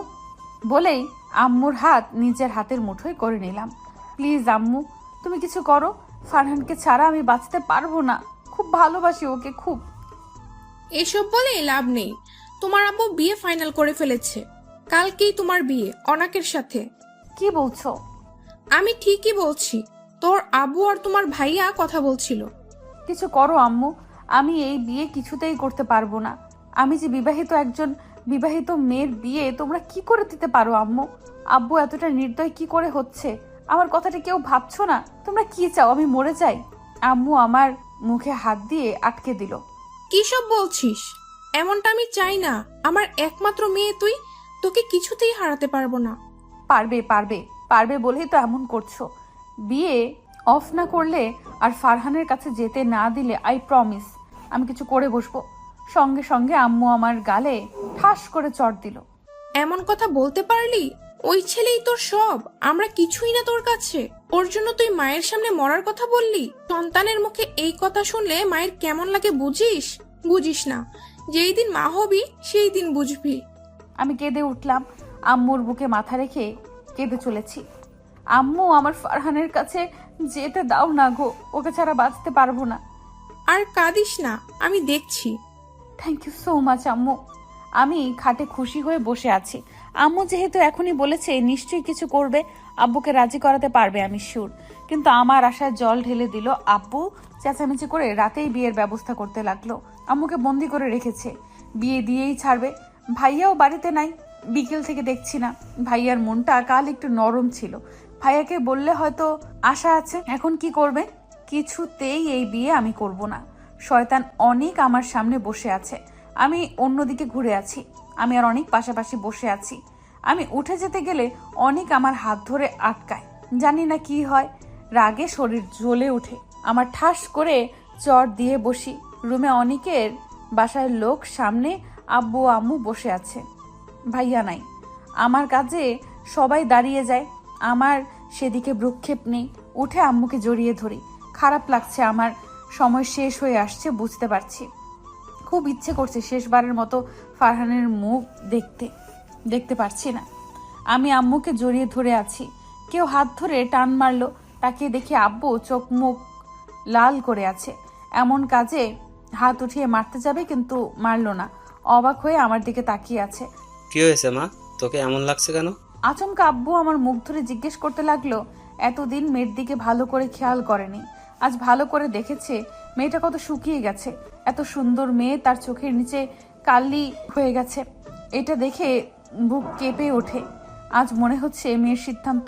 বলেই আম্মুর হাত নিজের হাতের মুঠোয় করে নিলাম। প্লিজ আম্মু, তুমি কিছু করো। ফারহানকে ছাড়া আমি বাঁচতে পারবো না। খুব ভালোবাসি ওকে, খুব। এসব বলে লাভ নেই। তোমার আব্বু বিয়ে ফাইনাল করে ফেলেছে। কালকেই তোমার বিয়ে অনাকের সাথে। কি বলছো? আমি ঠিকই বলছি। তোর আব্বু আর তোমার ভাইয়া কথা বলছিল। কিছু করো আম্মু, আমি এই বিয়ে কিছুতেই করতে পারবো না। আমি যে বিবাহিত, একজন বিবাহিত মেয়ের বিয়ে তোমরা কি করে দিতে পারো আম্মু? আব্বু এতটা নির্দয় কি করে হচ্ছে? আমার কথাটা কেউ ভাবছো না? তোমরা কি চাও আমি মরে যাই? আম্মু আমার মুখে হাত দিয়ে আটকে দিল। কি সব বলছিস? এমনটা আমি চাই না। আমার একমাত্র মেয়ে তুই, তোকে কিছুতেই হারাতে পারবো না। পারবে পারবে পারবে বলেই তো এমন করছো। বিয়ে অফ না করলে আর ফারহানের কাছে যেতে না দিলে আই প্রমিস আমি কিছু করে বসবো। সঙ্গে সঙ্গে আম্মু আমার গালে ঠাস করে চড় দিল। এমন কথা বলতে পারলি? ওই ছেলেই তোর সব, আমরা কিছুই না তোর কাছে। ওর জন্য তুই মায়ের সামনে মরার কথা বললি? সন্তানের মুখে এই কথা শুনলে মায়ের কেমন লাগে বুঝিস? বুঝিস না। যেই দিন মা হবি সেই দিন বুঝবি। আমি কেঁদে উঠলাম। আম্মুর বুকে মাথা রেখে কেঁদে চলেছি। আম্মু, আমার ফারহানের কাছে যেতে দাও না গো, ওকে ছাড়া বাঁচতে পারবো না। আর কাঁদিস না, আমি দেখছি। থ্যাংক ইউ সো মাচ আম্মু। আমি খাটে খুশি হয়ে বসে আছি। আম্মু যেহেতু এখনই বলেছে নিশ্চয়ই কিছু করবে, আব্বুকে রাজি করাতে পারবে, আমি শিওর। কিন্তু আমার আশায় জল ঢেলে দিল। আব্বু চেঁচামেচি করে রাতেই বিয়ের ব্যবস্থা করতে লাগলো। আম্মুকে বন্দি করে রেখেছে, বিয়ে দিয়েই ছাড়বে। ভাইয়াও বাড়িতে নাই, বিকেল থেকে দেখছি না। ভাইয়ার মনটা কাল একটু নরম ছিল, ভাইয়াকে বললে হয়তো আশা আছে। এখন কি করবে? কিছুতেই এই বিয়ে আমি করব না। শয়তান অনেক আমার সামনে বসে আছে, আমি অন্যদিকে ঘুরে আছি। আমি আর অনেক পাশাপাশি বসে আছি। আমি উঠে যেতে গেলে অনেক আমার হাত ধরে আটকায়। জানি না কি হয়, রাগে শরীর জ্বলে ওঠে। আমার ঠাস করে চর দিয়ে বসি। রুমে অনেকের বাসার লোক, সামনে আব্বু আম্মু বসে আছে, ভাইয়া নাই। আমার কাজে সবাই দাঁড়িয়ে যায়, আমার সেদিকে ভ্রুক্ষেপ নেই। উঠে আম্মুকে জড়িয়ে ধরি। খারাপ লাগছে, আমার সময় শেষ হয়ে আসছে বুঝতে পারছি। খুব ইচ্ছে করছে শেষবারের মতো ফারহানের মুখ দেখতে পারছি না। আমি আম্মুকে জড়িয়ে ধরে আছি। কেউ হাত ধরে টান মারলো, তাকে দেখি আব্বু চোখ মুখ লাল করে আছে। এমন কাজে হাত উঠিয়ে মারতে যাবে কিন্তু মারলো না, অবাক হয়ে আমার দিকে তাকিয়ে আছে। কি হয়েছে মা, তোকে এমন লাগছে কেন? আচমকা আব্বু আমার মুখ ধরে জিজ্ঞেস করতে লাগলো। এতদিন মেয়ের দিকে ভালো করে খেয়াল করেনি, আজ ভালো করে দেখেছে মেয়েটা কত শুকিয়ে গেছে। এত সুন্দর মেয়ে, তার চোখের নিচে কালি হয়ে গেছে। এটা দেখে বুক কেঁপে ওঠে। আজ মনে হচ্ছে মেয়ের সিদ্ধান্ত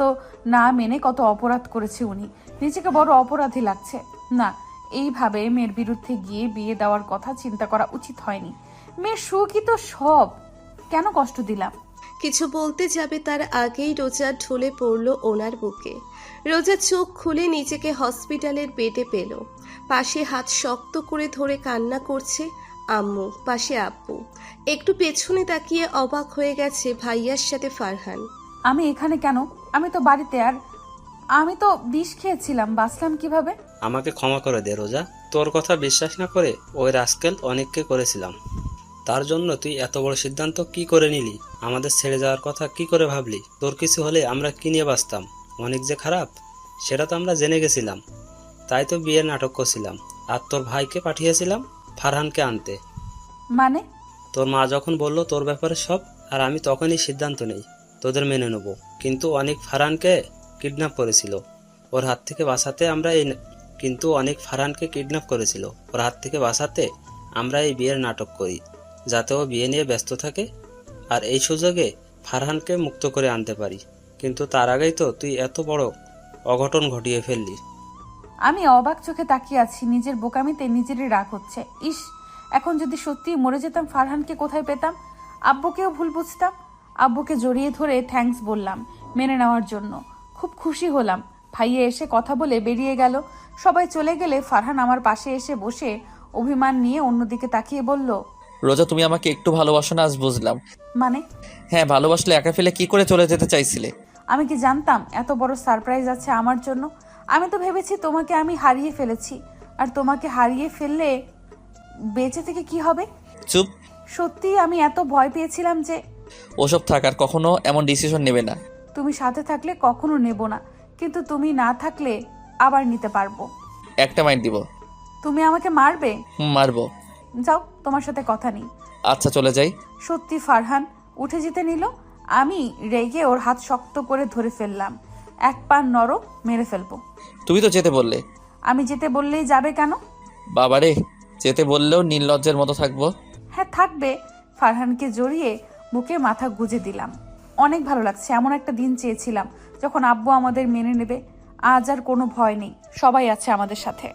না মেনে কত অপরাধ করেছে উনি। নিজেকে বড় অপরাধী লাগছে। না, এইভাবে মেয়ের বিরুদ্ধে গিয়ে বিয়ে দেওয়ার কথা চিন্তা করা উচিত হয়নি। মেয়ের সুখই তো সব, কেন কষ্ট দিলাম? কিছু বলতে যাবে তার আগেই রোজা ঢলে পড়ল ওনার বুকে। রোজা চোখ খুলে নিজেকে হসপিটালের বেডে পেল। পাশে হাত শক্ত করে ধরে কান্না করছে আম্মু, পাশে আব্বু। একটু পেছনে তাকিয়ে অবাক হয়ে গেছে ভাইয়ার সাথে ফারহান। আমি এখানে কেন? আমি তো বাড়িতে, আর আমি তো বিষ খেয়েছিলাম, বাঁচলাম কিভাবে? আমাকে ক্ষমা করে দে রোজা, তোর কথা বিশ্বাস না করে ওই রাস্কেল অনেককে করেছিলাম। তার জন্য তুই এত বড় সিদ্ধান্ত কি করে নিলি? আমাদের ছেড়ে যাওয়ার কথা কি করে ভাবলি? তোর কিছু হলে আমরা কি নিয়ে বাঁচতাম? অনেক যে খারাপ সেটা তো আমরা জেনে গেছিলাম, তাই তো বিয়ের নাটক করছিলাম। আর তোর ভাইকে পাঠিয়েছিলাম ফারহানকে আনতে। মানে? তোর মা যখন বললো তোর ব্যাপারে সব, আর আমি তখনই সিদ্ধান্ত নেই তোদের মেনে নেব। কিন্তু অনেক ফারহানকে কিডন্যাপ করেছিল, ওর হাত থেকে বাঁচাতে আমরা এই বিয়ের নাটক করি, যাতে ও বিয়ে নিয়ে ব্যস্ত থাকে আর এই সুযোগে ফারহানকে মুক্ত করে আনতে পারি। কিন্তু তার আগেই তো তুই এত বড় অঘটন ঘটিয়ে ফেললি। আমি অবাক চোখে তাকিয়ে আছি। নিজের বোকামিতে নিজেরই রাগ হচ্ছে। ইস, এখন যদি সত্যি মরে যেতাম, ফারহানকে কোথায় পেতাম? আব্বুকেও ভুল বুঝতাম। আব্বুকে জড়িয়ে ধরে থ্যাঙ্কস বললাম মেনে নেওয়ার জন্য। খুব খুশি হলাম। ভাইয়া এসে কথা বলে বেরিয়ে গেল। সবাই চলে গেলে ফারহান আমার পাশে এসে বসে অভিমান নিয়ে অন্যদিকে তাকিয়ে বলল, রোজা, তুমি আমাকে একটু ভালোবাসো না আজ বুঝলাম। মানে? হ্যাঁ, ভালোবাসলে একা ফেলে কি করে চলে যেতে চাইছিলে? আমি কি জানতাম এত বড় সারপ্রাইজ আছে আমার জন্য? আমি তো ভেবেছি তোমাকে আমি হারিয়ে ফেলেছি, আর তোমাকে হারিয়ে ফেললে বেঁচে থেকে কি হবে? চুপ। সত্যি আমি এত ভয় পেয়েছিলাম যে। ওসব থাক, আর কখনো এমন ডিসিশন নেবে না। তুমি সাথে থাকলে কখনো নেব না, কিন্তু তুমি না থাকলে আবার নিতে পারবো। একটা মাইন্ড দিব। তুমি আমাকে মারবে? মারবো। যাও, তোমার সাথে কথা নেই। আচ্ছা, চলে যাই। সত্যি ফারহান উঠে যেতে নিল। আমি রেগে ওর হাত শক্ত করে ধরে ফেললাম। এক পা নড়ো, মেরে ফেলবো। তুমি তো যেতে বললে। আমি যেতে বললেই যাবে কেন? বাবারে, যেতে বললেও নির্লজ্জের মতো থাকবো? হ্যাঁ, থাকবে। ফারহানকে জড়িয়ে বুকে মাথা গুজে দিলাম। অনেক ভালো লাগছে। এমন একটা দিন চেয়েছিলাম যখন আব্বু আমাদের মেনে নেবে। আজ আর কোনো ভয় নেই, সবাই আছে আমাদের সাথে।